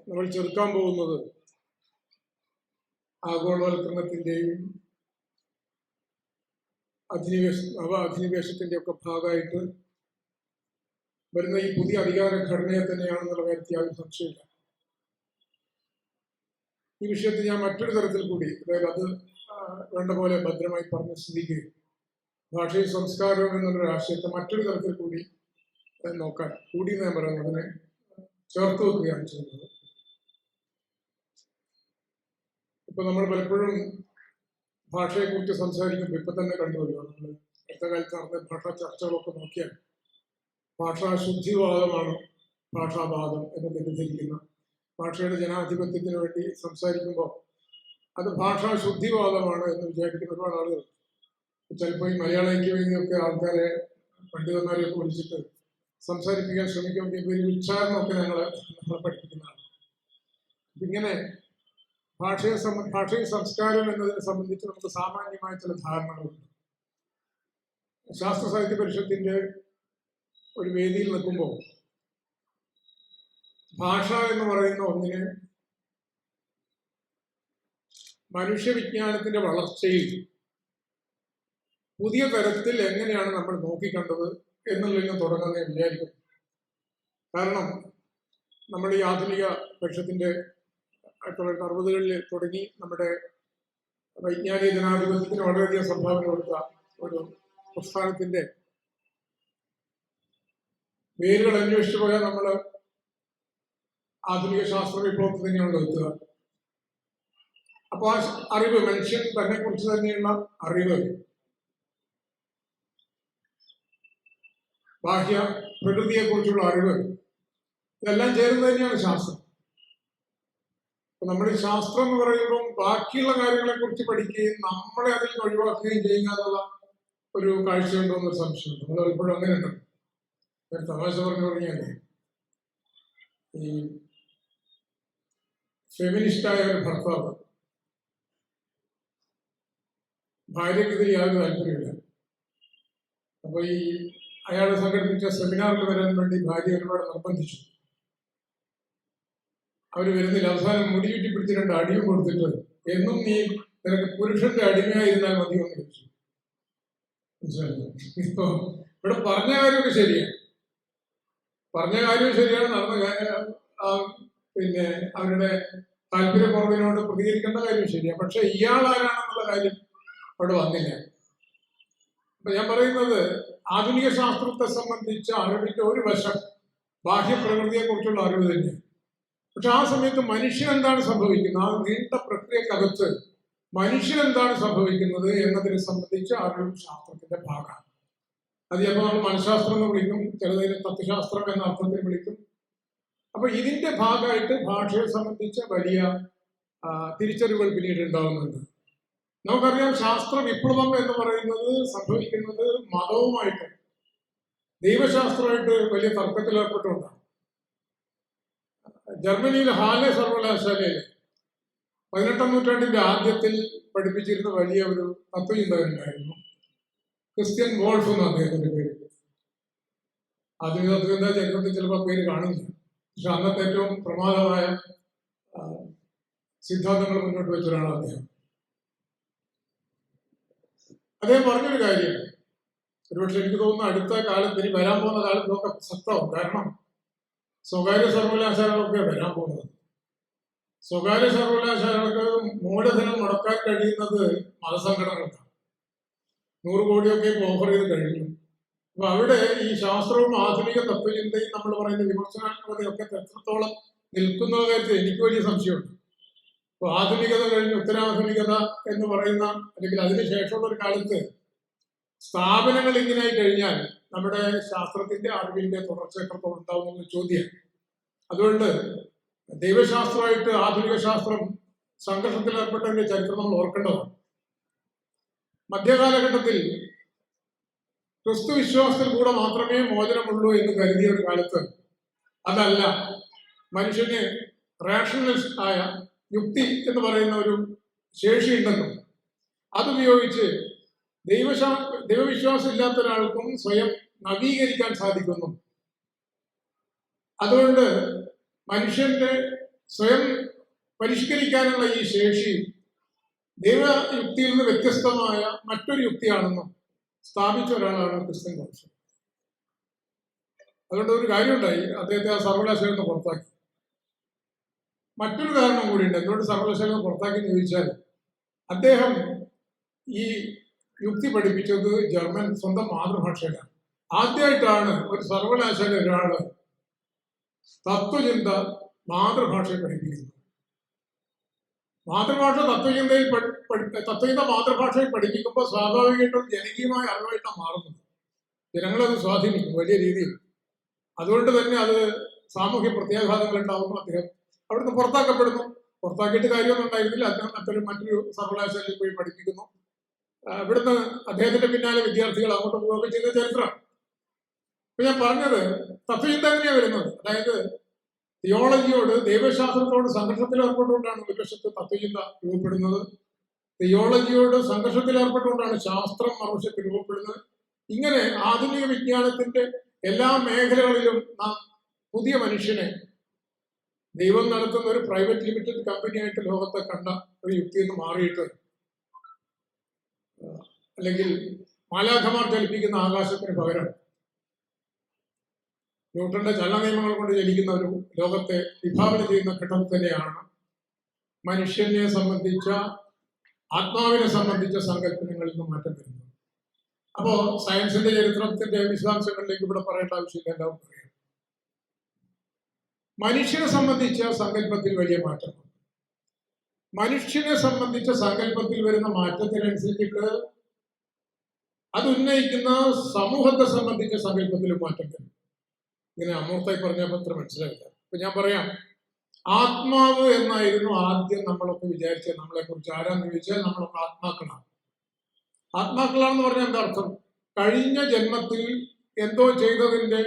നമ്മൾ ചെറുക്കാൻ പോകുന്നത് ആഗോളവൽക്കരണത്തിൻ്റെയും അധിനിവേശത്തിൻ്റെ ഒക്കെ ഭാഗമായിട്ട് വരുന്ന ഈ പുതിയ അധികാര ഘടനയെ തന്നെയാണെന്നുള്ള കാര്യത്തിൽ യാതൊരു സംശയമില്ല. ഈ വിഷയത്തിൽ ഞാൻ മറ്റൊരു തരത്തിൽ കൂടി, അതായത് അത് വേണ്ട പോലെ ഭദ്രമായി പറഞ്ഞ സ്ഥിതിക്ക് ഭാഷയും സംസ്കാരവും എന്നുള്ളൊരു ആശയത്തെ മറ്റൊരു തരത്തിൽ കൂടി നോക്കാൻ കൂടി ഞാൻ പറയുന്നത് അതിനെ ചേർത്ത് വെക്കുകയാണ് ചെയ്യുന്നത്. ഇപ്പൊ നമ്മൾ പലപ്പോഴും ഭാഷയെക്കുറിച്ച് സംസാരിക്കുമ്പോൾ ഇപ്പൊ തന്നെ കണ്ടുവല്ലോ, നമ്മൾ അടുത്ത കാലത്ത് നടന്ന ഭാഷാ ചർച്ചകളൊക്കെ നോക്കിയാൽ ഭാഷാശുദ്ധിവാദമാണ് ഭാഷാവാദം എന്ന് തെറ്റിദ്ധരിക്കുന്ന, ഭാഷയുടെ ജനാധിപത്യത്തിന് വേണ്ടി സംസാരിക്കുമ്പോൾ അത് ഭാഷാശുദ്ധിവാദമാണ് എന്ന് വിചാരിക്കുന്ന ഒരുപാട് ആളുകൾ. ചിലപ്പോൾ ഈ മലയാള ഐക്യവേദിയൊക്കെ ആൾക്കാരെ പണ്ഡിതന്മാരെയൊക്കെ വിളിച്ചിട്ട് സംസാരിപ്പിക്കാൻ ശ്രമിക്കുമ്പോൾ ഒരു ഉച്ചാരണമൊക്കെ നമ്മളെ പഠിപ്പിക്കുന്നതാണ്. ഇങ്ങനെ ഭാഷയും സംസ്കാരം എന്നതിനെ സംബന്ധിച്ച് നമുക്ക് സാമാന്യമായ ചില ധാരണകളുണ്ട്. ശാസ്ത്ര സാഹിത്യ പരിഷത്തിന്റെ ഒരു വേദിയിൽ നിൽക്കുമ്പോൾ ഭാഷ എന്ന് പറയുന്ന ഒന്നിനെ മനുഷ്യവിജ്ഞാനത്തിന്റെ വളർച്ചയിൽ പുതിയ തരത്തിൽ എങ്ങനെയാണ് നമ്മൾ നോക്കിക്കണ്ടത് എന്നുള്ളതിൽ നിന്ന് തുടങ്ങുന്നേ വിചാരിക്കും. കാരണം നമ്മുടെ ഈ ആധുനിക പക്ഷത്തിന്റെ 1960കളിൽ തുടങ്ങി നമ്മുടെ വൈജ്ഞാനിക ജനാധിപത്യത്തിന് വളരെയധികം സംഭാവന കൊടുത്ത ഒരു പ്രസ്ഥാനത്തിന്റെ വേരുകൾ അന്വേഷിച്ചു പോയാൽ നമ്മൾ ആധുനിക ശാസ്ത്ര വിപ്ലവത്തിൽ തന്നെയാണ് എത്തുക. അപ്പോൾ ആ അറിവ്, മനുഷ്യൻ തന്നെ കുറിച്ച് തന്നെയുള്ള അറിവ്, ബാഹ്യ പ്രകൃതിയെ കുറിച്ചുള്ള അറിവ്, ഇതെല്ലാം ചേർന്ന് തന്നെയാണ് ശാസ്ത്രം. അപ്പൊ നമ്മൾ ഈ ശാസ്ത്രം എന്ന് പറയുമ്പോൾ ബാക്കിയുള്ള കാര്യങ്ങളെ കുറിച്ച് പഠിക്കുകയും നമ്മളെ അതിൽ നിന്ന് ഒഴിവാക്കുകയും ചെയ്യുക എന്നുള്ള ഒരു കാഴ്ചയുണ്ടോ എന്നൊരു സംശയമുണ്ട്. നമ്മൾ പലപ്പോഴും അങ്ങനെ ഉണ്ട്. ഒരു തമാശ പറഞ്ഞു തുടങ്ങിയാലേ, ഈ ഫെമിനിസ്റ്റായ ഒരു ഭർത്താവ് ഭാര്യയ്ക്ക് ഇതിൽ യാതൊരു താല്പര്യമില്ല. അപ്പൊ ഈ അയാൾ സംഘടിപ്പിച്ച സെമിനാറിൽ വരാൻ വേണ്ടി ഭാര്യ ഒരുപാട് നിർബന്ധിച്ചു. അവർ വരുന്നില്ല. അവസാനം മുടിയുറ്റി പിടിച്ച് 2 അടിയും കൊടുത്തിട്ട് എന്നും നീ നിനക്ക് പുരുഷന്റെ അടിമയായിരുന്നാൽ മതി എന്ന് ചോദിച്ചു. മനസ്സിലായോ? ഇപ്പൊ ഇവിടെ പറഞ്ഞ കാര്യമൊക്കെ ശരിയാണ്, നടന്ന പിന്നെ അവരുടെ താല്പര്യക്കുറവിനോട് പ്രതികരിക്കേണ്ട കാര്യം ശരിയാണ്. പക്ഷെ ഇയാൾ ആരാണെന്നുള്ള കാര്യം അവിടെ വന്നില്ല. അപ്പൊ ഞാൻ പറയുന്നത്, ആധുനിക ശാസ്ത്രത്തെ സംബന്ധിച്ച അറിവിന്റെ ഒരു വശം ബാഹ്യപ്രകൃതിയെ കുറിച്ചുള്ള അറിവ് തന്നെയാണ്. പക്ഷെ ആ സമയത്ത് മനുഷ്യൻ എന്താണ് സംഭവിക്കുന്നത്, ആ നീണ്ട പ്രക്രിയക്കകത്ത് മനുഷ്യൻ എന്താണ് സംഭവിക്കുന്നത് എന്നതിനെ സംബന്ധിച്ച് അറിവ് ശാസ്ത്രത്തിന്റെ ഭാഗമാണ്. അത് ചിലപ്പോൾ നമ്മൾ മനഃശാസ്ത്രം എന്ന് വിളിക്കും, ചിലതിനെ തത്വശാസ്ത്രം എന്ന അർത്ഥത്തിൽ വിളിക്കും. അപ്പൊ ഇതിന്റെ ഭാഗമായിട്ട് ഭാഷയെ സംബന്ധിച്ച വലിയ തിരിച്ചറിവുകൾ പിന്നീട് ഉണ്ടാവുന്നുണ്ട്. നമുക്കറിയാം, ശാസ്ത്ര വിപ്ലവം എന്ന് പറയുന്നത് സംഭവിക്കുന്നത് മതവുമായിട്ട്, ദൈവശാസ്ത്രമായിട്ട് വലിയ തർക്കത്തിൽ ഏർപ്പെട്ടുകൊണ്ടാണ്. ജർമ്മനിയിലെ ഹാലെ സർവകലാശാലയിൽ 18ാം നൂറ്റാണ്ടിന്റെ ആദ്യത്തിൽ പഠിപ്പിച്ചിരുന്ന വലിയ ഒരു തത്വചിന്തകനുണ്ടായിരുന്നു, ക്രിസ്ത്യൻ വോൾഫ് എന്ന അദ്ദേഹത്തിന്റെ പേര്. ആധുനിക തത്വചിന്താ ചരിത്രത്തിൽ ചിലപ്പോൾ പേര് കാണില്ല. പക്ഷെ അന്നത്തെ ഏറ്റവും പ്രമാദമായ സിദ്ധാന്തങ്ങൾ മുന്നോട്ട് വെച്ചൊരാളാണ് അദ്ദേഹം. അദ്ദേഹം പറഞ്ഞൊരു കാര്യം ഒരുപക്ഷെ എനിക്ക് തോന്നുന്നു അടുത്ത കാലത്ത്, ഇനി വരാൻ പോകുന്ന കാലത്തൊക്കെ സത്യമാവും. കാരണം സ്വകാര്യ സർവകലാശാലകളൊക്കെ വരാൻ പോകുന്നത്. സ്വകാര്യ സർവകലാശാലകൾക്ക് മൂലധനം മുടക്കാൻ കഴിയുന്നത് മതസംഘടനകൾക്കാണ്. 100 കോടിയൊക്കെ ഓഫർ ചെയ്ത് കഴിഞ്ഞു. അപ്പൊ അവിടെ ഈ ശാസ്ത്രവും ആധുനിക തത്വചിന്തയും നമ്മൾ പറയുന്ന വിമർശനാത്മകതയൊക്കെ എത്രത്തോളം നിൽക്കുന്ന കാര്യത്തിൽ എനിക്ക് വലിയ സംശയമുണ്ട്. അപ്പൊ ആധുനികത കഴിഞ്ഞ് ഉത്തരാധുനികത എന്ന് പറയുന്ന, അല്ലെങ്കിൽ അതിനുശേഷമുള്ള ഒരു കാലത്ത് സ്ഥാപനങ്ങൾ ഇങ്ങനെയായി കഴിഞ്ഞാൽ നമ്മുടെ ശാസ്ത്രത്തിന്റെ അറിവിന്റെ തുടർച്ച എത്രത്തോളം ഉണ്ടാവുന്ന ചോദ്യം. അതുകൊണ്ട് ദൈവശാസ്ത്രമായിട്ട് ആധുനിക ശാസ്ത്രം സംഘർഷത്തിൽ ഏർപ്പെട്ടതിന്റെ ചരിത്രം നമ്മൾ ഓർക്കേണ്ടതാണ്. മധ്യകാലഘട്ടത്തിൽ ക്രിസ്തു വിശ്വാസത്തിൽ കൂടെ മാത്രമേ മോചനമുള്ളൂ എന്ന് കരുതിയ ഒരു കാലത്ത് അതല്ല, മനുഷ്യന് റാഷണലിസ്റ്റ് ആയ യുക്തി എന്ന് പറയുന്ന ഒരു ശേഷി ഉണ്ടെന്നും അതുപയോഗിച്ച് ദൈവവിശ്വാസം ഇല്ലാത്ത ഒരാൾക്കും സ്വയം നവീകരിക്കാൻ സാധിക്കുന്നു. അതുകൊണ്ട് മനുഷ്യന്റെ സ്വയം പരിഷ്കരിക്കാനുള്ള ഈ ശേഷി ദൈവയുക്തിയിൽ നിന്ന് വ്യത്യസ്തമായ മറ്റൊരു യുക്തിയാണെന്നും സ്ഥാപിച്ച ഒരാളാണ് ക്രിസ്ത്യൻ കോൺഗ്രസ്. അതുകൊണ്ട് ഒരു കാര്യമുണ്ടായി, അദ്ദേഹത്തെ ആ സർവകലാശാലയിൽ നിന്ന് പുറത്താക്കി. മറ്റൊരു കാരണം കൂടിയുണ്ട്. എന്തുകൊണ്ട് സർവകലാശാലയിൽ നിന്ന് പുറത്താക്കി എന്ന് ചോദിച്ചാൽ, അദ്ദേഹം ഈ യുക്തി പഠിപ്പിച്ചത് ജർമ്മൻ സ്വന്തം മാതൃഭാഷയിലാണ്. ആദ്യമായിട്ടാണ് ഒരു സർവകലാശാല ഒരാള് തത്വചിന്ത മാതൃഭാഷയിൽ പഠിപ്പിക്കുന്നത്. മാതൃഭാഷ തത്വചിന്ത മാതൃഭാഷയിൽ പഠിപ്പിക്കുമ്പോൾ സ്വാഭാവികമായിട്ടും ജനകീയമായ അറിവായിട്ടാണ് മാറുന്നത്. ജനങ്ങളത് സ്വാധീനിക്കും വലിയ രീതിയിൽ. അതുകൊണ്ട് തന്നെ അത് സാമൂഹ്യ പ്രത്യാഘാതങ്ങൾ ഉണ്ടാകുന്നു. അദ്ദേഹം അവിടുന്ന് പുറത്താക്കപ്പെടുന്നു. പുറത്താക്കിയിട്ട് കാര്യമൊന്നും ഉണ്ടായിരുന്നില്ല. അദ്ദേഹം മറ്റൊരു സർവകലാശാലയിൽ പോയി പഠിപ്പിക്കുന്നു. ഇവിടുന്ന് അദ്ദേഹത്തിന്റെ പിന്നാലെ വിദ്യാർത്ഥികൾ അങ്ങോട്ട് പോവുകയൊക്കെ ചെയ്ത ചരിത്രം. ഇപ്പൊ ഞാൻ പറഞ്ഞത് തത്വചിന്ത എങ്ങനെയാണ് വരുന്നത്? അതായത് തിയോളജിയോട്, ദൈവശാസ്ത്രത്തോട് സംഘർഷത്തിൽ ഏർപ്പെട്ടുകൊണ്ടാണ് ഒരു വശത്ത് തത്വചിന്ത രൂപപ്പെടുന്നത്. തിയോളജിയോട് സംഘർഷത്തിൽ ഏർപ്പെട്ടുകൊണ്ടാണ് ശാസ്ത്രം മറുവശത്ത് രൂപപ്പെടുന്നത്. ഇങ്ങനെ ആധുനിക വിജ്ഞാനത്തിന്റെ എല്ലാ മേഖലകളിലും നാം പുതിയ മനുഷ്യനെ ദൈവം നടത്തുന്ന ഒരു പ്രൈവറ്റ് ലിമിറ്റഡ് കമ്പനിയായിട്ട് ലോകത്തെ കണ്ട ഒരു യുക്തിയിൽ നിന്ന് മാറിയിട്ട്, അല്ലെങ്കിൽ മാലാഖമാർ ചലിപ്പിക്കുന്ന ആകാശത്തിന് പകരം ന്യൂട്ടന്റെ ചലന നിയമങ്ങൾ കൊണ്ട് ചലിക്കുന്ന ഒരു ലോകത്തെ വിഭാവന ചെയ്യുന്ന ഘട്ടത്തിൽ തന്നെയാണ് മനുഷ്യനെ സംബന്ധിച്ച, ആത്മാവിനെ സംബന്ധിച്ച സങ്കല്പനങ്ങളിൽ നിന്ന് മാറ്റം വരുന്നത്. അപ്പോ സയൻസിന്റെ ചരിത്രത്തിന്റെ വിശദാംശങ്ങളിലേക്ക് ഇവിടെ പറയേണ്ട ആവശ്യമില്ല, എല്ലാവർക്കും അറിയാം. മനുഷ്യനെ സംബന്ധിച്ച സങ്കല്പത്തിൽ വലിയ മാറ്റം. മനുഷ്യനെ സംബന്ധിച്ച സങ്കല്പത്തിൽ വരുന്ന മാറ്റത്തിനനുസരിച്ചിട്ട് അത് ഉന്നയിക്കുന്ന സമൂഹത്തെ സംബന്ധിച്ച സങ്കല്പത്തിലും മാറ്റം വരും. ഇങ്ങനെ അമൂർത്തായി പറഞ്ഞപ്പോൾ അത്ര മനസ്സിലാവില്ല. ഇപ്പൊ ഞാൻ പറയാം, ആത്മാവ് എന്നായിരുന്നു ആദ്യം നമ്മളൊക്കെ വിചാരിച്ചത്. നമ്മളെ കുറിച്ച് ആരാന്ന് ചോദിച്ചാൽ നമ്മളൊക്കെ ആത്മാക്കളാണ്. ആത്മാക്കളാണെന്ന് പറഞ്ഞാൽ എന്താ അർത്ഥം? കഴിഞ്ഞ ജന്മത്തിൽ എന്തോ ചെയ്തതിന്റെ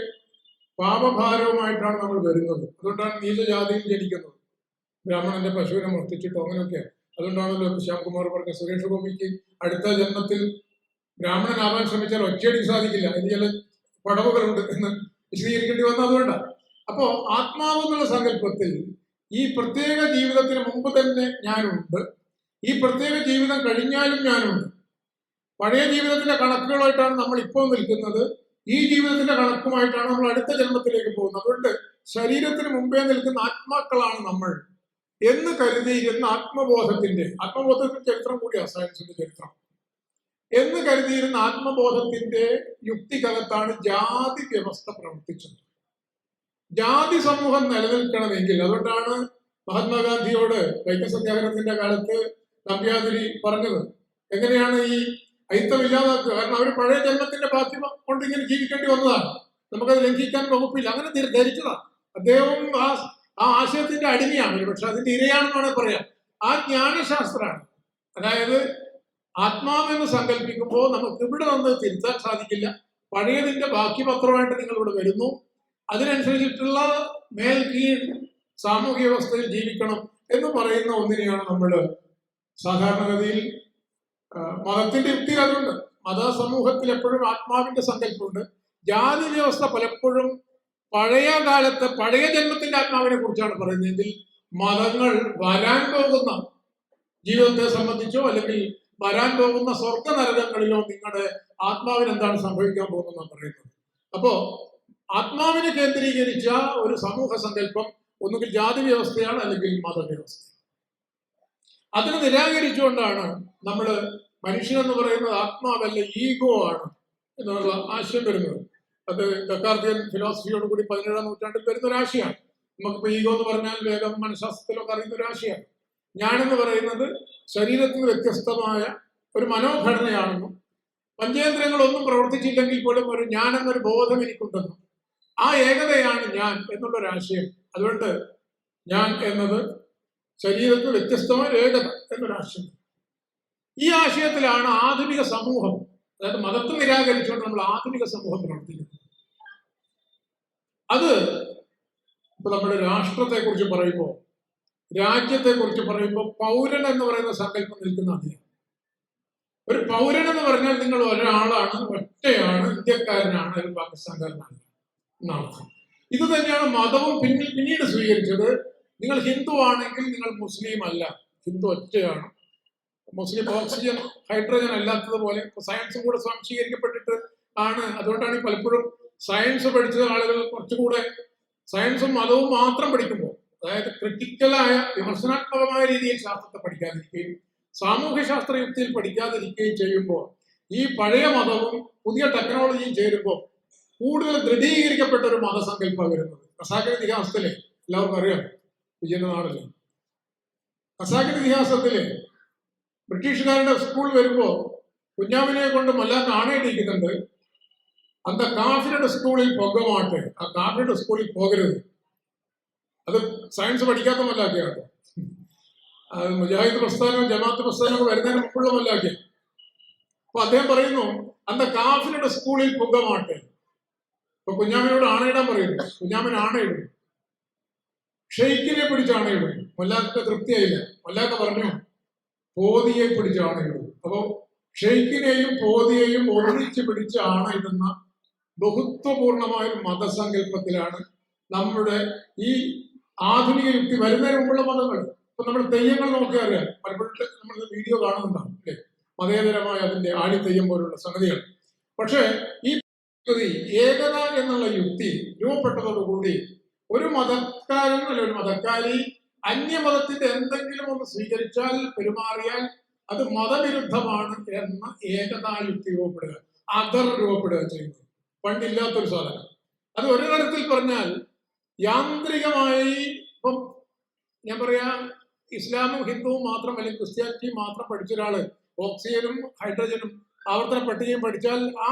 പാപഭാരവുമായിട്ടാണ് നമ്മൾ വരുന്നത്. അതുകൊണ്ടാണ് നീചജാതിയിൽ ജനിക്കുന്നത്. ബ്രാഹ്മണന്റെ പശുവിനെ മോഷ്ടിച്ചിട്ടോ അങ്ങനെയൊക്കെയാണ്. അതുകൊണ്ടാണല്ലോ ശ്യാംകുമാർ പറഞ്ഞ സുരേഷ് ഗോപിക്ക് അടുത്ത ജന്മത്തിൽ ബ്രാഹ്മണനാവാൻ ശ്രമിച്ചാൽ ഒറ്റയടിക്ക് സാധിക്കില്ല, അതിന് ചില പടവുകളുണ്ട് എന്ന് വിശദീകരിക്കേണ്ടി വന്നത് അതുകൊണ്ടാണ്. അപ്പോ ആത്മാവ് എന്നുള്ള സങ്കല്പത്തിൽ ഈ പ്രത്യേക ജീവിതത്തിന് മുമ്പ് തന്നെ ഞാനുണ്ട്, ഈ പ്രത്യേക ജീവിതം കഴിഞ്ഞാലും ഞാനുണ്ട്. പഴയ ജീവിതത്തിന്റെ കണക്കുകളായിട്ടാണ് നമ്മൾ ഇപ്പോൾ നിൽക്കുന്നത്. ഈ ജീവിതത്തിന്റെ കണക്കുമായിട്ടാണ് നമ്മൾ അടുത്ത ജന്മത്തിലേക്ക് പോകുന്നത്. അതുകൊണ്ട് ശരീരത്തിന് മുമ്പേ നിൽക്കുന്ന ആത്മാക്കളാണ് നമ്മൾ എന്ന് കരുതിയിരുന്ന ആത്മബോധത്തിന്റെ ചരിത്രം കൂടിയാണ് സയൻസിന്റെ ചരിത്രം. എന്ന് കരുതിയിരുന്ന ആത്മബോധത്തിന്റെ യുക്തിക്കകത്താണ് ജാതി വ്യവസ്ഥ പ്രവർത്തിച്ചത്. ജാതി സമൂഹം നിലനിൽക്കണമെങ്കിൽ, അതുകൊണ്ടാണ് മഹാത്മാഗാന്ധിയോട് വൈക്കം സത്യാഗ്രഹത്തിന്റെ കാലത്ത് നമ്പ്യാതിരി പറഞ്ഞത് എങ്ങനെയാണ് ഈ അയിത്തം ഇല്ലാതാക്കുക. കാരണം അവർ പഴയ ജന്മത്തിന്റെ ബാധ്യത കൊണ്ട് ഇങ്ങനെ ജീവിക്കേണ്ടി വന്നതാണ്, നമുക്കത് ലംഘിക്കാൻ വകുപ്പില്ല, അങ്ങനെ ധരിച്ചതാണ്. അദ്ദേഹവും ആ ആശയത്തിന്റെ അടിമയാണ്, പക്ഷെ അതിന്റെ ഇരയാണെന്നാണ് പറയാം. ആ ജ്ഞാനശാസ്ത്രമാണ്. അതായത് ആത്മാവെന്ന് സങ്കല്പിക്കുമ്പോൾ നമുക്ക് ഇവിടെ നിന്ന് തിരുത്താൻ സാധിക്കില്ല. പഴയതിന്റെ ബാക്കി പത്രമായിട്ട് നിങ്ങൾ ഇവിടെ വരുന്നു, അതിനനുസരിച്ചിട്ടുള്ള മേൽ കീഴ് സാമൂഹ്യ വ്യവസ്ഥയിൽ ജീവിക്കണം എന്ന് പറയുന്ന ഒന്നിനെയാണ് നമ്മൾ സാധാരണഗതിയിൽ മതത്തിന്റെ യുക്തി. അതുണ്ട് മതസമൂഹത്തിൽ എപ്പോഴും ആത്മാവിന്റെ സങ്കല്പമുണ്ട്. ജാതി വ്യവസ്ഥ പലപ്പോഴും പഴയ കാലത്ത് പഴയ ജന്മത്തിന്റെ ആത്മാവിനെ കുറിച്ചാണ് പറയുന്നതെങ്കിൽ മതങ്ങൾ വരാൻ പോകുന്ന ജീവിതത്തെ സംബന്ധിച്ചോ അല്ലെങ്കിൽ വരാൻ പോകുന്ന സ്വർഗ നരകങ്ങളിലോ നിങ്ങളുടെ ആത്മാവിന് എന്താണ് സംഭവിക്കാൻ പോകുന്നതെന്നാണ് പറയുന്നത്. അപ്പോ ആത്മാവിനെ കേന്ദ്രീകരിച്ച ഒരു സമൂഹ സങ്കല്പം ഒന്നുകിൽ ജാതി വ്യവസ്ഥയാണ് അല്ലെങ്കിൽ മതവ്യവസ്ഥ. അതിനെ നിരാകരിച്ചുകൊണ്ടാണ് നമ്മൾ മനുഷ്യനെന്ന് പറയുന്നത് ആത്മാവല്ല ഈഗോ ആണ് എന്നുള്ള ആശയം വരുന്നത്. അത് ഡെക്കാർത്തിയൻ ഫിലോസഫിയോട് കൂടി 17-ാം നൂറ്റാണ്ടിൽ വരുന്ന ഒരു ആശയമാണ്. നമുക്കിപ്പോൾ ഈഗോ എന്ന് പറഞ്ഞാൽ വേഗം മനഃശാസ്ത്രത്തിലൊക്കെ അറിയുന്ന ഒരു ആശയമാണ്. ഞാനെന്ന് പറയുന്നത് ശരീരത്തിന് വ്യത്യസ്തമായ ഒരു മനോഘടനയാണെന്നും പഞ്ചേന്ദ്രിയങ്ങളൊന്നും പ്രവർത്തിച്ചില്ലെങ്കിൽ പോലും ഒരു ഞാൻ എന്നൊരു ബോധം എനിക്കുണ്ടെന്നും ആ ഏകതയാണ് ഞാൻ എന്നുള്ളൊരാശയം. അതുകൊണ്ട് ഞാൻ എന്നത് ശരീരത്തിൽ വ്യത്യസ്തമായ ഏകത എന്നൊരാശയം. ഈ ആശയത്തിലാണ് ആധുനിക സമൂഹം, അതായത് മതത്തെ നിരാകരിച്ചുകൊണ്ട് നമ്മൾ ആധുനിക സമൂഹം പ്രവർത്തിക്കുന്നത്. അത് ഇപ്പൊ നമ്മുടെ രാഷ്ട്രത്തെ കുറിച്ച് പറയുമ്പോൾ, രാജ്യത്തെ കുറിച്ച് പറയുമ്പോൾ പൗരൻ എന്ന് പറയുന്ന സങ്കല്പം നിൽക്കുന്ന അതിലാണ്. ഒരു പൗരൻ എന്ന് പറഞ്ഞാൽ നിങ്ങൾ ഒരാളാണ്, ഒറ്റയാണ്, ഇന്ത്യക്കാരനാണ്, അല്ലെങ്കിൽ പാകിസ്ഥാൻകാരനാണ് എന്നർത്ഥം. ഇത് തന്നെയാണ് മതവും പിന്നീട് സ്വീകരിച്ചത്. നിങ്ങൾ ഹിന്ദു ആണെങ്കിൽ നിങ്ങൾ മുസ്ലിം അല്ല, ഹിന്ദു ഒറ്റയാണ്. മുസ്ലിം ഓക്സിജൻ ഹൈഡ്രജൻ അല്ലാത്തതുപോലെ സയൻസും കൂടെ സ്വാംശീകരിക്കപ്പെട്ടിട്ട് ആണ്. അതുകൊണ്ടാണ് പലപ്പോഴും സയൻസ് പഠിച്ച ആളുകൾ കുറച്ചുകൂടെ സയൻസും മതവും മാത്രം പഠിക്കുമ്പോൾ, അതായത് ക്രിട്ടിക്കലായ വിമർശനാത്മകമായ രീതിയിൽ ശാസ്ത്രത്തെ പഠിക്കാതിരിക്കുകയും സാമൂഹ്യ ശാസ്ത്ര യുക്തിയിൽ പഠിക്കാതിരിക്കുകയും ചെയ്യുമ്പോൾ ഈ പഴയ മതവും പുതിയ ടെക്നോളജിയും ചേരുമ്പോൾ കൂടുതൽ ദൃഢീകരിക്കപ്പെട്ട ഒരു മതസങ്കല്പം വരുന്നത്. ഖസാക്കിന്റെ ഇതിഹാസത്തില് എല്ലാവർക്കും അറിയാം, വിജയന്റെ നാടല്ലേ, ഖസാക്കിന്റെ ഇതിഹാസത്തില് ബ്രിട്ടീഷുകാരുടെ സ്കൂൾ വരുമ്പോ കുഞ്ഞാമിനെ കൊണ്ട് മല്ലാക്ക ആണയിട്ടിരിക്കുന്നുണ്ട്, അന്ത കാഫിരുടെ സ്കൂളിൽ പൊക്കമാട്ടെ, ആ കാഫിരുടെ സ്കൂളിൽ പോകരുത്. അത് സയൻസ് പഠിക്കാത്ത മല്ലാക്കയാണ്. അത് മുജാഹിദ് പ്രസ്ഥാനവും ജമാഅത്ത് പ്രസ്ഥാനവും വരുന്നതിന് മുമ്പുള്ള മല്ലാക്കിയ. അപ്പൊ അദ്ദേഹം പറയുന്നു അന്ത കാഫിരുടെ സ്കൂളിൽ പൊക്കമാട്ടെ. ഇപ്പൊ കുഞ്ഞാമിനോട് ആണയിടാൻ പറയുന്നു, കുഞ്ഞാമിന് ആണയിടും. ഷെയ്ഖിനെ പിടിച്ച് ആണയിടും. മല്ലാക്ക തൃപ്തിയായില്ല. മല്ലാക്ക പറഞ്ഞു പോതിയെ പിടിച്ച് ആണയിടും. അപ്പൊ ഷെയ്ഖിനെയും പോതിയെയും ഒന്നിച്ച് പിടിച്ച് ആണയിടുന്ന ബഹുത്വപൂർണമായ ഒരു മതസങ്കല്പത്തിലാണ് നമ്മുടെ ഈ ആധുനിക യുക്തി വരുന്നതിന് മുമ്പുള്ള മതങ്ങൾ. ഇപ്പൊ നമ്മൾ തെയ്യങ്ങൾ നോക്കിയാൽ അറിയാം, പലപ്പോഴും നമ്മൾ വീഡിയോ കാണുന്നുണ്ടാവും അല്ലെ, മതേതരമായ അതിന്റെ ആടിത്തെയ്യം പോലുള്ള സംഗതികൾ. പക്ഷെ ഈ ഏകത എന്നുള്ള യുക്തി രൂപപ്പെട്ടതോടുകൂടി ഒരു മതക്കാരൻ അല്ലെ ഒരു മതക്കാരി അന്യമതത്തിന്റെ എന്തെങ്കിലും ഒന്ന് സ്വീകരിച്ചാൽ, പെരുമാറിയാൽ അത് മതവിരുദ്ധമാണ് എന്ന ഏകതായുക്തി രൂപപ്പെടുക, അതർ രൂപപ്പെടുക ചെയ്യുന്നത്. പണ്ടില്ലാത്തൊരു സാധനം. അത് ഒരു തരത്തിൽ പറഞ്ഞാൽ യാന്ത്രികമായി, ഇപ്പം ഞാൻ പറയാ ഇസ്ലാമും ഹിന്ദുവും മാത്രം അല്ലെങ്കിൽ ക്രിസ്ത്യാനിറ്റിയും മാത്രം പഠിച്ച ഒരാള് ഓക്സിജനും ഹൈഡ്രജനും ആവർത്തന പട്ടികയും പഠിച്ചാൽ ആ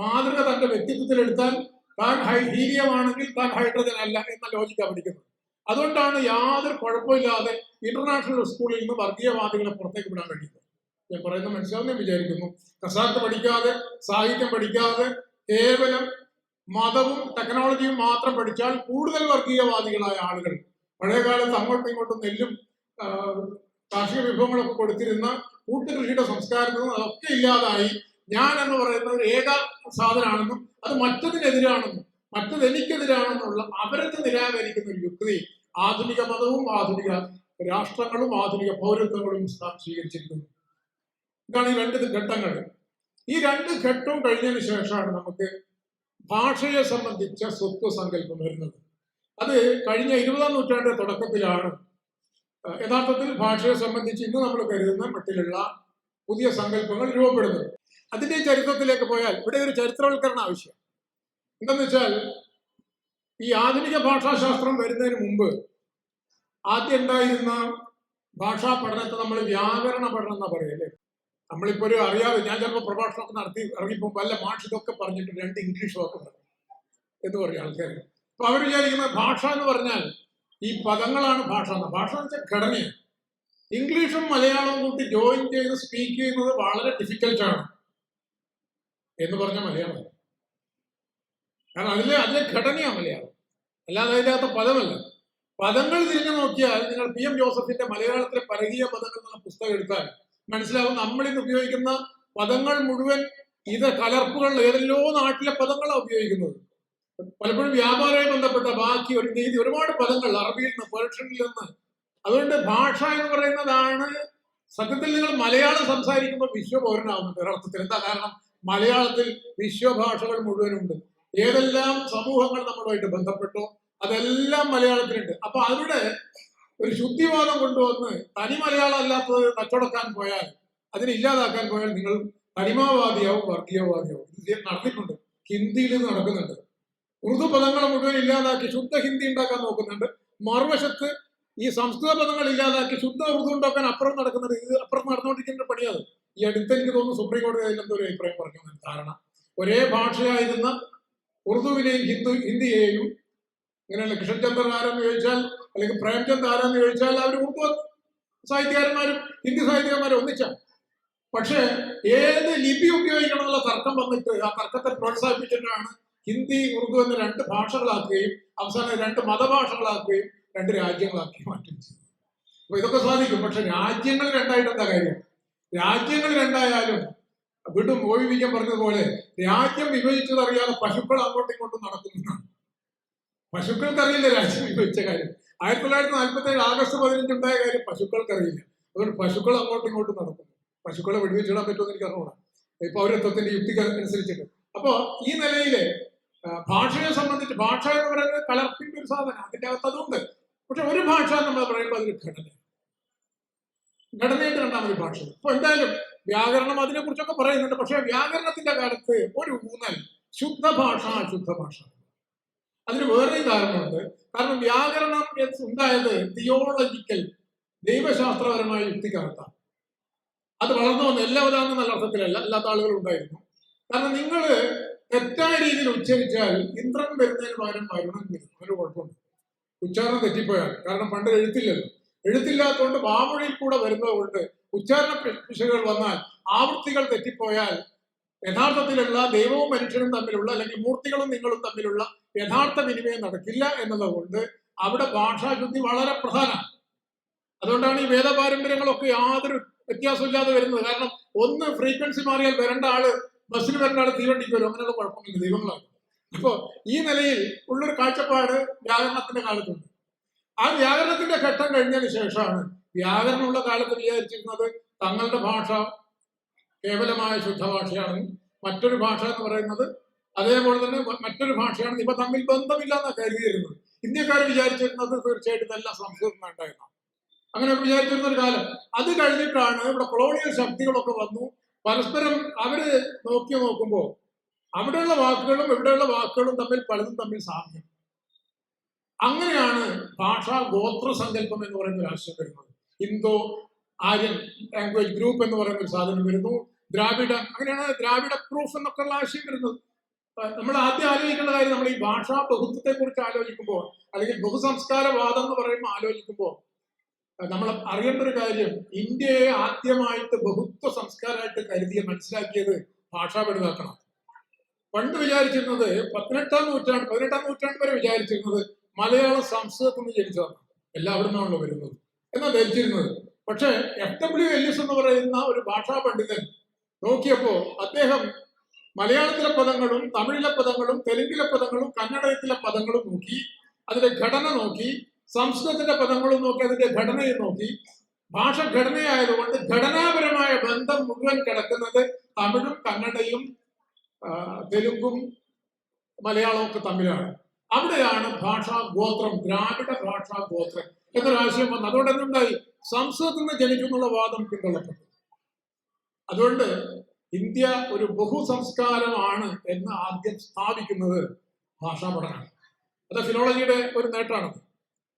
മാതൃക തന്റെ വ്യക്തിത്വത്തിൽ എടുത്താൽ താൻ ഹീലിയമാണെങ്കിൽ താൻ ഹൈഡ്രജൻ അല്ല എന്ന ലോജിക്കാണ് പഠിക്കുന്നത്. അതുകൊണ്ടാണ് യാതൊരു കുഴപ്പമില്ലാതെ ഇന്റർനാഷണൽ സ്കൂളിൽ നിന്ന് വർഗീയവാദികളെ പുറത്തേക്ക് വിടാൻ കഴിയുന്നത്. ഞാൻ പറയുന്നത് മനസ്സിലാവുന്ന വിചാരിക്കുന്നു. ഖസാക്ക് പഠിക്കാതെ, സാഹിത്യം പഠിക്കാതെ, കേവലം മതവും ടെക്നോളജിയും മാത്രം പഠിച്ചാൽ കൂടുതൽ വർഗീയവാദികളായ ആളുകൾ, പഴയകാലത്ത് അങ്ങോട്ടും ഇങ്ങോട്ടും നെല്ലും കാർഷിക വിഭവങ്ങളൊക്കെ കൊടുത്തിരുന്ന കൂട്ടുകൃഷിയുടെ സംസ്കാരത്തിൽ നിന്നും അതൊക്കെ ഇല്ലാതായി ഞാൻ എന്ന് പറയുന്ന ഒരു ഏക സാധനമാണെന്നും അത് മറ്റതിനെതിരാണെന്നും മറ്റത് എനിക്കെതിരാണെന്നുള്ള അവരത്തെ നിരാകരിക്കുന്ന ഒരു യുക്തി ആധുനിക മതവും ആധുനിക രാഷ്ട്രങ്ങളും ആധുനിക പൗരത്വങ്ങളും സ്വീകരിച്ചിരിക്കുന്നു. ഇതാണ് ഈ രണ്ട് ഘട്ടങ്ങൾ. ഈ രണ്ട് ഘട്ടവും കഴിഞ്ഞതിന് ശേഷമാണ് നമുക്ക് ഭാഷയെ സംബന്ധിച്ച സ്വത്വ സങ്കല്പം വരുന്നത്. അത് കഴിഞ്ഞ 20-ാം നൂറ്റാണ്ടിന്റെ തുടക്കത്തിലാണ് യഥാർത്ഥത്തിൽ ഭാഷയെ സംബന്ധിച്ച് ഇന്ന് നമ്മൾ കരുതുന്ന മട്ടിലുള്ള പുതിയ സങ്കല്പങ്ങൾ രൂപപ്പെടുന്നത്. അതിന്റെ ചരിത്രത്തിലേക്ക് പോയാൽ ഇവിടെ ഒരു ചരിത്രവൽക്കരണം ആവശ്യം. എന്താന്ന് വെച്ചാൽ ഈ ആധുനിക ഭാഷാശാസ്ത്രം വരുന്നതിന് മുമ്പ് ആദ്യം ഉണ്ടായിരുന്ന ഭാഷാ പഠനത്തെ നമ്മൾ വ്യാകരണ പഠനം എന്നാ പറയല്ലേ. നമ്മളിപ്പോ ഒരു അറിയാതെ ഞാൻ ചിലപ്പോൾ പ്രഭാഷണമൊക്കെ നടത്തി ഇറങ്ങിപ്പോകുമ്പോൾ വല്ല മാഷ് ഇതൊക്കെ പറഞ്ഞിട്ട് 2 ഇംഗ്ലീഷ് വാക്ക് പറഞ്ഞു എന്ന് പറയും ആൾക്കാർ. അപ്പൊ അവർ വിചാരിക്കുന്ന ഭാഷ എന്ന് പറഞ്ഞാൽ ഈ പദങ്ങളാണ് ഭാഷ എന്ന്. ഭാഷ എന്ന് വെച്ചാൽ ഘടനയാണ്. ഇംഗ്ലീഷും മലയാളവും കൂട്ടി ജോയിൻ ചെയ്ത് സ്പീക്ക് ചെയ്യുന്നത് വളരെ ഡിഫിക്കൽട്ടാണ് എന്ന് പറഞ്ഞ മലയാളം. കാരണം അതിലെ ഘടനയാണ് മലയാളം, അല്ലാതെ അതിനകത്ത് പദമല്ല. പദങ്ങൾ തിരിഞ്ഞു നോക്കിയാൽ നിങ്ങൾ PM ജോസഫിന്റെ മലയാളത്തിലെ പരകീയ പദങ്ങൾ എന്നുള്ള പുസ്തകം എടുത്താൽ മനസ്സിലാവും നമ്മളിന്ന് ഉപയോഗിക്കുന്ന പദങ്ങൾ മുഴുവൻ ഇത് കലർപ്പുകൾ ഏതെല്ലോ നാട്ടിലെ പദങ്ങളാണ് ഉപയോഗിക്കുന്നത്. പലപ്പോഴും വ്യാപാരവുമായി ബന്ധപ്പെട്ട ബാക്കി ഒരു രീതി ഒരുപാട് പദങ്ങൾ അറബിയിൽ നിന്ന് പേർഷ്യനിൽ നിന്ന്. അതുകൊണ്ട് ഭാഷ എന്ന് പറയുന്നതാണ് സത്യത്തിൽ നിങ്ങൾ മലയാളം സംസാരിക്കുമ്പോൾ വിശ്വപൗരനാവുന്നുണ്ട് ഒരർത്ഥത്തിൽ. എന്താ കാരണം? മലയാളത്തിൽ വിശ്വഭാഷകൾ മുഴുവനുണ്ട്. ഏതെല്ലാം സമൂഹങ്ങൾ നമ്മളുമായിട്ട് ബന്ധപ്പെട്ടോ അതെല്ലാം മലയാളത്തിലുണ്ട്. അപ്പൊ അവിടെ ഒരു ശുദ്ധിവാദം കൊണ്ടുവന്ന് തനി മലയാളം അല്ലാത്തത് കച്ചവടക്കാൻ പോയാൽ, അതിനെ ഇല്ലാതാക്കാൻ പോയാൽ നിങ്ങൾ തനിമവാദിയാവും വർഗീയവാദിയാവും. ഇത് നടന്നിട്ടുണ്ട്, ഹിന്ദിയിൽ ഇത് നടക്കുന്നുണ്ട്. ഉറുദു പദങ്ങൾ മുഴുവൻ ഇല്ലാതാക്കി ശുദ്ധ ഹിന്ദി ഉണ്ടാക്കാൻ നോക്കുന്നുണ്ട്. മറുവശത്ത് ഈ സംസ്കൃത പദങ്ങൾ ഇല്ലാതാക്കി ശുദ്ധ ഉറുദു ഉണ്ടാക്കാൻ അപ്പുറം നടക്കുന്നത്. ഇത് അപ്പുറം നടന്നുകൊണ്ടിരിക്കുന്ന പണിയാണ്. ഈ അടുത്ത് എനിക്ക് തോന്നുന്നു സുപ്രീം കോടതി അതിലെന്തോ ഒരു അഭിപ്രായം പറഞ്ഞു. ധാരണ ഒരേ ഭാഷയായിരുന്ന ഉറുദുവിനെയും ഹിന്ദിയെയും ഇങ്ങനെയല്ല. കിഷൻചന്ദ്രൻ ആരെന്ന് ചോദിച്ചാൽ അല്ലെങ്കിൽ പ്രേംചന്ദ് ആരെന്ന് ചോദിച്ചാൽ അവർ ഉറുദു സാഹിത്യകാരന്മാരും ഹിന്ദി സാഹിത്യകാരന്മാരും ഒന്നിച്ചാണ്. പക്ഷെ ഏത് ലിപി ഉപയോഗിക്കണം എന്നുള്ള തർക്കം വന്നിട്ട് ആ തർക്കത്തെ പ്രോത്സാഹിപ്പിച്ചിട്ടാണ് ഹിന്ദി ഉറുദു എന്ന 2 ഭാഷകളാക്കുകയും അവസാനം 2 മതഭാഷകളാക്കുകയും 2 രാജ്യങ്ങളാക്കി മാറ്റുകയും ചെയ്തു. അപ്പൊ ഇതൊക്കെ സാധിക്കും. പക്ഷെ രാജ്യങ്ങൾ രണ്ടായിട്ട് എന്താ കാര്യം? രാജ്യങ്ങൾ രണ്ടായാലും വീണ്ടും ഓവിവിക്കാൻ പറഞ്ഞതുപോലെ രാജ്യം വിഭജിച്ചതറിയാതെ പശുക്കൾ അങ്ങോട്ടും ഇങ്ങോട്ടും നടക്കുന്നതാണ്. പശുക്കൾക്കറിയില്ല രാജ്യം വിഭജിച്ച കാര്യം. 1947 ആഗസ്റ്റ് 15 ഉണ്ടായ കാര്യം പശുക്കൾക്കറിയില്ല. അതുകൊണ്ട് പശുക്കൾ അങ്ങോട്ടും ഇങ്ങോട്ടും നടക്കുന്നു. പശുക്കളെ വെടിവെച്ചിടാൻ പറ്റുമെന്ന് എനിക്ക് അറിഞ്ഞൂടാ, പൗരത്വത്തിന്റെ യുക്തിക്ക് അനുസരിച്ചിട്ട്. അപ്പോ ഈ നിലയില് ഭാഷയെ സംബന്ധിച്ച് ഭാഷ എന്ന് പറയുന്നത് കലർപ്പിന്റെ ഒരു സാധനം, അതിന്റെ അകത്ത് അതുണ്ട്. പക്ഷെ ഒരു ഭാഷ നമ്മൾ പറയുമ്പോൾ അതൊരു ഘടനയായിട്ട് കണ്ടാൽ മതി ഭാഷ. ഇപ്പൊ എന്തായാലും വ്യാകരണം അതിനെ കുറിച്ചൊക്കെ പറയുന്നുണ്ട്. പക്ഷെ വ്യാകരണത്തിന്റെ കാലത്ത് ഒരു ഊന്നൽ ശുദ്ധഭാഷ അശുദ്ധ ഭാഷ. അതിന് വേറൊരു കാരണമുണ്ട്. കാരണം വ്യാകരണം ഉണ്ടായത് തിയോളജിക്കൽ ദൈവശാസ്ത്രപരമായ യുക്തിക്കകത്താണ്. അത് വളർന്നു വന്ന എല്ലാവരും നല്ല അർത്ഥത്തിലല്ല, അല്ലാത്ത ആളുകളും ഉണ്ടായിരുന്നു. കാരണം നിങ്ങൾ തെറ്റായ രീതിയിൽ ഉച്ചരിച്ചാൽ ഇന്ദ്രൻ വരുന്നതിന് പകരം വരുണൻ വരും. ഒരു കുഴപ്പമുണ്ട്, ഉച്ചാരണം തെറ്റിപ്പോയാൽ. കാരണം പണ്ട് എഴുത്തില്ലല്ലോ, എഴുത്തില്ലാത്തതുകൊണ്ട് വാമൊഴിയിൽ കൂടെ വരുന്നത് കൊണ്ട് ഉച്ചാരണ പിശകുകൾ വന്നാൽ, ആവൃത്തികൾ തെറ്റിപ്പോയാൽ യഥാർത്ഥത്തിലുള്ള ദൈവവും മനുഷ്യനും തമ്മിലുള്ള, അല്ലെങ്കിൽ മൂർത്തികളും നിങ്ങളും തമ്മിലുള്ള യഥാർത്ഥ വിനിമയം നടക്കില്ല എന്നുള്ളത് കൊണ്ട് അവിടെ ഭാഷാശുദ്ധി വളരെ പ്രധാനമാണ്. അതുകൊണ്ടാണ് ഈ വേദപാരമ്പര്യങ്ങളൊക്കെ യാതൊരു വ്യത്യാസമില്ലാതെ വരുന്നത്. കാരണം ഒന്ന് ഫ്രീക്വൻസി മാറിയാൽ വരേണ്ട ആള്, ബസ്സിൽ വരേണ്ട ആള് തീവണ്ടിക്ക് വരും. അങ്ങനെയുള്ള കുഴപ്പമില്ല, ദൈവങ്ങളാണ്. അപ്പോ ഈ നിലയിൽ ഉള്ളൊരു കാഴ്ചപ്പാട് വ്യാകരണത്തിന്റെ കാലത്തുണ്ട്. ആ വ്യാകരണത്തിന്റെ ഘട്ടം കഴിഞ്ഞതിന് ശേഷമാണ് വ്യാകരണമുള്ള കാലത്ത് വിചാരിച്ചിരുന്നത് തങ്ങളുടെ ഭാഷ കേവലമായ ശുദ്ധഭാഷയാണെന്നും മറ്റൊരു ഭാഷ എന്ന് പറയുന്നത് അതേപോലെ തന്നെ മറ്റൊരു ഭാഷയാണ്, ഇവ തമ്മിൽ ബന്ധമില്ല എന്നാണ് കരുതിയിരുന്നത്. ഇന്ത്യക്കാർ വിചാരിച്ചിരുന്നത് തീർച്ചയായിട്ടും ഇതെല്ലാം സംസ്കൃതം വേണ്ടായിരുന്നു, അങ്ങനെ വിചാരിച്ചിരുന്ന ഒരു കാലം. അത് കഴിഞ്ഞിട്ടാണ് ഇവിടെ കൊളോണിയൽ ശക്തികളൊക്കെ വന്നു. പരസ്പരം അവര് നോക്കുമ്പോൾ അവിടെയുള്ള വാക്കുകളും ഇവിടെയുള്ള വാക്കുകളും തമ്മിൽ പലതും തമ്മിൽ സാമ്യം. അങ്ങനെയാണ് ഭാഷാ ഗോത്ര സങ്കല്പം എന്ന് പറയുന്ന ഒരു ആശയം വരുന്നത്. ഇന്തോ ആര്യൻ ലാംഗ്വേജ് ഗ്രൂപ്പ് എന്ന് പറയുന്ന ഒരു സാധനം വരുന്നു. ദ്രാവിഡ, അങ്ങനെയാണ് ദ്രാവിഡ പ്രൂഫ് എന്നൊക്കെ ഉള്ള ആശയം വരുന്നത്. നമ്മൾ ആദ്യം ആലോചിക്കേണ്ട കാര്യം, നമ്മൾ ഈ ഭാഷാ ബഹുത്വത്തെ കുറിച്ച് ആലോചിക്കുമ്പോൾ, അല്ലെങ്കിൽ ബഹുസംസ്കാരവാദം എന്ന് പറയുമ്പോൾ ആലോചിക്കുമ്പോൾ നമ്മൾ അറിയേണ്ട ഒരു കാര്യം, ഇന്ത്യയെ ആദ്യമായിട്ട് ബഹുത്വ സംസ്കാരമായിട്ട് കരുതിയ മനസ്സിലാക്കിയത് ഭാഷാ പഠിതാക്കളാണ്. പണ്ട് വിചാരിച്ചിരുന്നത് 18ാം നൂറ്റാണ്ട് വരെ വിചാരിച്ചിരുന്നത് മലയാളം സംസ്കൃതത്തിൽ നിന്ന് ജനിച്ചതാണ്, എല്ലാവരും നിന്നാണല്ലോ വരുന്നത് എന്നാ ധരിച്ചിരുന്നത്. പക്ഷെ FW എല്ലിസ് എന്ന് പറയുന്ന ഒരു ഭാഷാ പണ്ഡിതൻ നോക്കിയപ്പോ അദ്ദേഹം മലയാളത്തിലെ പദങ്ങളും തമിഴിലെ പദങ്ങളും തെലുങ്കിലെ പദങ്ങളും കന്നഡത്തിലെ പദങ്ങളും നോക്കി, അതിന്റെ ഘടന നോക്കി, സംസ്കൃതത്തിന്റെ പദങ്ങളും നോക്കി, അതിന്റെ ഘടനയും നോക്കി. ഭാഷ ഘടനയായതുകൊണ്ട് ഘടനാപരമായ ബന്ധം മുഴുവൻ കിടക്കുന്നത് തമിഴും കന്നഡയും തെലുങ്കും മലയാളവും ഒക്കെ തമ്മിലാണ്. അവിടെയാണ് ഭാഷാ ഗോത്രം, ദ്രാവിഡ ഭാഷാ ഗോത്രം എന്നൊരാശയം വന്നു. അതുകൊണ്ട് എന്തുണ്ടായി, സംസ്കൃതത്തിൽ നിന്ന് ജനിക്കുന്നുള്ള വാദം പിന്തള്ളപ്പെട്ടു. അതുകൊണ്ട് ഇന്ത്യ ഒരു ബഹുസംസ്കാരമാണ് എന്ന് ആദ്യം സ്ഥാപിക്കുന്നത് ഭാഷാ പഠനമാണ്. അത് ഫിലോളജിയുടെ ഒരു നേട്ടമാണ്.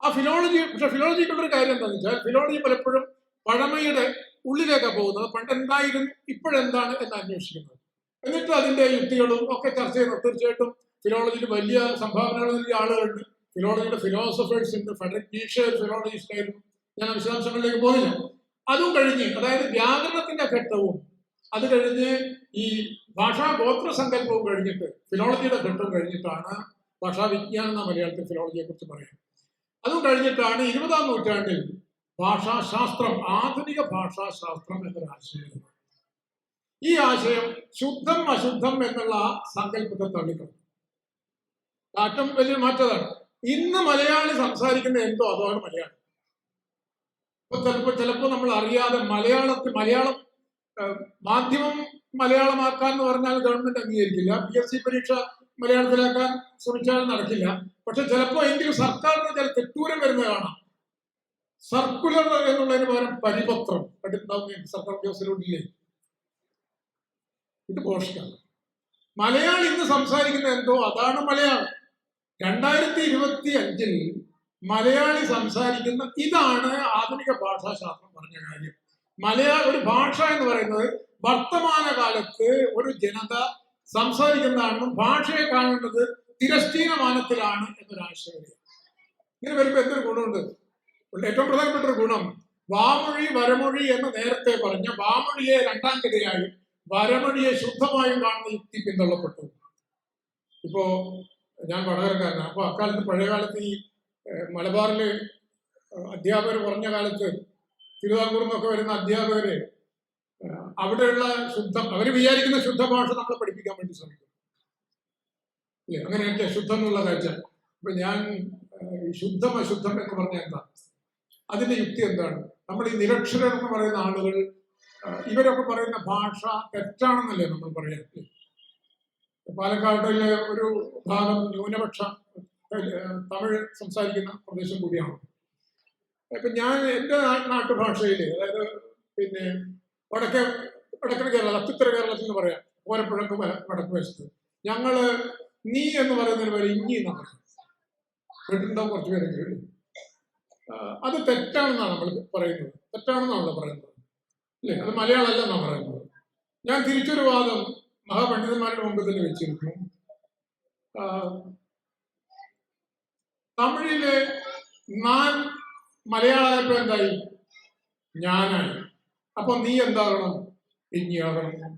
ആ ഫിലോളജി, പക്ഷെ ഫിലോളജിക്കുള്ളൊരു കാര്യം എന്താണെന്ന് വെച്ചാൽ, ഫിലോളജി പലപ്പോഴും പഴമയുടെ ഉള്ളിലേക്കാണ് പോകുന്നത്. പണ്ട് എന്തായിരുന്നു ഇപ്പോഴെന്താണ് എന്ന് അന്വേഷിക്കുന്നത്. എന്നിട്ട് അതിന്റെ യുക്തികളും ഒക്കെ ചർച്ച ചെയ്യുന്നത്. തീർച്ചയായിട്ടും ഫിലോളജിയിൽ വലിയ സംഭാവനകൾ നൽകിയ ആളുകളുണ്ട്. ഫിലോളജിയുടെ ഫിലോസഫേഴ്സ് ഉണ്ട്. ഫ്രെഡറിക് നീഷെ ഒരു ഫിലോളജിസ്റ്റ് ആയിരുന്നു. ഞാൻ വിശദാംശങ്ങളിലേക്ക് പോകുന്നില്ല. അതും കഴിഞ്ഞ്, അതായത് വ്യാകരണത്തിന്റെ ഘട്ടവും അത് കഴിഞ്ഞ് ഈ ഭാഷാ ഗോത്ര സങ്കല്പവും കഴിഞ്ഞിട്ട് ഫിലോളജിയുടെ ഘട്ടവും കഴിഞ്ഞിട്ടാണ് ഭാഷാവിജ്ഞാനം എന്ന മലയാളത്തിൽ ഫിലോളജിയെ കുറിച്ച് പറയുന്നത്. അതും കഴിഞ്ഞിട്ടാണ് 20ാം നൂറ്റാണ്ടിൽ ഭാഷാശാസ്ത്രം, ആധുനിക ഭാഷാശാസ്ത്രം എന്നൊരു ആശയം. ഈ ആശയം ശുദ്ധം അശുദ്ധം എന്നുള്ള സങ്കല്പത്തെ തള്ളിക്കളഞ്ഞു. ഏറ്റവും വലിയ മാറ്റതാണ്. ഇന്ന് മലയാളി സംസാരിക്കുന്ന എന്തോ അതാണ് മലയാളം. ഇപ്പൊ ചിലപ്പോൾ നമ്മൾ അറിയാതെ മലയാളം മാധ്യമം മലയാളമാക്കാൻ എന്ന് പറഞ്ഞാൽ ഗവൺമെന്റ് അംഗീകരിക്കില്ല. PSC പരീക്ഷ മലയാളത്തിലാക്കാൻ ശ്രമിച്ചാൽ നടക്കില്ല. പക്ഷെ ചിലപ്പോ എങ്കിലും സർക്കാരിന് ചില തെറ്റൂരം വരുന്നത് കാണാം. സർക്കുലർ എന്നുള്ളതിന് പകരം പരിപത്രം കണ്ടിട്ടുണ്ടാവും സർക്കാർ ഉദ്യോഗസ്ഥരോടില്ലേ. ഇത് പോഷകാണ്. മലയാളി ഇന്ന് സംസാരിക്കുന്ന എന്തോ അതാണ് മലയാളം. 2025 മലയാളി സംസാരിക്കുന്ന ഇതാണ് ആധുനിക ഭാഷാശാസ്ത്രം പറഞ്ഞ കാര്യം. ഒരു ഭാഷ എന്ന് പറയുന്നത് വർത്തമാന കാലത്ത് ഒരു ജനത സംസാരിക്കുന്നതാണെന്നും ഭാഷയെ കാണേണ്ടത് തിരശ്ചീന മാനത്തിലാണ് എന്നൊരാശയം. ഇങ്ങനെ വരുമ്പോൾ എന്തൊരു ഗുണമുണ്ട്? ഏറ്റവും പ്രധാനപ്പെട്ട ഒരു ഗുണം, വാമൊഴി വരമൊഴി എന്ന് നേരത്തെ പറഞ്ഞ വാമൊഴിയെ രണ്ടാം ഗതിയായും വരമൊഴിയെ ശുദ്ധമായും കാണുന്ന യുക്തി പിന്തള്ളപ്പെട്ടു. ഇപ്പോ ഞാൻ വടകരക്കാരനാണ്. അപ്പൊ അക്കാലത്ത് പഴയകാലത്ത് ഈ മലബാറില് അധ്യാപകർ കുറഞ്ഞ കാലത്ത് തിരുവിതാംകൂറിൽ നിന്നൊക്കെ വരുന്ന അധ്യാപകര് അവിടെയുള്ള അവര് വിചാരിക്കുന്ന ശുദ്ധ ഭാഷ നമ്മളെ പഠിപ്പിക്കാൻ വേണ്ടി ശ്രമിക്കും. അങ്ങനെയൊക്കെ ശുദ്ധം എന്നുള്ള കാഴ്ച. ഇപ്പൊ ഞാൻ ഈ ശുദ്ധം അശുദ്ധം എന്ന് പറഞ്ഞാൽ എന്താ? അതിന്റെ യുക്തി എന്താണ്? നമ്മൾ ഈ നിരക്ഷരർ എന്ന് പറയുന്ന ആളുകൾ ഇവരൊക്കെ പറയുന്ന ഭാഷ തെറ്റാണെന്നല്ലേ നമ്മൾ പറയാം. പാലക്കാട്ടിലെ ഒരു ഭാഗം ന്യൂനപക്ഷ തമിഴ് സംസാരിക്കുന്ന പ്രദേശം കൂടിയാണ്. ഇപ്പൊ ഞാൻ എൻ്റെ നാട്ടുഭാഷയിൽ, അതായത് പിന്നെ വടക്കൻ കേരളം, അത്യുത്തര കേരളത്തിൽ എന്ന് പറയാം, ഓരപ്പുഴക്ക് വടക്ക് വശത്ത് ഞങ്ങള് നീ എന്ന് പറയുന്നതിന് പേര് ഇഞ്ഞി എന്നാണ് പറയുന്നത്. കേട്ടിട്ടുണ്ടാവും കുറച്ച് പേരെങ്കിലും. അത് തെറ്റാണെന്നാണ് നമ്മൾ പറയുന്നത്, തെറ്റാണെന്നാണല്ലോ പറയുന്നത് അല്ലേ? അത് മലയാളമല്ല എന്നാണ് പറയുന്നത്. ഞാൻ തിരിച്ചൊരു വാദം മഹാപണ്ഡിതന്മാരുടെ മുമ്പിൽ തന്നെ വെച്ചിരുന്നു. തമിഴില് ഞാൻ മലയാളമായപ്പോ എന്തായി? ഞാനായി. അപ്പൊ നീ എന്താകണം? ഇഞ്ഞിയാകണം.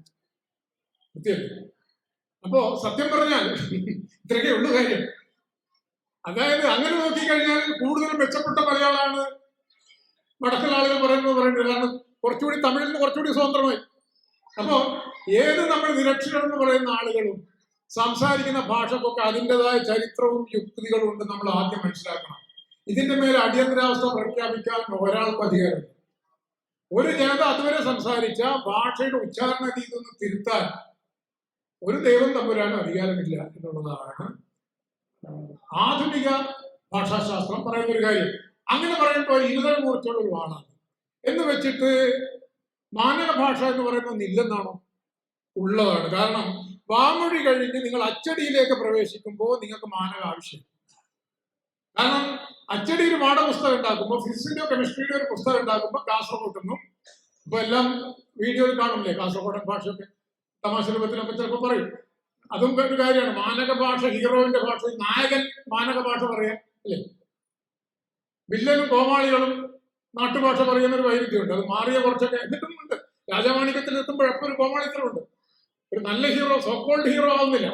അപ്പോ സത്യം പറഞ്ഞാൽ ഇത്രയൊക്കെ ഉള്ളു കാര്യം. അതായത് അങ്ങനെ നോക്കിക്കഴിഞ്ഞാൽ കൂടുതൽ മെച്ചപ്പെട്ട മലയാളമാണ് വടക്കുള്ള ആളുകൾ പറയുന്നത്. കാരണം കുറച്ചുകൂടി തമിഴിൽ നിന്ന് കുറച്ചുകൂടി സ്വതന്ത്രമായി. അപ്പോ ഏത് നമ്മൾ നിരക്ഷരം എന്ന് പറയുന്ന ആളുകളും സംസാരിക്കുന്ന ഭാഷക്കൊക്കെ അതിൻ്റെതായ ചരിത്രവും യുക്തികളും ഉണ്ട്. നമ്മൾ ആദ്യം മനസ്സിലാക്കണം. ഇതിന്റെ മേലെ അടിയന്തരാവസ്ഥ പ്രഖ്യാപിക്കാൻ ഒരാൾക്കും അധികാരമില്ല. ഒരു ജനത അതുവരെ സംസാരിച്ച ഭാഷയുടെ ഉച്ചാരണ രീതി ഒന്ന് തിരുത്താൻ ഒരു ദൈവം തമ്പുരാനും അധികാരമില്ല എന്നുള്ളതാണ് ആധുനിക ഭാഷാശാസ്ത്രം പറയുന്ന ഒരു കാര്യം. അങ്ങനെ പറയുമ്പോൾ ഇരുതൽ മൂർച്ചയുള്ള ഒരു വാണാണ് എന്ന് വെച്ചിട്ട് മാനക ഭാഷ എന്ന് പറയുന്നത് ഇല്ലെന്നാണോ? ഉള്ളതാണ്. കാരണം വാമൊഴി കഴിഞ്ഞ് നിങ്ങൾ അച്ചടിയിലേക്ക് പ്രവേശിക്കുമ്പോൾ നിങ്ങൾക്ക് മാനക ആവശ്യം. കാരണം അച്ചടിയിൽ പാഠപുസ്തകം ഉണ്ടാക്കുമ്പോൾ, ഫിസിക്സിന്റെയോ കെമിസ്ട്രിയുടെയോ ഒരു പുസ്തകം ഉണ്ടാക്കുമ്പോൾ കാസർഗോഡ് നിന്നും, ഇപ്പൊ എല്ലാം വീഡിയോയിൽ കാണുന്നില്ലേ കാസർഗോഡൻ ഭാഷയൊക്കെ തമാശ രൂപത്തിലൊക്കെ ചിലപ്പോൾ പറയും. അതും ഒരു കാര്യമാണ്. മാനക ഭാഷ, ഹീറോയിന്റെ ഭാഷ, നായകൻ മാനക ഭാഷ പറയാം അല്ലേ? വില്ലനും കോമാളികളും നാട്ടുഭാഷ പറയുന്ന ഒരു വൈരുദ്ധ്യമുണ്ട്. അത് മാറിയ കുറച്ചൊക്കെ എന്നിട്ടും ഉണ്ട്. രാജമാണിക്യത്തിൽ എത്തുമ്പോഴൊക്കെ ഒരു കോമാളിത്തരമുണ്ട്. ഒരു നല്ല ഹീറോ, സോക്കോൾഡ് ഹീറോ ആവുന്നില്ല,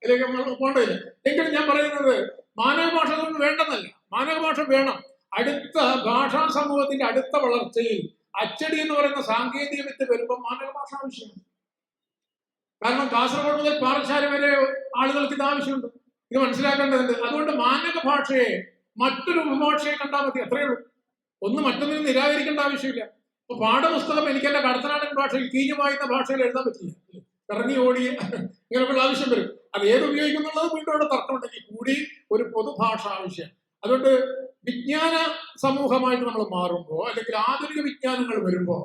അതിലേക്ക് നമ്മൾ പോകേണ്ടതില്ല. എങ്കിലും ഞാൻ പറയുന്നത് മാനക ഭാഷ ഒന്നും വേണ്ടെന്നല്ല, മാനക ഭാഷ വേണം. അടുത്ത ഭാഷാ സമൂഹത്തിന്റെ അടുത്ത വളർച്ചയിൽ അച്ചടി എന്ന് പറയുന്ന സാങ്കേതിക വിദ്യ വരുമ്പോൾ മാനക ഭാഷ ആവശ്യമാണ്. കാരണം കാസർഗോഡ് മുതൽ പാറശാല വരെ ആളുകൾക്ക് ഇത് ആവശ്യമുണ്ട്. ഇത് മനസ്സിലാക്കേണ്ടതുണ്ട്. അതുകൊണ്ട് മാനക ഭാഷയെ മറ്റൊരു ഉപഭാഷയെ കണ്ടാൽ മതി, അത്രയേ ഉള്ളൂ. ഒന്ന് മറ്റൊന്നിനും നിരാകരിക്കേണ്ട ആവശ്യമില്ല. അപ്പൊ പാഠപുസ്തകം എനിക്ക് എന്റെ കടത്തനാടൻ ഭാഷയിൽ കീഞ്ഞു വായുന്ന ഭാഷയിൽ എഴുതാൻ പറ്റില്ല, ഇറങ്ങി ഓടി ഇങ്ങനെയുള്ള ആവശ്യം വരും. അത് ഏത് ഉപയോഗിക്കുന്നുള്ളത് വീണ്ടും അവിടെ തർക്കമുണ്ടെങ്കിൽ കൂടി ഒരു പൊതുഭാഷ ആവശ്യം. അതുകൊണ്ട് വിജ്ഞാന സമൂഹമായിട്ട് നമ്മൾ മാറുമ്പോൾ, അല്ലെങ്കിൽ ആധുനിക വിജ്ഞാനങ്ങൾ വരുമ്പോൾ,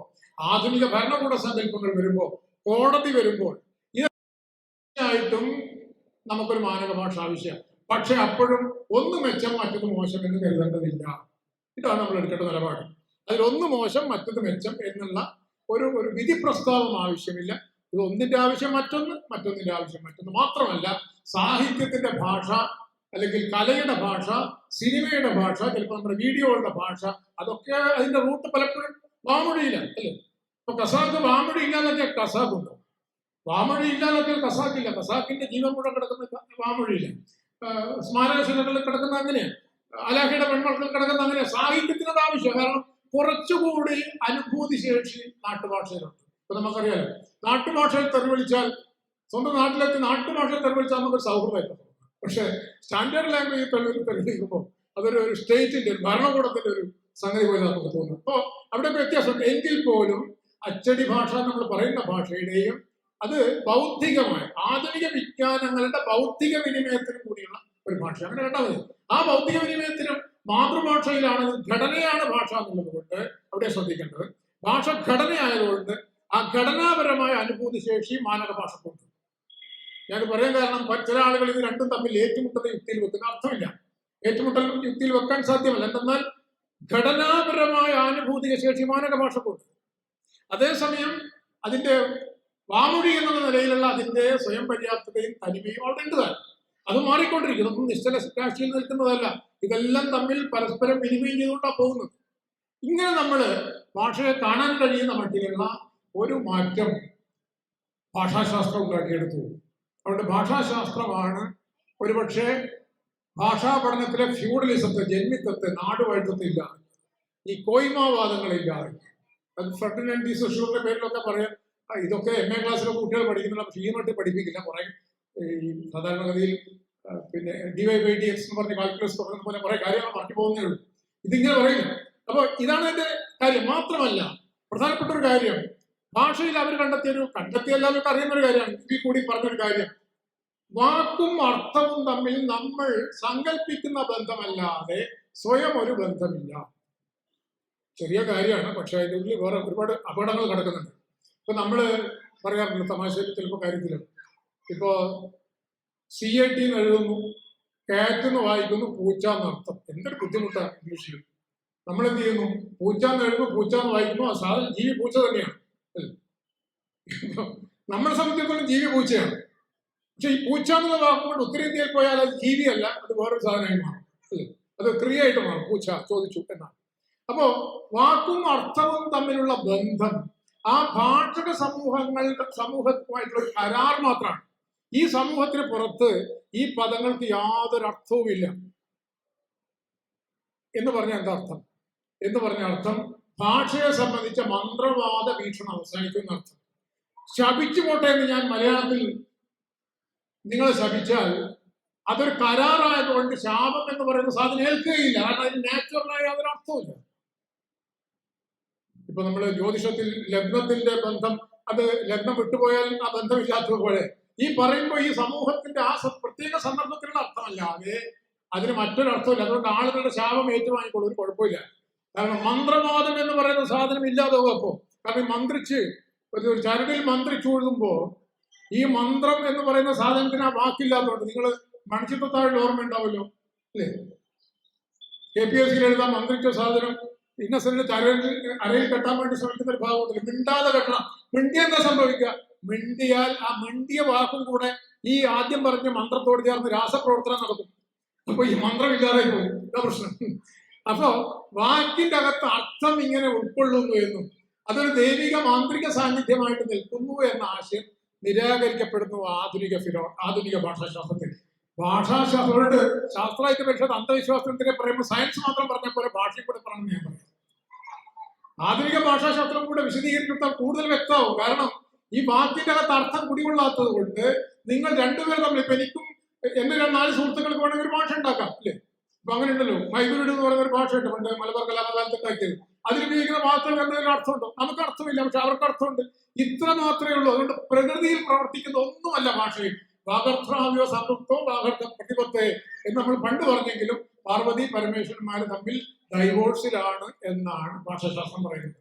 ആധുനിക ഭരണകൂട സങ്കല്പങ്ങൾ വരുമ്പോൾ, കോടതി വരുമ്പോൾ, ഇതായിട്ടും നമുക്കൊരു മാനക ഭാഷ ആവശ്യം. പക്ഷെ അപ്പോഴും ഒന്ന് മെച്ചം മറ്റൊന്ന് മോശം എന്ന് കരുതേണ്ടതില്ല. ഇതാണ് നമ്മൾ എടുക്കേണ്ട നിലപാട്. അതിലൊന്ന് മോശം മറ്റൊന്ന് മെച്ചം എന്നുള്ള ഒരു വിധി പ്രസ്താവം ആവശ്യമില്ല. ഇത് ഒന്നിന്റെ ആവശ്യം മറ്റൊന്ന്, മറ്റൊന്നിന്റെ ആവശ്യം മറ്റൊന്ന്. മാത്രമല്ല സാഹിത്യത്തിന്റെ ഭാഷ, അല്ലെങ്കിൽ കലയുടെ ഭാഷ, സിനിമയുടെ ഭാഷ, ചിലപ്പോൾ നമ്മുടെ വീഡിയോകളുടെ ഭാഷ, അതൊക്കെ അതിന്റെ റൂട്ട് പലപ്പോഴും വാമൊഴിയിലാണ് അല്ലേ? ഇപ്പൊ കസാക്ക് വാമൊഴി ഇല്ലാതൊക്കെ കസാക്കുണ്ടോ? വാമൊഴി ഇല്ലാതൊക്കെ കസാക്കില്ല. കസാക്കിന്റെ ജീവൻ മുഴുവൻ കിടക്കുന്ന വാമൊഴിയില്ല. സ്മാരകശിലകളിൽ കിടക്കുന്ന അങ്ങനെയാണ്. അലാഖയുടെ പെൺമക്കൾ കിടക്കുന്ന അങ്ങനെയാണ്. സാഹിത്യത്തിനത് ആവശ്യം. കാരണം കുറച്ചുകൂടി അനുഭൂതി ശേഷി നാട്ടുഭാഷയിലുണ്ട്. ഇപ്പൊ നമുക്കറിയാലോ, നാട്ടുഭാഷയിൽ തെറിവിളിച്ചാൽ, സ്വന്തം നാട്ടിലെത്തി നാട്ടുഭാഷയിൽ തെറിവിളിച്ചാൽ നമുക്ക് സൗഹൃദമായിട്ട്. പക്ഷെ സ്റ്റാൻഡേർഡ് ലാംഗ്വേജ് തെളിയിക്കുമ്പോൾ അതൊരു സ്റ്റേറ്റിന്റെ ഭരണകൂടത്തിന്റെ ഒരു സംഗതി പോലെ നമുക്ക് തോന്നും. അപ്പോൾ അവിടെയൊക്കെ വ്യത്യാസമുണ്ട്. എങ്കിൽ പോലും അച്ചടി ഭാഷ നമ്മൾ പറയുന്ന ഭാഷയുടെയും അത് ബൗദ്ധികമായ ആധുനിക വിജ്ഞാനങ്ങളുടെ ബൗദ്ധിക വിനിമയത്തിനും കൂടിയുള്ള ഒരു ഭാഷ. അങ്ങനെ കണ്ടാൽ മതി. ആ ബൗദ്ധിക വിനിമയത്തിനും മാതൃഭാഷയിലാണ്, ഘടനയാണ് ഭാഷ എന്നുള്ളത് കൊണ്ട് അവിടെ ശ്രദ്ധിക്കേണ്ടത്. ഭാഷ ഘടനയായതുകൊണ്ട് ആ ഘടനാപരമായ അനുഭൂതി ശേഷി മാനക ഭാഷക്കുണ്ട്. ഞാൻ പറയാൻ കാരണം, ചില ആളുകൾ ഇത് രണ്ടും തമ്മിൽ ഏറ്റുമുട്ടുന്ന യുക്തിയിൽ വെക്കുന്ന അർത്ഥമില്ല. ഏറ്റുമുട്ടൽ യുക്തിയിൽ വെക്കാൻ സാധ്യമല്ല. എന്തെന്നാൽ ഘടനാപരമായ ആനുഭൂതിക ശേഷി മാനക ഭാഷക്കുണ്ട്. അതേസമയം അതിന്റെ വാമൊഴി എന്നുള്ള നിലയിലുള്ള അതിന്റെ സ്വയം പര്യാപ്തതയും തനിമയും അവിടെ ഉണ്ടതാണ്. അത് മാറിക്കൊണ്ടിരിക്കും. ഇതൊന്നും നിശ്ചല രാശിയിൽ നിൽക്കുന്നതല്ല. ഇതെല്ലാം തമ്മിൽ പരസ്പരം വിനിമയം ചെയ്തുകൊണ്ടാണ് പോകുന്നത്. ഇങ്ങനെ നമ്മൾ ഭാഷയെ കാണാൻ കഴിയുന്ന മട്ടിലുള്ള ഒരു മാറ്റം ഭാഷാശാസ്ത്രം ഉണ്ടാക്കിയെടുത്തു. അതുകൊണ്ട് ഭാഷാശാസ്ത്രമാണ് ഒരുപക്ഷെ ഭാഷാ പഠനത്തിലെ ഫ്യൂഡലിസത്തെ, ജന്മിത്വത്തെ, നാടുവാഴ്ത്തത്തെ ഇല്ലാതെ, ഈ കോയ്മാവാദങ്ങളില്ലാതെ, അത് ഫെർഡിനൻഡ് ഡി സൊഷൂറിന്റെ പേരിലൊക്കെ പറയാം. ഇതൊക്കെ MA ക്ലാസ്സിലൊക്കെ കുട്ടികൾ പഠിക്കുന്നില്ല, പക്ഷേ ഈ മട്ടിൽ പഠിപ്പിക്കില്ല. കുറെ ഈ സാധാരണഗതിയിൽ പിന്നെ dy/dx എന്ന് പറഞ്ഞ കാൽക്കുലസ് തുടങ്ങുന്ന പോലെ കുറെ കാര്യങ്ങൾ പറഞ്ഞു പോകുന്നേ ഉള്ളൂ. ഇതിങ്ങനെ പറയില്ല. അപ്പൊ ഇതാണ് എന്റെ കാര്യം. മാത്രമല്ല പ്രധാനപ്പെട്ട ഒരു കാര്യം, ഭാഷയിൽ അവർ കണ്ടെത്തിയെല്ലാവർക്കും അറിയുന്ന ഒരു കാര്യമാണ്, ഇതിൽ കൂടി പറഞ്ഞൊരു കാര്യം, വാക്കും അർത്ഥവും തമ്മിൽ നമ്മൾ സങ്കല്പിക്കുന്ന ബന്ധമല്ലാതെ സ്വയം ഒരു ബന്ധമില്ല. ചെറിയ കാര്യമാണ്, പക്ഷെ അതിനുള്ളിൽ വേറെ ഒരുപാട് അപകടങ്ങൾ കിടക്കുന്നുണ്ട്. ഇപ്പൊ നമ്മള് പറയാറുണ്ട് തമാശയിൽ ചിലപ്പോൾ കാര്യത്തിലും, ഇപ്പോ CAT എന്ന് എഴുതുന്നു, കാറ്റ് എന്ന് വായിക്കുന്നു, പൂച്ച എന്നർത്ഥം. എന്തൊരു ബുദ്ധിമുട്ടാണ് ഇംഗ്ലീഷിൽ. നമ്മൾ എന്ത് ചെയ്യുന്നു, പൂച്ച എന്ന് എഴുതുന്നു, പൂച്ച എന്ന് വായിക്കുന്നു, ആ സാധനം ജീവി പൂച്ച തന്നെയാണ്. നമ്മളെ സംബന്ധിച്ചിടത്തോളം ജീവി പൂച്ചയാണ്. പക്ഷെ ഈ പൂച്ച എന്നുള്ള വാക്കുകൊണ്ട് ഉത്തരേന്ത്യയിൽ പോയാൽ അത് ജീവിയല്ല, അത് വേറൊരു സാധനമായി മാറും, അല്ലേ? അത് ക്രിയയായിട്ട് മാറും. പൂച്ച ചോദിച്ചു എന്നാണ്. അപ്പോ വാക്കും അർത്ഥവും തമ്മിലുള്ള ബന്ധം ആ ഭാഷക സമൂഹവുമായിട്ടുള്ള ഒരു കരാർ മാത്രമാണ്. ഈ സമൂഹത്തിന് പുറത്ത് ഈ പദങ്ങൾക്ക് യാതൊരു അർത്ഥവുമില്ല. എന്ന് പറഞ്ഞാൽ എന്താ അർത്ഥം? എന്ന് പറഞ്ഞ അർത്ഥം ഭാഷയെ സംബന്ധിച്ച മന്ത്രവാദ വീക്ഷണം അവസാനിക്കുന്ന അർത്ഥം. ശപിച്ചു പോട്ടെ എന്ന് ഞാൻ മലയാളത്തിൽ നിങ്ങളെ ശപിച്ചാൽ അതൊരു കരാറായതുകൊണ്ട് ശാപം എന്ന് പറയുന്ന സാധനം ഏൽക്കുകയില്ല. കാരണം അതിന് നാച്ചുറലായ യാതൊരു അർത്ഥവുമില്ല. ഇപ്പൊ നമ്മള് ജ്യോതിഷത്തിൽ ലഗ്നത്തിന്റെ ബന്ധം, അത് ലഗ്നം വിട്ടുപോയാൽ ആ ബന്ധമില്ലാത്തതുപോലെ ഈ പറയുമ്പോൾ ഈ സമൂഹത്തിന്റെ ആ പ്രത്യേക സന്ദർഭത്തിലുള്ള അർത്ഥമല്ലാതെ അതിന് മറ്റൊരർത്ഥമില്ല. അതുകൊണ്ട് ആളുകളുടെ ശാപം ഏറ്റുവാങ്ങിക്കോളും, ഒരു കുഴപ്പമില്ല. കാരണം മന്ത്രവാദം എന്ന് പറയുന്ന സാധനം ഇല്ലാതാവും. അപ്പോ കാരണം മന്ത്രിച്ച് ഒരു ചരടിൽ മന്ത്രിച്ചു എഴുതുമ്പോ ഈ മന്ത്രം എന്ന് പറയുന്ന സാധനത്തിന് ആ വാക്കില്ലാത്തതുകൊണ്ട് നിങ്ങൾ മണിച്ചിത്രത്താഴിൽ ഓർമ്മ ഉണ്ടാവുമല്ലോ, അല്ലേ? KPSC എഴുതാൻ മന്ത്രിച്ച സാധനം ഇന്നസെന്റിന്റെ അരയിൽ കെട്ടാൻ വേണ്ടി ശ്രമിക്കുന്ന ഒരു ഭാഗത്തില്ല. മിണ്ടാതെ കെട്ടണം. മിണ്ടിയ എന്താ സംഭവിക്കുക? മിണ്ടിയാൽ ആ മിണ്ടിയ വാക്കും കൂടെ ഈ ആദ്യം പറഞ്ഞ മന്ത്രത്തോട് ചേർന്ന് രാസപ്രവർത്തനം നടക്കും. അപ്പൊ ഈ മന്ത്രം ഇല്ലാതായി പോകും. എന്താ പ്രശ്നം? അപ്പോ വാക്കിന്റെ അകത്ത് അർത്ഥം ഇങ്ങനെ ഉൾക്കൊള്ളുന്നു എന്നും അതൊരു ദൈവിക മാന്ത്രിക സാന്നിധ്യമായിട്ട് നിൽക്കുന്നു എന്ന ആശയം നിരാകരിക്കപ്പെടുന്നു ആധുനിക ഭാഷാശാസ്ത്രത്തിൽ. ഭാഷാശാസ്ത്രത്തോട് ശാസ്ത്രായുധ പരിഷത്ത് അന്ധവിശ്വാസത്തിനെ പറയുമ്പോൾ സയൻസ് മാത്രം പറഞ്ഞ പോലെ ഭാഷയിൽ കൂടെ പറയണമെന്ന് ഞാൻ പറയാം. ആധുനിക ഭാഷാശാസ്ത്രം കൂടെ വിശദീകരിച്ചാൽ കൂടുതൽ വ്യക്തമാവും. കാരണം ഈ വാക്കിന്റെ അകത്ത് അർത്ഥം കുടികൊള്ളാത്തത് കൊണ്ട് നിങ്ങൾ രണ്ടുപേർ തമ്മിൽ, ഇപ്പൊ എനിക്കും എന്റെ 4 സുഹൃത്തുക്കൾക്ക് വേണമെങ്കിൽ ഒരു ഭാഷ ഉണ്ടാക്കാം, അല്ലേ? ഇപ്പൊ അങ്ങനെ ഉണ്ടല്ലോ. മൈദൂരിഡ് എന്ന് പറയുന്ന ഒരു ഭാഷയുണ്ട്, പണ്ട് മലബാർ കലാകാലത്ത് ഉണ്ടാക്കിയത്. അതിലുപയോഗിക്കുന്ന വാക്കുകൾ എന്തെങ്കിലും അർത്ഥമുണ്ടോ? നമുക്ക് അർത്ഥമില്ല, പക്ഷെ അവർക്ക് അർത്ഥമുണ്ട്. ഇത്ര മാത്രമേ ഉള്ളൂ. അതുകൊണ്ട് പ്രകൃതിയിൽ പ്രവർത്തിക്കുന്ന ഒന്നുമല്ല ഭാഷയിൽ. വാഗർത്ഥാവ്യോ സംയുക്തോ വാഗർത്ഥ പ്രതിപത്തേ എന്ന് നമ്മൾ പണ്ട് പറഞ്ഞെങ്കിലും പാർവതി പരമേശ്വരന്മാര് തമ്മിൽ ഡൈവോഴ്സിലാണ് എന്നാണ് ഭാഷാശാസ്ത്രം പറയുന്നത്.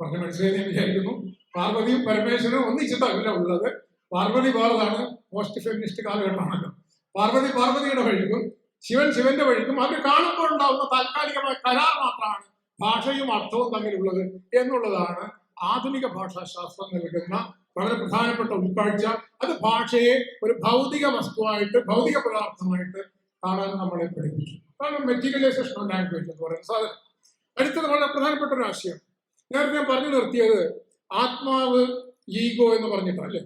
പറഞ്ഞ മനസ്സിലായി ഞാൻ വിചാരിക്കുന്നു. പാർവതിയും പരമേശ്വരനും ഒന്നിച്ചിട്ടല്ല ഉള്ളത്. പാർവതി വേറതാണ്. പോസ്റ്റ് ഫെമിനിസ്റ്റ് കാലഘട്ടമാണല്ലോ. പാർവതി പാർവതിയുടെ വഴിക്കും ശിവൻ ശിവന്റെ വഴിക്കും അവർ കാണുമ്പോൾ ഉണ്ടാവുന്ന താൽക്കാലികമായ കരാർ മാത്രമാണ് ഭാഷയും അർത്ഥവും തമ്മിലുള്ളത് എന്നുള്ളതാണ് ആധുനിക ഭാഷാശാസ്ത്രം നൽകുന്ന വളരെ പ്രധാനപ്പെട്ട ഉൾക്കാഴ്ച. അത് ഭാഷയെ ഒരു ഭൗതിക വസ്തുവായിട്ട്, ഭൗതിക പദാർത്ഥമായിട്ട് കാണാൻ നമ്മളെ പഠിപ്പിച്ചു. അതാണ് മെറ്റീരിയലൈസേഷൻ ഓഫ് ലാംഗ്വേജ് എന്ന് പറയുന്ന സാധനം. അടുത്തത് വളരെ പ്രധാനപ്പെട്ട ഒരു ആശയം. നേരത്തെ ഞാൻ പറഞ്ഞു നിർത്തിയത് ആത്മാവ്, ഈഗോ എന്ന് പറഞ്ഞിട്ടാണ്, അല്ലേ?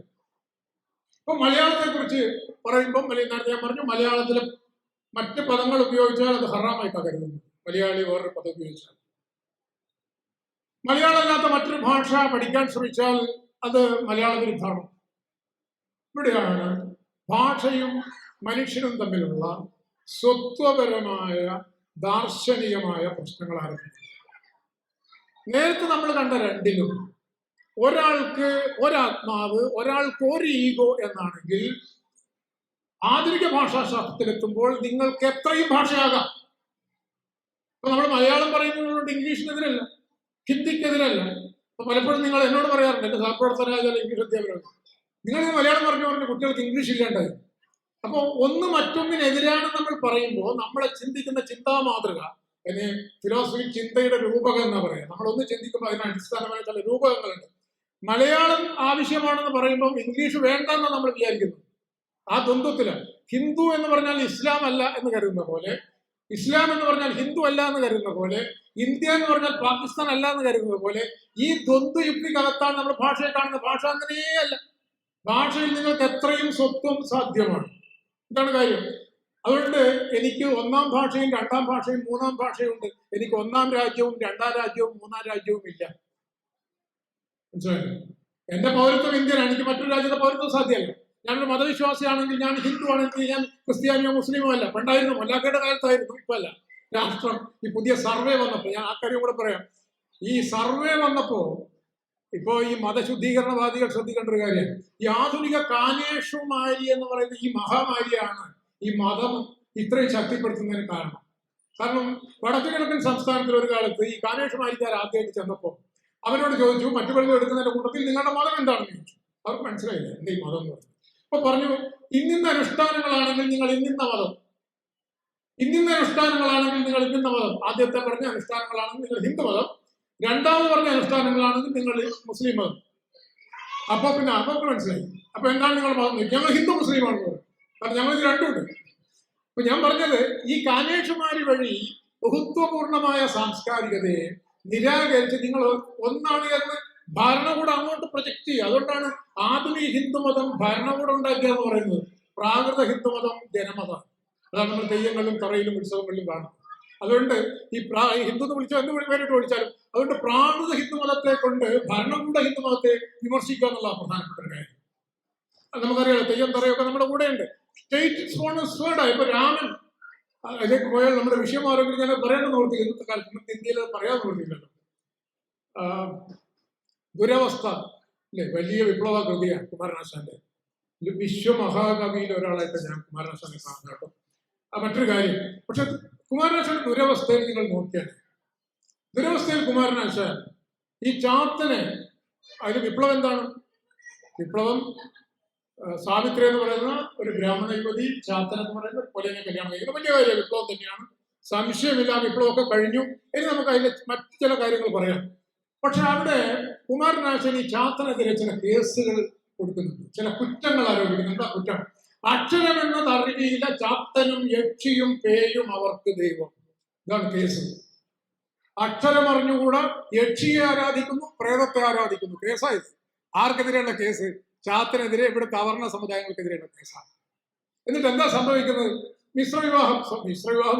ഇപ്പൊ മലയാളത്തെ കുറിച്ച് പറയുമ്പോൾ നേരത്തെ ഞാൻ പറഞ്ഞു, മലയാളത്തിലെ മറ്റ് പദങ്ങൾ ഉപയോഗിച്ചാൽ അത് ഹറാമായിട്ടാണ് കരുതുന്നത്. മലയാളി വേറൊരു പദം ഉപയോഗിച്ചാൽ, മലയാളമല്ലാത്ത മറ്റൊരു ഭാഷ പഠിക്കാൻ ശ്രമിച്ചാൽ അത് മലയാള വിരുദ്ധമാണ്. ഇവിടെയാണ് ഭാഷയും മനുഷ്യനും തമ്മിലുള്ള സ്വത്വപരമായ ദാർശനികമായ പ്രശ്നങ്ങൾ ആരംഭിക്കുന്നത്. നേരത്തെ നമ്മൾ കണ്ട രണ്ടിലും ഒരാൾക്ക് ഒരാത്മാവ്, ഒരാൾക്ക് ഒരു ഈഗോ എന്നാണെങ്കിൽ ആധുനിക ഭാഷാശാസ്ത്രത്തിലെത്തുമ്പോൾ നിങ്ങൾക്ക് എത്രയും ഭാഷയാകാം. ഇപ്പൊ നമ്മൾ മലയാളം പറയുന്നതുകൊണ്ട് ഇംഗ്ലീഷിനെതിരല്ല, ഹിന്ദിക്കെതിരല്ല. അപ്പൊ പലപ്പോഴും നിങ്ങൾ എന്നോട് പറയാറുണ്ട്, എന്റെ സഹപ്രവർത്തകരായാലും ഇംഗ്ലീഷ് അധ്യാപകരാണ്, നിങ്ങൾ മലയാളം പറഞ്ഞു കുട്ടികൾക്ക് ഇംഗ്ലീഷ് ഇല്ലാണ്ടായി. അപ്പൊ ഒന്ന് മറ്റൊന്നിനെതിരാണെന്ന് നമ്മൾ പറയുമ്പോൾ നമ്മളെ ചിന്തിക്കുന്ന ചിന്താ മാതൃക, അതിന് ഫിലോസഫി ചിന്തയുടെ രൂപകം എന്നാ പറയാം. നമ്മളൊന്ന് ചിന്തിക്കുമ്പോൾ അതിന് അടിസ്ഥാനമായ ചില രൂപകങ്ങളുണ്ട്. മലയാളം ആവശ്യമാണെന്ന് പറയുമ്പോൾ ഇംഗ്ലീഷ് വേണ്ടെന്ന് നമ്മൾ വിചാരിക്കുന്നു. ആ ദ്വന്ദ്വത്തിലാണ്. ഹിന്ദു എന്ന് പറഞ്ഞാൽ ഇസ്ലാം അല്ല എന്ന് കരുതുന്ന പോലെ, ഇസ്ലാം എന്ന് പറഞ്ഞാൽ ഹിന്ദു അല്ല എന്ന് കരുതുന്ന പോലെ, ഇന്ത്യ എന്ന് പറഞ്ഞാൽ പാകിസ്ഥാൻ അല്ല എന്ന് കരുതുന്നത് പോലെ ഈ ദ്വന്ദ്വ യുക്തിക്കകത്താണ് നമ്മൾ ഭാഷയെ കാണുന്നത്. ഭാഷ അങ്ങനെയേ അല്ല. ഭാഷയിൽ നിങ്ങൾക്ക് എത്രയും സ്വത്വം സാധ്യമാണ്. ഇതാണ് കാര്യം. അതുകൊണ്ട് എനിക്ക് ഒന്നാം ഭാഷയും രണ്ടാം ഭാഷയും മൂന്നാം ഭാഷയും ഉണ്ട്. എനിക്ക് ഒന്നാം രാജ്യവും രണ്ടാം രാജ്യവും മൂന്നാം രാജ്യവും ഇല്ല. മനസ്സിലായോ? എന്റെ പൗരത്വം ഇന്ത്യയിലാണ്, എനിക്ക് മറ്റൊരു രാജ്യത്തെ പൗരത്വം സാധ്യമല്ല. ഞാനൊരു മതവിശ്വാസിയാണെങ്കിൽ, ഞാൻ ഹിന്ദു ആണെങ്കിൽ ഞാൻ ക്രിസ്ത്യാനിയോ മുസ്ലിമോ അല്ല. പണ്ടായിരുന്നു, മല്ലാക്കയുടെ കാലത്തായിരുന്നു, ഇപ്പൊ അല്ല. രാഷ്ട്രം ഈ പുതിയ സർവേ വന്നപ്പോ, ഞാൻ ആ കാര്യം കൂടെ പറയാം. ഈ സർവേ വന്നപ്പോ ഇപ്പോ ഈ മതശുദ്ധീകരണവാദികൾ ശ്രദ്ധിക്കേണ്ട ഒരു കാര്യം, ഈ ആധുനിക കാനേഷുമാരി എന്ന് പറയുന്ന ഈ മഹാമാരിയാണ് ഈ മതം ഇത്രയും ശക്തിപ്പെടുത്തുന്നതിന് കാരണം. കാരണം വടക്കു കിഴക്കൻ സംസ്ഥാനത്തിൽ ഒരു കാലത്ത് ഈ കാനേഷുമാരിക്കാർ ആദ്യമായിട്ട് ചെന്നപ്പോ അവരോട് ചോദിച്ചു, മറ്റു പലരും എടുക്കുന്നതിന്റെ കൂട്ടത്തിൽ നിങ്ങളുടെ മതം എന്താണെന്ന് ചോദിച്ചു. അവർക്ക് മനസ്സിലായില്ല എന്താ ഈ മതം എന്ന് പറഞ്ഞു. അപ്പൊ പറഞ്ഞു, ഇന്നിന്ന അനുഷ്ഠാനങ്ങളാണെങ്കിൽ നിങ്ങൾ ഇന്നിന്ന മതം, ഇന്നിന്ന അനുഷ്ഠാനങ്ങളാണെങ്കിൽ നിങ്ങൾ ഇന്നിന്ന മതം. ആദ്യത്തെ പറഞ്ഞ അനുഷ്ഠാനങ്ങളാണെങ്കിൽ നിങ്ങൾ ഹിന്ദു മതം, രണ്ടാമത് പറഞ്ഞ അനുഷ്ഠാനങ്ങളാണെങ്കിൽ നിങ്ങൾ മുസ്ലിം മതം. അപ്പൊ പിന്നെ അതൊക്കെ മനസ്സിലായി. അപ്പൊ എന്താണ് നിങ്ങൾ മതം? ഞങ്ങൾ ഹിന്ദു മുസ്ലിമാണെന്ന് പറഞ്ഞു. കാരണം ഞങ്ങൾ ഇത് രണ്ടുമുണ്ട്. അപ്പൊ ഞാൻ പറഞ്ഞത്, ഈ കാനേഷുമാരി വഴി ബഹുത്വപൂർണമായ സാംസ്കാരികതയെ നിരാകരിച്ച് നിങ്ങൾ ഒന്നാണ് എന്ന് ഭരണകൂടം അങ്ങോട്ട് പ്രൊജക്ട് ചെയ്യുക. അതുകൊണ്ടാണ് ആധുനിക ഹിന്ദുമതം ഭരണകൂടം ഉണ്ടാക്കിയെന്ന് പറയുന്നത്. പ്രാകൃത ഹിന്ദുമതം ജനമതം. അതാണ് നമ്മൾ തെയ്യങ്ങളിലും തറയിലും ഉത്സവങ്ങളിലും കാണുന്നത്. അതുകൊണ്ട് ഈ ഹിന്ദു എന്ന് വിളിച്ചാൽ എന്ത് പേരിട്ട് വിളിച്ചാലും, അതുകൊണ്ട് പ്രാകൃത ഹിന്ദുമതത്തെ കൊണ്ട് ഭരണകൂട ഹിന്ദുമതത്തെ വിമർശിക്കുക എന്നുള്ള പ്രധാനപ്പെട്ട ഒരു കാര്യം. നമുക്കറിയാലോ, തെയ്യം തറയൊക്കെ നമ്മുടെ കൂടെയുണ്ട്. സ്റ്റേറ്റ് സ്പോൺസേർഡായി. ഇപ്പൊ രാമൻ അതിലേക്ക് പോയാൽ നമ്മുടെ വിഷയം ആരെങ്കിലും ഞാൻ പറയേണ്ടെന്ന് ഓർത്തി. ഇന്നത്തെ കാലത്ത് ഇന്നത്തെ ഇന്ത്യയിൽ പറയാൻ ഓർത്തില്ലല്ലോ. ദുരവസ്ഥ അല്ലെ, വലിയ വിപ്ലവ കൃതിയാണ് കുമാരനാശാന്റെ. വിശ്വമഹാകവിയിൽ ഒരാളായിട്ട് ഞാൻ കുമാരനാശാനെ കാണുന്നു കേട്ടോ. മറ്റൊരു കാര്യം, പക്ഷെ കുമാരനാശാന്റെ ദുരവസ്ഥയിൽ നിങ്ങൾ നോക്കിയാൽ, ദുരവസ്ഥയിൽ കുമാരനാശാൻ ഈ ചാത്തനെ, അതിൽ വിപ്ലവം എന്താണ്? വിപ്ലവം സാവിത്രി എന്ന് പറയുന്ന ഒരു ബ്രാഹ്മണ യുവതി ചാത്തൻ എന്ന് പറയുന്ന ഒരു കൊലനെ കല്യാണം കഴിക്കുന്നത് വലിയ കാര്യം, വിപ്ലവം തന്നെയാണ്, സംശയമില്ല. വിപ്ലവമൊക്കെ കഴിഞ്ഞു. ഇനി നമുക്ക് അതിലെ മറ്റു ചില കാര്യങ്ങൾ പറയാം. പക്ഷെ അവിടെ കുമാരനാശൻ ഈ ചാത്തനെതിരെ ചില കേസുകൾ കൊടുക്കുന്നുണ്ട്, ചില കുറ്റങ്ങൾ ആരോപിക്കുന്നുണ്ട്. ആ കുറ്റം, അക്ഷരമെന്നത് അറിവിയില്ല ചാത്തനും യക്ഷിയും പേയും അവർക്ക് ദൈവം. ഇതാണ് കേസ്. അക്ഷരം അറിഞ്ഞുകൂടാ, യക്ഷിയെ ആരാധിക്കുന്നു, പ്രേതത്തെ ആരാധിക്കുന്നു. കേസായത്. ആർക്കെതിരെയുള്ള കേസ്? ചാത്തനെതിരെ, ഇവിടുത്തെ അവർണ സമുദായങ്ങൾക്കെതിരെയുള്ള കേസാണ്. എന്നിട്ട് എന്താ സംഭവിക്കുന്നത്? മിശ്രവിവാഹം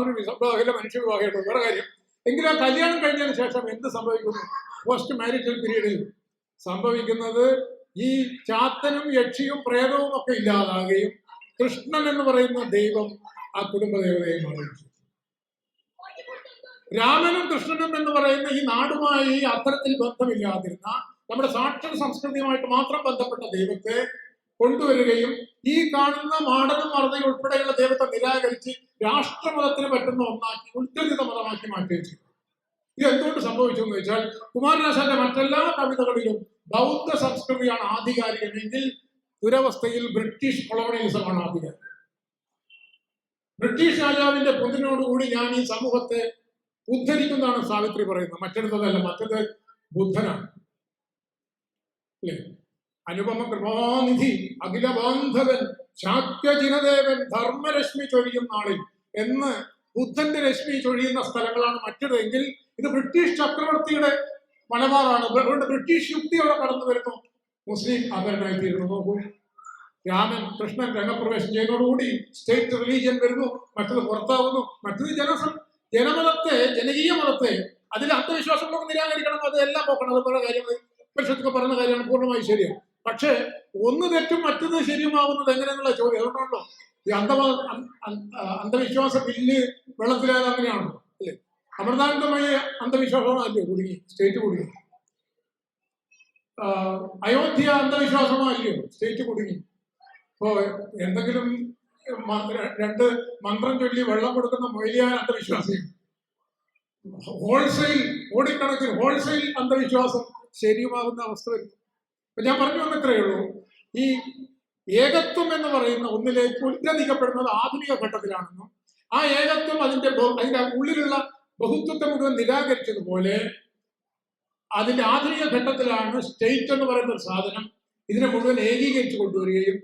ഒരു വിവാഹമില്ല, മനുഷ്യവിവാഹമുണ്ട്, വേറെ കാര്യം. എങ്കിലും ആ കല്യാണം കഴിഞ്ഞതിന് ശേഷം എന്ത് സംഭവിക്കുന്നു? പോസ്റ്റ് മാരിറ്റൽ പീരീഡിൽ സംഭവിക്കുന്നത് ഈ ചാത്തനും യക്ഷിയും പ്രേതവും ഒക്കെ ഇല്ലാതാകുകയും കൃഷ്ണൻ എന്ന് പറയുന്ന ദൈവം ആ കുടുംബദേവതയെ മാറിച്ചു. രാമനും കൃഷ്ണനും എന്ന് പറയുന്ന ഈ നാടുമായി അത്തരത്തിൽ ബന്ധമില്ലാതിരുന്ന, നമ്മുടെ സാക്ഷര സംസ്കൃതിയുമായിട്ട് മാത്രം ബന്ധപ്പെട്ട ദൈവത്തെ കൊണ്ടുവരികയും ഈ കാണുന്ന മാടനും മറുതയും ഉൾപ്പെടെയുള്ള ദൈവത്തെ നിരാകരിച്ച് രാഷ്ട്രമതത്തിന് പറ്റുന്ന ഒന്നാക്കി ഉത്കൃത മതമാക്കി മാറ്റുകയും ചെയ്തു. ഇത് എന്തുകൊണ്ട് സംഭവിച്ചു എന്ന് വെച്ചാൽ, കുമാരനാശാന്റെ മറ്റെല്ലാ കവിതകളിലും ബൗദ്ധ സംസ്കൃതിയാണ് ആധികാരികമെങ്കിൽ ദുരവസ്ഥയിൽ ബ്രിട്ടീഷ് കൊളോണിയലിസമാണ് ആധികാരികം. ബ്രിട്ടീഷ് രാജാവിന്റെ പൊതിനോടുകൂടി ഞാൻ ഈ സമൂഹത്തെ ഉദ്ധരിക്കുന്നതാണ് സാവിത്രി പറയുന്നത്. മറ്റെടുത്തതല്ല, മറ്റത് ബുദ്ധനാണ് അല്ലേ? അനുപമ കൃപാനിധി അഖില ബാന്ധവൻ ശാക്യജിനദേവൻ ധർമ്മരശ്മി ചൊരിയും നാളിൽ എന്ന് ബുദ്ധന്റെ രശ്മി ചൊഴിയുന്ന സ്ഥലങ്ങളാണ് മറ്റതെങ്കിൽ ഇത് ബ്രിട്ടീഷ് ചക്രവർത്തിയുടെ മലബാറാണ്. അതുകൊണ്ട് ബ്രിട്ടീഷ് യുക്തിയോടെ കടന്നു വരുന്നു. മുസ്ലിം ആഭരണമായി തീരുന്നു. നോക്കൂ, രാമൻ കൃഷ്ണൻ രംഗപ്രവേശം ചെയ്യുന്നതോടുകൂടി സ്റ്റേറ്റ് റിലീജിയൻ വരുന്നു, മറ്റത് പുറത്താവുന്നു. മറ്റത് ജനമതത്തെ, ജനകീയ മതത്തെ, അതിൽ അന്ധവിശ്വാസങ്ങളൊക്കെ നിരാകരിക്കണം, അത് എല്ലാം പോക്കണം. അത് പല കാര്യങ്ങൾ പരിഷത്തൊക്കെ പറയുന്ന കാര്യമാണ്, പൂർണ്ണമായി ശരിയാണ്. പക്ഷേ ഒന്ന് തെറ്റും മറ്റത് ശരിയുമാവുന്നത് എങ്ങനെയെന്നുള്ള ചോദ്യം. അതുകൊണ്ടാണല്ലോ ഈ അന്ധവിശ്വാസ ബില്ല് വെള്ളത്തിലായത്. അങ്ങനെയാണല്ലോ അല്ലേ? അമൃതാനന്ദമയ അന്ധവിശ്വാസമാണല്ലോ കുടുങ്ങി, സ്റ്റേറ്റ് കുടുങ്ങി. അയോധ്യ അന്ധവിശ്വാസമാണല്ലോ, സ്റ്റേറ്റ് കുടുങ്ങി. ഇപ്പോ എന്തെങ്കിലും രണ്ട് മന്ത്രം ചൊല്ലി വെള്ളം കൊടുക്കുന്ന മൊയ്ലിയായ അന്ധവിശ്വാസിയും ഹോൾസെയിൽ കോടിക്കണക്കിന് ഹോൾസെയിൽ അന്ധവിശ്വാസം ശരിയുമാകുന്ന അവസ്ഥ വരുന്നു. അപ്പൊ ഞാൻ പറഞ്ഞു വന്നത്രയേ ഉള്ളൂ, ഈ ഏകത്വം എന്ന് പറയുന്ന ഒന്നിലേക്ക് ഉന്നതിക്കപ്പെടുന്നത് ആധുനിക ഘട്ടത്തിലാണെന്നും ആ ഏകത്വം അതിന്റെ ഉള്ളിലുള്ള ബഹുത്വത്തെ മുഴുവൻ നിരാകരിച്ചതുപോലെ അതിന്റെ ആധുനിക ഘട്ടത്തിലാണ് സ്റ്റേറ്റ് എന്ന് പറയുന്ന ഒരു സാധനം ഇതിനെ മുഴുവൻ ഏകീകരിച്ചു കൊണ്ടുവരികയും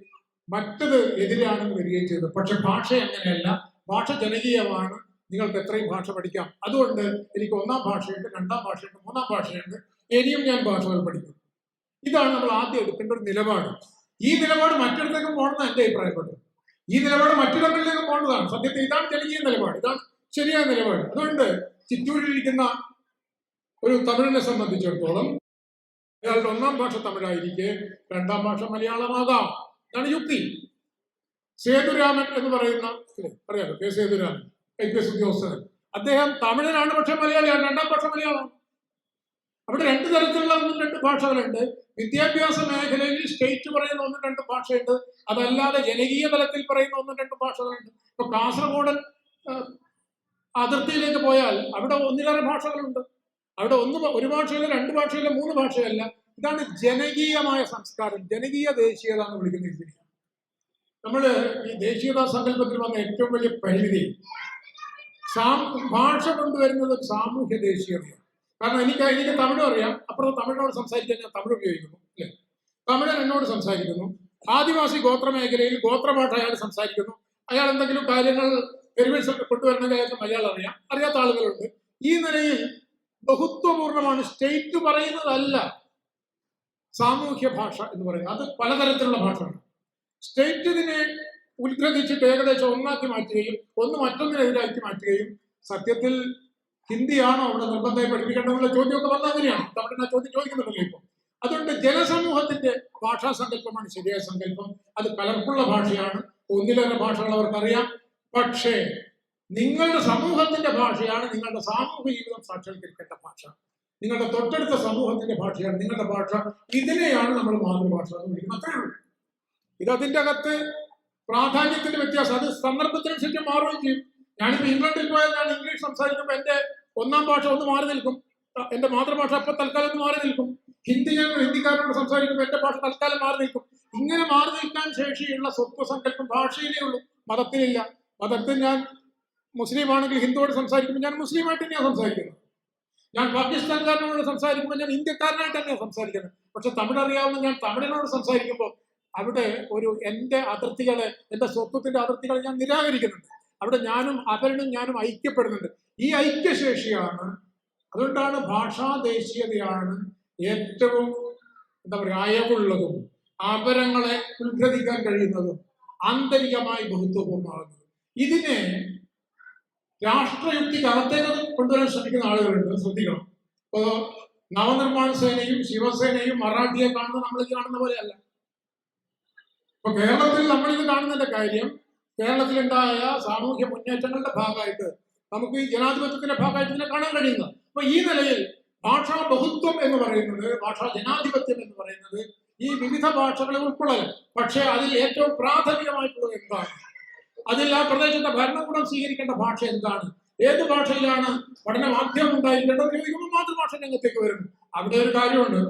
മറ്റത് എതിരാണെന്ന് വരികയും ചെയ്തത്. പക്ഷെ ഭാഷ അങ്ങനെയല്ല, ഭാഷ ജനകീയമാണ്. നിങ്ങൾക്ക് എത്രയും ഭാഷ പഠിക്കാം. അതുകൊണ്ട് എനിക്ക് ഒന്നാം ഭാഷയുണ്ട്, രണ്ടാം ഭാഷയുണ്ട്, മൂന്നാം ഭാഷയുണ്ട്, ഇനിയും ഞാൻ ഭാഷകൾ പഠിക്കും. ഇതാണ് നമ്മൾ ആദ്യം എടുക്കേണ്ട ഒരു നിലപാട്. ഈ നിലപാട് മറ്റിടത്തേക്കും പോകണമെന്ന് എന്റെ അഭിപ്രായപ്പെട്ടു. ഈ നിലപാട് മറ്റിടങ്ങളിലേക്കും പോകേണ്ടതാണ്. സത്യത്തിൽ ഇതാണ് ജനകീയ നിലപാട്, ഇതാണ് ശരിയായ നിലപാട്. അതുകൊണ്ട് ചിറ്റൂരിലിരിക്കുന്ന ഒരു തമിഴിനെ സംബന്ധിച്ചിടത്തോളം അയാളുടെ ഒന്നാം ഭാഷ തമിഴായിരിക്കെ രണ്ടാം ഭാഷ മലയാളമാകാം. ഇതാണ് യുക്തി. സേതുരാമൻ എന്ന് പറയുന്ന അറിയാലോ, കെ സേതുരാമൻ IPS ഉദ്യോഗസ്ഥൻ. അദ്ദേഹം തമിഴനാണ്, പക്ഷെ മലയാളിയാണ്, രണ്ടാം ഭാഷ മലയാളമാണ്. അവിടെ രണ്ടു തരത്തിലുള്ള രണ്ട് ഭാഷകളുണ്ട്. വിദ്യാഭ്യാസ മേഖലയിൽ സ്റ്റേറ്റ് പറയുന്ന രണ്ട് ഭാഷയുണ്ട്, അതല്ലാതെ ജനകീയ തലത്തിൽ പറയുന്ന രണ്ട് ഭാഷകളുണ്ട്. ഇപ്പൊ കാസർഗോഡൻ അതിർത്തിയിലേക്ക് പോയാൽ അവിടെ ഒന്നിലേറെ ഭാഷകളുണ്ട്. അവിടെ ഒരു ഭാഷയില്ല, രണ്ട് ഭാഷയില്ല, മൂന്ന് ഭാഷയല്ല. ഇതാണ് ജനകീയമായ സംസ്കാരം, ജനകീയ ദേശീയത എന്ന് വിളിക്കുന്നത്. നമ്മള് ഈ ദേശീയതാ സങ്കല്പത്തിൽ വന്ന ഏറ്റവും വലിയ പരിമിതി ഭാഷ കൊണ്ടുവരുന്നത് സാമൂഹ്യ ദേശീയതയാണ്. കാരണം എനിക്ക് തമിഴ് അറിയാം, അപ്പുറത്ത് തമിഴിനോട് സംസാരിക്കാൻ ഞാൻ തമിഴ് ഉപയോഗിക്കുന്നു, അല്ലെ? തമിഴൻ എന്നോട് സംസാരിക്കുന്നു. ആദിവാസി ഗോത്ര മേഖലയിൽ ഗോത്രഭാഷ അയാൾ സംസാരിക്കുന്നു. അയാൾ എന്തെങ്കിലും കാര്യങ്ങൾ പെരുവിൽ കൊണ്ടുവരണമെങ്കിൽ അയാൾക്ക് മലയാളം അറിയാം, അറിയാത്ത ആളുകളുണ്ട്. ഈ നിലയിൽ ബഹുത്വപൂർണമാണ്. സ്റ്റേറ്റ് പറയുന്നതല്ല സാമൂഹ്യ ഭാഷ എന്ന് പറയുന്നത്. അത് പലതരത്തിലുള്ള ഭാഷയാണ്. സ്റ്റേറ്റ് ഇതിനെ ഉത്ഗ്രഹിച്ചിട്ട് ഏകദേശം ഒന്നാക്കി മാറ്റുകയും ഒന്ന് മറ്റൊന്നിനെതിരാക്കി മാറ്റുകയും, സത്യത്തിൽ ഹിന്ദിയാണോ അവിടെ നിർബന്ധമായി പഠിപ്പിക്കേണ്ടതെന്നുള്ള ചോദ്യമൊക്കെ വന്ന അങ്ങനെയാണ്. തമിഴിന് ആ ചോദ്യം ചോദിക്കുന്നുണ്ടല്ലോ ഇപ്പോൾ. അതുകൊണ്ട് ജനസമൂഹത്തിന്റെ ഭാഷാ സങ്കല്പമാണ് ശരിയായ സങ്കല്പം. അത് കലർപ്പുള്ള ഭാഷയാണ്, ഒന്നിലേറെ ഭാഷകൾ അവർക്കറിയാം. പക്ഷേ നിങ്ങളുടെ സമൂഹത്തിന്റെ ഭാഷയാണ് നിങ്ങളുടെ സാമൂഹിക ജീവിതം സാക്ഷാത്കരിക്കേണ്ട ഭാഷ. നിങ്ങളുടെ തൊട്ടടുത്ത സമൂഹത്തിന്റെ ഭാഷയാണ് നിങ്ങളുടെ ഭാഷ. ഇതിനെയാണ് നമ്മൾ മാതൃഭാഷ എന്ന് വിളിക്കുന്നത്. അത്രേ ഉള്ളൂ. ഇതതിൻ്റെ അകത്ത് പ്രാധാന്യത്തിന്റെ വ്യത്യാസം, അത് സന്ദർഭത്തിനനുസരിച്ച് മാറുകയും ചെയ്യും. ഞാനിപ്പോ ഇംഗ്ലണ്ടിൽ പോയാൽ ഞാൻ ഇംഗ്ലീഷ് സംസാരിക്കുമ്പോൾ എന്റെ ഒന്നാം ഭാഷ ഒന്ന് മാറി നിൽക്കും, എന്റെ മാതൃഭാഷ അപ്പൊ തൽക്കാലം ഒന്ന് മാറി നിൽക്കും. ഹിന്ദി ഞാൻ ഹിന്ദിക്കാരോട് സംസാരിക്കുമ്പോൾ എന്റെ ഭാഷ തൽക്കാലം മാറി നിൽക്കും. ഇങ്ങനെ മാറി നിൽക്കാൻ ശേഷിയുള്ള സ്വത്വസങ്കല്പം ഭാഷയിലേ ഉള്ളൂ, മതത്തിലില്ല. മതത്തിൽ ഞാൻ മുസ്ലിം ആണെങ്കിൽ ഹിന്ദുവോട് സംസാരിക്കുമ്പോൾ ഞാൻ മുസ്ലിമായിട്ട് തന്നെയാണ് സംസാരിക്കുന്നത്. ഞാൻ പാകിസ്ഥാൻകാരനോട് സംസാരിക്കുമ്പോൾ ഞാൻ ഇന്ത്യക്കാരനായിട്ട് തന്നെയാണ് സംസാരിക്കുന്നത്. പക്ഷെ തമിഴ് അറിയാവുന്ന ഞാൻ തമിഴിനോട് സംസാരിക്കുമ്പോൾ അവിടെ എന്റെ അതിർത്തികളെ, എന്റെ സ്വത്വത്തിന്റെ അതിർത്തികളെ ഞാൻ നിരാകരിക്കുന്നുണ്ട്. അവിടെ ഞാനും ഐക്യപ്പെടുന്നുണ്ട്. ഈ ഐക്യശേഷിയാണ്, അതുകൊണ്ടാണ് ഭാഷാ ദേശീയതയാണ് ഏറ്റവും അയവുള്ളതും അപരങ്ങളെ ഉത്ഗ്രഹിക്കാൻ കഴിയുന്നതും ആന്തരികമായി ബഹുത്വപൂർണ്ണമാകുന്നത്. ഇതിനെ രാഷ്ട്രയുക്തിക്കകത്തേക്ക് കൊണ്ടുവരാൻ ശ്രമിക്കുന്ന ആളുകളുണ്ട്, ശ്രദ്ധിക്കണം. ഇപ്പോ നവനിർമ്മാണ സേനയും ശിവസേനയും മറാഠിയെ കാണുന്നത് നമ്മളിത് കാണുന്ന പോലെയല്ല. ഇപ്പൊ കേരളത്തിൽ നമ്മളിത് കാണുന്നതിന്റെ കാര്യം, കേരളത്തിലുണ്ടായ സാമൂഹ്യ മുന്നേറ്റങ്ങളുടെ ഭാഗമായിട്ട് നമുക്ക് ഈ ജനാധിപത്യത്തിന്റെ ഭാഗമായിട്ട് ഇതിനെ കാണാൻ കഴിയുന്നത്. അപ്പൊ ഈ നിലയിൽ ഭാഷാ ബഹുത്വം എന്ന് പറയുന്നത്, ഭാഷാ ജനാധിപത്യം എന്ന് പറയുന്നത് ഈ വിവിധ ഭാഷകളെ ഉൾക്കൊള്ളലാണ്. പക്ഷെ അതിൽ ഏറ്റവും പ്രാഥമികമായിട്ടുള്ളത് എന്താണ്? അതിൽ ആ പ്രദേശത്തെ ഭരണകൂടം സ്വീകരിക്കേണ്ട ഭാഷ എന്താണ്? ഏത് ഭാഷയിലാണ് പഠന മാധ്യമം ഉണ്ടായിരിക്കേണ്ടത് ചോദിക്കുമ്പോൾ മാതൃഭാഷ രംഗത്തേക്ക് വരുന്നു. അവിടെ ഒരു കാര്യമുണ്ട്,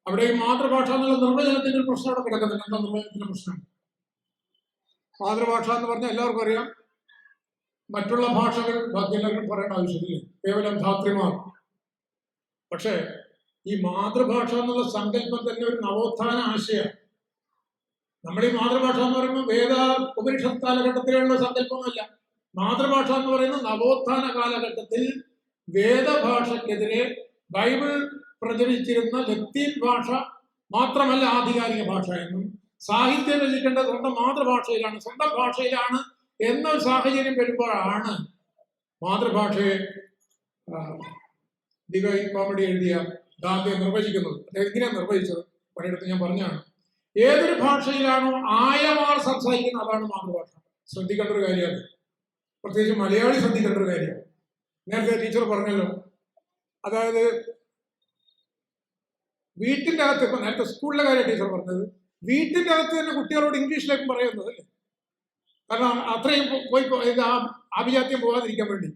അവിടെ ഈ മാതൃഭാഷ എന്നുള്ള നിർവചനത്തിന്റെ ഒരു പ്രശ്നം അവിടെ കിടക്കുന്നുണ്ട്. എന്താ നിർവചനത്തിന്റെ പ്രശ്നം? മാതൃഭാഷ എന്ന് പറഞ്ഞാൽ എല്ലാവർക്കും അറിയാം, മറ്റുള്ള ഭാഷകൾ ബാക്കി എല്ലാവരും പറയേണ്ട ആവശ്യമില്ല, കേവലം ധാത്രിമാർ. പക്ഷേ ഈ മാതൃഭാഷ എന്നുള്ള സങ്കല്പം തന്നെ ഒരു നവോത്ഥാന ആശയമാണ്. നമ്മൾ ഈ മാതൃഭാഷ എന്ന് പറയുമ്പോൾ വേദ ഉപനിഷത്ത് കാലഘട്ടത്തിലുള്ള സങ്കല്പമല്ല. മാതൃഭാഷ എന്ന് പറയുന്നത് നവോത്ഥാന കാലഘട്ടത്തിൽ വേദഭാഷക്കെതിരെ ബൈബിൾ പ്രചരിച്ചിരുന്ന ലത്തീൻ ഭാഷ മാത്രമല്ല ആധികാരിക ഭാഷ എന്നും, സാഹിത്യം രചിക്കേണ്ടത് സ്വന്തം മാതൃഭാഷയിലാണ്, സ്വന്തം ഭാഷയിലാണ് എന്നൊരു സാഹചര്യം വരുമ്പോഴാണ് മാതൃഭാഷയെ ഡിവൈൻ കോമഡി എഴുതിയ ഗാന്ധി നിർവചിക്കുന്നത്. അദ്ദേഹം എങ്ങനെയാണ് നിർവചിച്ചത്? പണിയെടുത്ത് ഞാൻ പറഞ്ഞാണ്. ഏതൊരു ഭാഷയിലാണോ ആയമാർ സംസാരിക്കുന്നത് അതാണ് മാതൃഭാഷ. ശ്രദ്ധിക്കേണ്ട ഒരു കാര്യമാണ്, പ്രത്യേകിച്ച് മലയാളി ശ്രദ്ധിക്കേണ്ട ഒരു കാര്യമാണ്. നേരത്തെ ടീച്ചർ പറഞ്ഞല്ലോ, അതായത് വീട്ടിന്റെ അകത്ത്, ഇപ്പൊ നേരത്തെ സ്കൂളിലെ കാര്യം ടീച്ചർ പറഞ്ഞത്, വീട്ടിന്റെ അകത്ത് തന്നെ കുട്ടികളോട് ഇംഗ്ലീഷിലേക്ക് പറയുന്നത് അല്ലേ? കാരണം അത്രയും പോയി ആഭിജാത്യം പോകാതിരിക്കാൻ വേണ്ടി.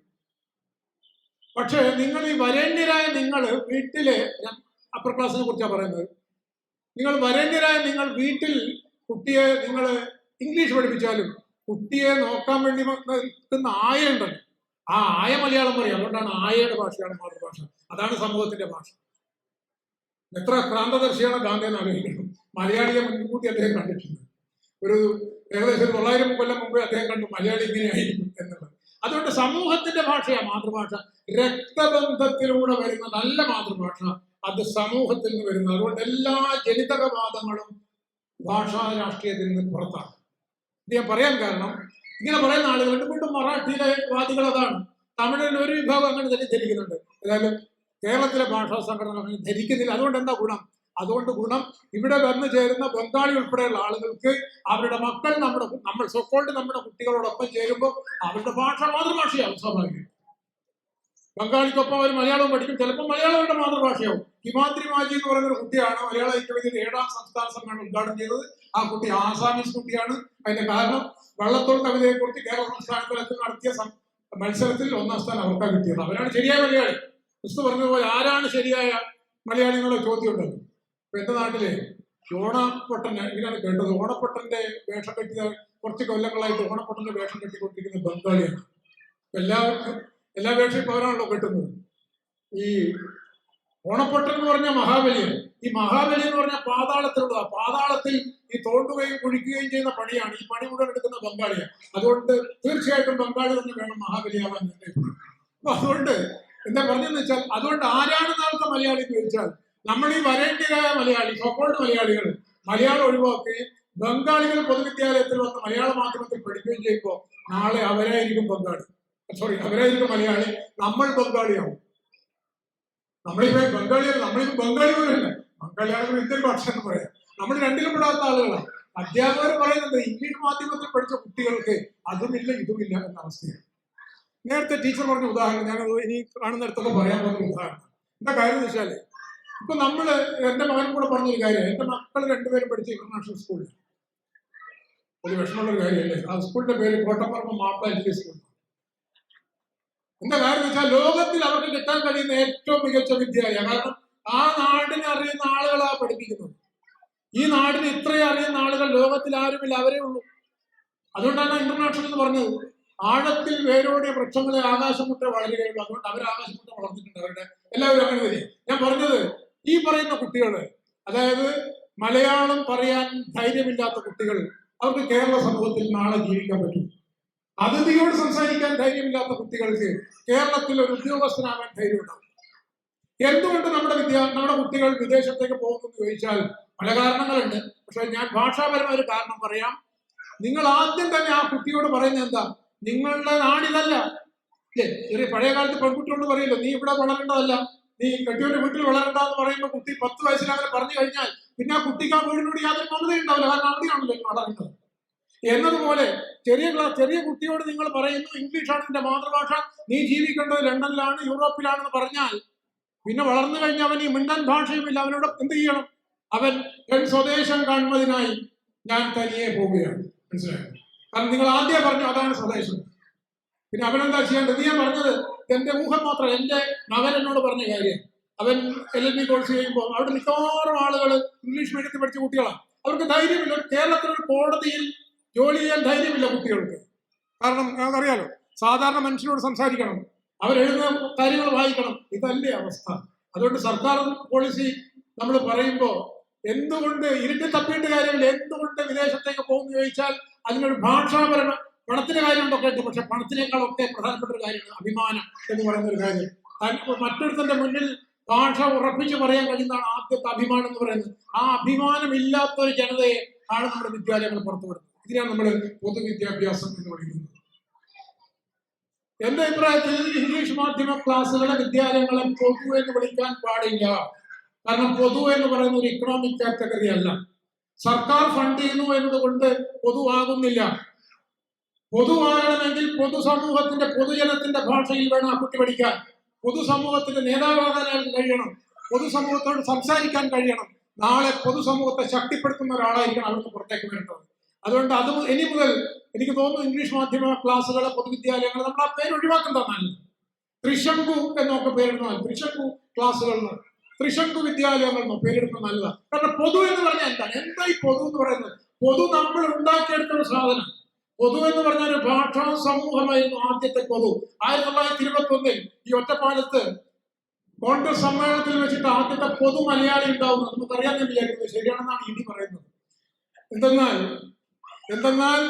പക്ഷെ നിങ്ങൾ ഈ വരേണ്യരായ നിങ്ങൾ വീട്ടില്, അപ്പർ ക്ലാസ്സിനെ കുറിച്ചാണ് പറയുന്നത്, നിങ്ങൾ വരേണ്യരായ നിങ്ങൾ വീട്ടിൽ കുട്ടിയെ നിങ്ങൾ ഇംഗ്ലീഷ് പഠിപ്പിച്ചാലും കുട്ടിയെ നോക്കാൻ വേണ്ടി നിൽക്കുന്ന ആയ ഉണ്ടല്ലോ, ആ ആയ മലയാളം പറയും. അതുകൊണ്ടാണ് ആയയുടെ ഭാഷയാണ് മാതൃഭാഷ. അതാണ് സമൂഹത്തിന്റെ ഭാഷ. എത്ര ക്രാന്തദർശിയാണ് ഗാന്ധി എന്ന് ആലോചിക്കണം. മലയാളിയെ മുൻകൂട്ടി അദ്ദേഹം കണ്ടിട്ടുണ്ട്. ഒരു ഏകദേശം 900 കൊല്ലം മുമ്പേ അദ്ദേഹം കണ്ടു മലയാളി ഇങ്ങനെയായിരിക്കും എന്നുള്ളത്. അതുകൊണ്ട് സമൂഹത്തിന്റെ ഭാഷയാണ് മാതൃഭാഷ. രക്തബന്ധത്തിലൂടെ വരുന്ന നല്ല മാതൃഭാഷ അത് സമൂഹത്തിൽ നിന്ന് വരുന്നത്. അതുകൊണ്ട് എല്ലാ ജനിതകവാദങ്ങളും ഭാഷാ രാഷ്ട്രീയത്തിൽ നിന്ന് പുറത്താണ്. ഇത് ഞാൻ പറയാൻ കാരണം, ഇങ്ങനെ പറയുന്ന ആളുകളുണ്ട്. വീണ്ടും മറാഠിയിലെ വാദികൾ അതാണ്. തമിഴിൽ ഒരു വിഭാഗം അങ്ങനെ തന്നെ ധരിക്കുന്നുണ്ട്. ഏതായാലും കേരളത്തിലെ ഭാഷാ സംഘടന അങ്ങനെ ധരിക്കുന്നില്ല. അതുകൊണ്ട് എന്താ ഗുണം? അതുകൊണ്ട് ഗുണം ഇവിടെ വന്നു ചേരുന്ന ബംഗാളി ഉൾപ്പെടെയുള്ള ആളുകൾക്ക് അവരുടെ മക്കൾ നമ്മൾ സോക്കോൾഡ് നമ്മുടെ കുട്ടികളോടൊപ്പം ചേരുമ്പോൾ അവരുടെ ഭാഷ മാതൃഭാഷയാവും സ്വാഭാവികം. ബംഗാളിക്കൊപ്പം അവർ മലയാളവും പഠിക്കും, ചിലപ്പോൾ മലയാളം അവരുടെ മാതൃഭാഷയാവും. ഹിമാദ്രി മാജി എന്ന് പറയുന്ന ഒരു കുട്ടിയാണ് മലയാള ഐക്യവേദിയുടെ 7ാം സംസ്ഥാന സമ്മേളനം ഉദ്ഘാടനം ചെയ്തത്. ആ കുട്ടി ആസാമീസ് കുട്ടിയാണ്. അതിന്റെ കാരണം വള്ളത്തോൾ കവിതയെക്കുറിച്ച് കേരള സംസ്ഥാന തലത്തിൽ നടത്തിയ മത്സരത്തിൽ 1ാം സ്ഥാനം അവർക്കാണ് കിട്ടിയത്. അവരാണ് ശരിയായ മലയാളി. ക്രിസ്തു പറഞ്ഞതുപോലെ ആരാണ് ശരിയായ മലയാളി എന്നുള്ള ചോദ്യം ഉണ്ടല്ലോ. ഇപ്പൊ എന്റെ നാട്ടിലെ ഓണപ്പൊട്ടൻ, ഇങ്ങനെയാണ് കേട്ടത്, ഓണപ്പൊട്ടന്റെ വേഷം കെട്ടിയ കുറച്ച് കൊല്ലങ്ങളായിട്ട് ഓണപ്പൊട്ടന്റെ വേഷം കെട്ടിക്കൊണ്ടിരിക്കുന്ന ബംഗാളിയാണ്. എല്ലാവർക്കും എല്ലാ വേഷവും ഇപ്പൊ അവരാണല്ലോ കെട്ടുന്നത്. ഈ ഓണപ്പൊട്ടൻ എന്ന് പറഞ്ഞാൽ മഹാബലിയാണ്. ഈ മഹാബലി എന്ന് പറഞ്ഞാൽ പാതാളത്തിലുള്ളതാ. പാതാളത്തിൽ ഈ തോണ്ടുകയും കുഴിക്കുകയും ചെയ്യുന്ന പണിയാണ്. ഈ പണി മുഴുവൻ എടുക്കുന്ന ബംഗാളിയാണ്. അതുകൊണ്ട് തീർച്ചയായിട്ടും ബംഗാളി തന്നെ വേണം മഹാബലിയാവാൻ. അപ്പൊ അതുകൊണ്ട് എന്താ പറഞ്ഞെന്ന് വെച്ചാൽ, അതുകൊണ്ട് ആരാണ് നാളത്തെ മലയാളി എന്ന് ചോദിച്ചാൽ, നമ്മൾ ഈ വരേണ്ടിയതായ മലയാളി, സോക്കോൾഡ് മലയാളികൾ മലയാളം ഒഴിവാക്കുകയും ബംഗാളികൾ പൊതുവിദ്യാലയത്തിൽ വന്ന് മലയാള മാധ്യമത്തിൽ പഠിക്കുകയും ചെയ്യുമ്പോൾ നാളെ അവരായിരിക്കും ബംഗാളി, അവരായിരിക്കും മലയാളി, നമ്മൾ ബംഗാളിയാവും. നമ്മളിപ്പോ ബംഗാളിയല്ല, നമ്മളിപ്പോ ബംഗാളി പോലല്ല, ബംഗാളിയാണെങ്കിൽ ഇന്ത്യൻ ഭാഷ എന്ന് പറയാം. നമ്മൾ രണ്ടിലും പെടാത്ത ആളുകളാണ്. അധ്യാപകർ പറയുന്നത് ഇംഗ്ലീഷ് മാധ്യമത്തിൽ പഠിച്ച കുട്ടികൾക്ക് അതുമില്ല ഇതുമില്ല എന്ന അവസ്ഥയാണ്. നേരത്തെ ടീച്ചർ പറഞ്ഞ ഉദാഹരണം ഞാനത് ഇനി കാണുന്നിടത്തൊക്കെ പറയാൻ പോകുന്ന ഉദാഹരണം. എന്താ കാര്യം എന്ന് വെച്ചാല്, ഇപ്പൊ നമ്മള് എന്റെ മകനും കൂടെ പറഞ്ഞൊരു കാര്യം, എന്റെ മക്കൾ രണ്ടുപേരും പഠിച്ച ഇന്റർനാഷണൽ സ്കൂളിൽ ഒരു വിഷമമുള്ളൊരു കാര്യമല്ലേ. ആ സ്കൂളിന്റെ പേര് കോട്ടപ്പുറം മാപ്പിള എൽ സ്കൂൾ. എന്താ കാര്യം എന്ന് വെച്ചാൽ, ലോകത്തിൽ അവർക്ക് കിട്ടാൻ കഴിയുന്ന ഏറ്റവും മികച്ച വിദ്യാലയം. കാരണം ആ നാടിനെ അറിയുന്ന ആളുകളാ പഠിപ്പിക്കുന്നത്. ഈ നാടിന് ഇത്രയും അറിയുന്ന ആളുകൾ ലോകത്തിൽ ആരുമില്ല, അവരേ ഉള്ളൂ. അതുകൊണ്ടാണ് ഇന്റർനാഷണൽ എന്ന് പറഞ്ഞത്. ആഴത്തിൽ വേരോടിയ വൃക്ഷങ്ങളെ ആകാശം മുട്ട വളരുകയുള്ളൂ. അതുകൊണ്ട് അവർ ആകാശം മുട്ട വളർന്നിട്ടുണ്ട്. അവരുടെ എല്ലാവരും അങ്ങനെ തന്നെ. ഞാൻ പറഞ്ഞത്, ഈ പറയുന്ന കുട്ടികള്, അതായത് മലയാളം പറയാൻ ധൈര്യമില്ലാത്ത കുട്ടികൾ, അവർക്ക് കേരള സമൂഹത്തിൽ നാളെ ജീവിക്കാൻ പറ്റും. അതിഥിയോട് സംസാരിക്കാൻ ധൈര്യമില്ലാത്ത കുട്ടികൾക്ക് കേരളത്തിൽ ഒരു ഉദ്യോഗസ്ഥനാവാൻ ധൈര്യമുണ്ടാവും. എന്തുകൊണ്ട് നമ്മുടെ കുട്ടികൾ വിദേശത്തേക്ക് പോകുമെന്ന് ചോദിച്ചാൽ പല കാരണങ്ങളുണ്ട്. പക്ഷെ ഞാൻ ഭാഷാപരമായ ഒരു കാരണം പറയാം. നിങ്ങൾ ആദ്യം തന്നെ ആ കുട്ടിയോട് പറയുന്നത് എന്താ, നിങ്ങളുടെ നാടിതല്ല അല്ലേ. ചെറിയ പഴയ കാലത്ത് പെൺകുട്ടിയോട് പറയല്ലോ, നീ ഇവിടെ വളരേണ്ടതല്ല, നീ കെട്ടിയോന്റെ വീട്ടിൽ വളരണ്ടെന്ന് പറയുമ്പോൾ കുട്ടി 10 വയസ്സിൽ അങ്ങനെ പറഞ്ഞു കഴിഞ്ഞാൽ പിന്നെ ആ കുട്ടിക്ക് ആ വീടിനോട് യാതൊരു മമതയുണ്ടാവില്ല. കാരണം അവിടെയാണല്ലോ വളരേണ്ടത്. എന്നതുപോലെ ചെറിയ കുട്ടിയോട് നിങ്ങൾ പറയുന്നു ഇംഗ്ലീഷാണ് നിന്റെ മാതൃഭാഷ, നീ ജീവിക്കേണ്ടത് ലണ്ടനിലാണ് യൂറോപ്പിലാണെന്ന് പറഞ്ഞാൽ പിന്നെ വളർന്നു കഴിഞ്ഞാൽ അവൻ ഈ മിണ്ടൻ ഭാഷയുമില്ല. അവനോട് എന്ത് ചെയ്യണം? അവൻ സ്വദേശം കാണുന്നതിനായി ഞാൻ തനിയെ പോവുകയാണ്. മനസ്സിലായോ? കാരണം നിങ്ങൾ ആദ്യം പറഞ്ഞു അതാണ് സ്വദേശം. പിന്നെ അവനെന്താ ചെയ്യേണ്ടത്? ഞാൻ പറഞ്ഞത് എന്റെ ഊഹം മാത്രം. എന്റെ മകൻ എന്നോട് പറഞ്ഞ കാര്യം, അവൻ LLB കോഴ്സ് ചെയ്യുമ്പോൾ അവിടെ മിക്കവാറും ആളുകൾ ഇംഗ്ലീഷ് മീഡിയത്തിൽ പഠിച്ച കുട്ടികളാണ്. അവർക്ക് ധൈര്യമില്ല. കേരളത്തിലൊരു കോടതിയിൽ ജോലി ചെയ്യാൻ ധൈര്യമില്ല കുട്ടികൾക്ക്. കാരണം നമുക്കറിയാലോ, സാധാരണ മനുഷ്യരോട് സംസാരിക്കണം, അവരെഴുതുന്ന കാര്യങ്ങൾ വായിക്കണം. ഇതല്ലേ അവസ്ഥ. അതുകൊണ്ട് സർക്കാർ പോളിസി നമ്മൾ പറയുമ്പോൾ എന്തുകൊണ്ട് ഇരുട്ടി തപ്പിയിട്ട് കാര്യമില്ല. എന്തുകൊണ്ട് വിദേശത്തേക്ക് പോകുന്നു ചോദിച്ചാൽ അതിനൊരു ഭാഷാപരമ പണത്തിന്റെ കാര്യമുണ്ടൊക്കെ ഉണ്ട്. പക്ഷെ പണത്തിനേക്കാളൊക്കെ പ്രധാനപ്പെട്ട ഒരു കാര്യമാണ് അഭിമാനം എന്ന് പറയുന്ന ഒരു കാര്യം. മറ്റൊരുത്തന്റെ മുന്നിൽ ഭാഷ ഉറപ്പിച്ച് പറയാൻ കഴിയുന്നതാണ് ആദ്യത്തെ അഭിമാനം എന്ന് പറയുന്നത്. ആ അഭിമാനം ഇല്ലാത്തൊരു ജനതയെ ആണ് നമ്മുടെ വിദ്യാലയങ്ങൾ പുറത്തുവിടുന്നത്. ഇതിനാണ് നമ്മൾ പൊതുവിദ്യാഭ്യാസം എന്ന് പറയുന്നത്. എന്റെ അഭിപ്രായത്തിൽ ഇംഗ്ലീഷ് മാധ്യമ ക്ലാസ്സുകളെ വിദ്യാലയങ്ങളെ പൊതു എന്ന് വിളിക്കാൻ പാടില്ല. കാരണം പൊതു എന്ന് പറയുന്ന ഒരു ഇക്കണോമിക് കാറ്റഗറി അല്ല. സർക്കാർ ഫണ്ട് ചെയ്യുന്നു എന്നതുകൊണ്ട് പൊതുവാകുന്നില്ല. പൊതുവാകണമെങ്കിൽ പൊതുസമൂഹത്തിന്റെ പൊതുജനത്തിന്റെ ഭാഷയിൽ വേണം ആ കുട്ടി പഠിക്കാൻ. പൊതുസമൂഹത്തിന്റെ നേതാവാകാൻ കഴിയണം. പൊതുസമൂഹത്തോട് സംസാരിക്കാൻ കഴിയണം. നാളെ പൊതുസമൂഹത്തെ ശക്തിപ്പെടുത്തുന്ന ഒരാളായിരിക്കണം അവർക്ക് പുറത്തേക്ക് വരേണ്ടത്. അതുകൊണ്ട് അത് ഇനി മുതൽ എനിക്ക് തോന്നുന്നു ഇംഗ്ലീഷ് മാധ്യമ ക്ലാസ്സുകളെ പൊതുവിദ്യാലയങ്ങൾ നമ്മൾ ആ പേര് ഒഴിവാക്കുന്നതാണ്. ത്രിശങ്കു എന്നൊക്കെ പേരിടുന്ന, ത്രിശങ്കു ക്ലാസ്സുകൾ, ത്രിശങ്കു വിദ്യാലയങ്ങൾ എന്നോ പേരിടുന്നത് നല്ലതാണ്. കാരണം പൊതു എന്ന് പറഞ്ഞാൽ എന്താ ഈ പൊതു എന്ന് പറയുന്നത്? പൊതു നമ്മൾ ഉണ്ടാക്കിയെടുത്തൊരു സാധനം. പൊതു എന്ന് പറഞ്ഞ ഒരു ഭാഷാ സമൂഹമായിരുന്നു ആദ്യത്തെ പൊതു. 1921 ഈ ഒറ്റപ്പാലത്ത് കോൺഗ്രസ് സമ്മേളനത്തിൽ വെച്ചിട്ട് ആദ്യത്തെ പൊതു മലയാളി ഉണ്ടാവുന്നത് നമുക്കറിയാൻ ഞാൻ വിചാരിക്കുന്നത് ശരിയാണെന്നാണ് ഇനി പറയുന്നത്. എന്തെന്നാൽ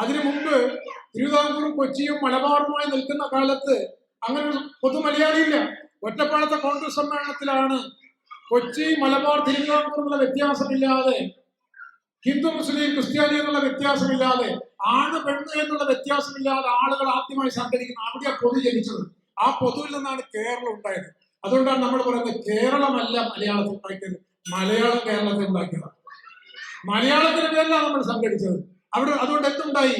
അതിനു മുമ്പ് തിരുവിതാംകൂറും കൊച്ചിയും മലബാറുമായി നിൽക്കുന്ന കാലത്ത് അങ്ങനെ ഒരു പൊതു മലയാളിയില്ല. ഒറ്റപ്പാലത്തെ കോൺഗ്രസ് സമ്മേളനത്തിലാണ് കൊച്ചി, മലബാർ, തിരുവിതാംകൂർ എന്നുള്ള വ്യത്യാസമില്ലാതെ, ഹിന്ദു മുസ്ലിം ക്രിസ്ത്യാനി എന്നുള്ള വ്യത്യാസമില്ലാതെ, ആണ് പെണ്ണ് എന്നുള്ള വ്യത്യാസമില്ലാതെ ആളുകൾ ആദ്യമായി സംഘടിക്കുന്നത്. അവിടെയാണ് പൊതു ജനിച്ചത്. ആ പൊതുവിൽ നിന്നാണ് കേരളം ഉണ്ടായത്. അതുകൊണ്ടാണ് നമ്മൾ പറയുന്നത് കേരളമല്ല മലയാളത്തിൽ ഉണ്ടാക്കിയത്, മലയാളം കേരളത്തിൽ ഉണ്ടാക്കിയതാണ്. മലയാളത്തിന്റെ പേരിലാണ് നമ്മൾ സംഘടിച്ചത്. അതുകൊണ്ട് എന്തുണ്ടായി?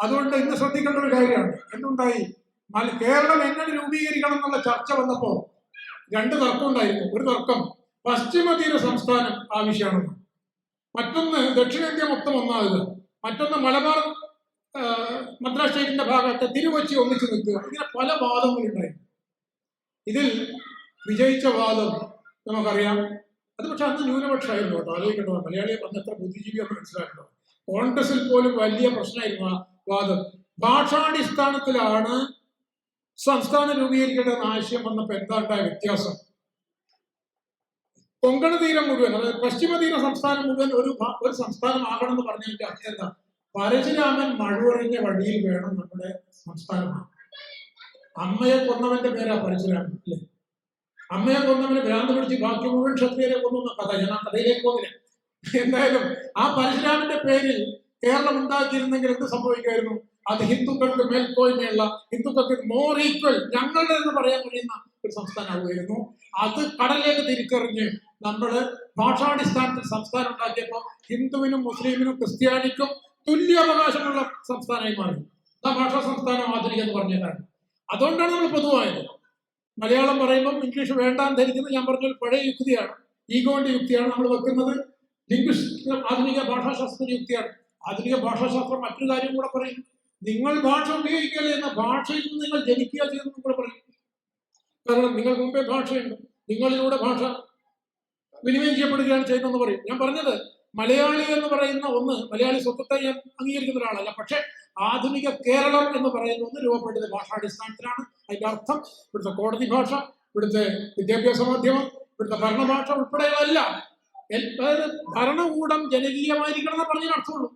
അതുകൊണ്ട് ഇന്ന് ശ്രദ്ധിക്കേണ്ട ഒരു കാര്യമാണ്. എന്തുണ്ടായി? കേരളം എങ്ങനെ രൂപീകരിക്കണം എന്നുള്ള ചർച്ച വന്നപ്പോ രണ്ട് തർക്കം ഉണ്ടായിരുന്നു. ഒരു തർക്കം പശ്ചിമ തീര സംസ്ഥാനം ആവശ്യമാണെന്ന്, മറ്റൊന്ന് ദക്ഷിണേന്ത്യ മൊത്തം ഒന്നാകുക, മറ്റൊന്ന് മലബാർ മദ്രാസ് സ്റ്റേറ്റിന്റെ ഭാഗത്ത് തിരുവച്ചി ഒന്നിച്ചു നിൽക്കുക. ഇങ്ങനെ പല വാദങ്ങളുണ്ടായിരുന്നു. ഇതിൽ വിജയിച്ച വാദം നമുക്കറിയാം. അത് പക്ഷെ അന്ന് ന്യൂനപക്ഷമായിരുന്നു കേട്ടോ. ആലോചിക്കേണ്ടത് മലയാളിയെ അന്ന് എത്ര ബുദ്ധിജീവിയാണെന്ന് മനസ്സിലാക്കണം. കോൺഗ്രസിൽ പോലും വലിയ പ്രശ്നമായിരുന്നു ആ വാദം. ഭാഷാടിസ്ഥാനത്തിലാണ് സംസ്ഥാനം രൂപീകരിക്കേണ്ടതെന്ന ആശയം വന്നപ്പോൾ എന്താ ഉണ്ടായ വ്യത്യാസം? കൊങ്കണ തീരം മുഴുവൻ, അതായത് പശ്ചിമ തീര സംസ്ഥാനം മുഴുവൻ ഒരു സംസ്ഥാനം ആകണമെന്ന് പറഞ്ഞതിന്റെ അർത്ഥം എന്താ? പരശുരാമൻ മഴുവറിഞ്ഞ വഴിയിൽ വേണം നമ്മുടെ സംസ്ഥാനമാണ്. അമ്മയെ കൊന്നവന്റെ പേരാ പരശുരാമൻ, അല്ലേ? അമ്മയെ കൊന്നവന് ഭ്രാന്ത് പിടിച്ച് ബാക്കി മുഴുവൻ ക്ഷത്രിയരെ കൊന്ന കഥ. ഞാൻ ആ കഥയിലേക്ക് പോകുന്നില്ല. എന്തായാലും ആ പരശുരാമന്റെ പേരിൽ കേരളം ഉണ്ടാക്കിയിരുന്നെങ്കിൽ എന്ത് സംഭവിക്കുമായിരുന്നു? അത് ഹിന്ദുക്കൾക്ക് മേൽക്കോയ്മയുള്ള, ഹിന്ദുക്കൾക്ക് മോർ ഈക്വൽ, ഞങ്ങളുടെ എന്ന് പറയാൻ കഴിയുന്ന ഒരു സംസ്ഥാനമാകുമായിരുന്നു. അത് കടലിലേക്ക് തിരിച്ചറിഞ്ഞ് നമ്മള് ഭാഷാടിസ്ഥാനത്തിൽ സംസ്ഥാനം ഉണ്ടാക്കിയപ്പോൾ ഹിന്ദുവിനും മുസ്ലിമിനും ക്രിസ്ത്യാനിക്കും തുല്യാവകാശമുള്ള സംസ്ഥാനമായി മാറി. ആ ഭാഷാ സംസ്ഥാനം ആധുനിക എന്ന് പറഞ്ഞ കാരണം. അതുകൊണ്ടാണ് നമ്മൾ പൊതുവായത്. മലയാളം പറയുമ്പോൾ ഇംഗ്ലീഷ് വേണ്ടാന്ന് ധരിക്കുന്നത് ഞാൻ പറഞ്ഞ പഴയ യുക്തിയാണ്, ഈഗോന്റെ യുക്തിയാണ് നമ്മൾ വെക്കുന്നത്. ലിംഗ്വിസ്റ്റ് ആധുനിക ഭാഷാശാസ്ത്ര യുക്തിയാണ്. ആധുനിക ഭാഷാശാസ്ത്രം മറ്റൊരു കാര്യം കൂടെ പറയും. നിങ്ങൾ ഭാഷ ഉപയോഗിക്കല്ലേ എന്ന ഭാഷയിൽ നിന്ന് നിങ്ങൾ ജനിക്കുക ചെയ്തെന്നും കൂടെ പറയും. കാരണം നിങ്ങൾക്ക് മുമ്പേ ഭാഷയുണ്ട്, നിങ്ങളിലൂടെ ഭാഷ വിനിമയം ചെയ്യപ്പെടുകയാണ് ചെയ്യുന്നതെന്ന് പറയും. ഞാൻ പറഞ്ഞത് മലയാളി എന്ന് പറയുന്ന ഒന്ന്, മലയാളി സ്വത്വത്തെ ഞാൻ അംഗീകരിക്കുന്ന ഒരാളല്ല. പക്ഷെ ആധുനിക കേരളം എന്ന് പറയുന്ന ഒന്ന് രൂപപ്പെട്ടത് ഭാഷാടിസ്ഥാനത്തിലാണ്. അതിന്റെ അർത്ഥം ഇവിടുത്തെ കോടതി ഭാഷ, ഇവിടുത്തെ വിദ്യാഭ്യാസ മാധ്യമം, ഇവിടുത്തെ ഭരണഭാഷ ഉൾപ്പെടെയല്ല. അതായത് ഭരണകൂടം ജനകീയമായിരിക്കണം എന്ന് പറഞ്ഞതിന് അർത്ഥമുള്ളൂ.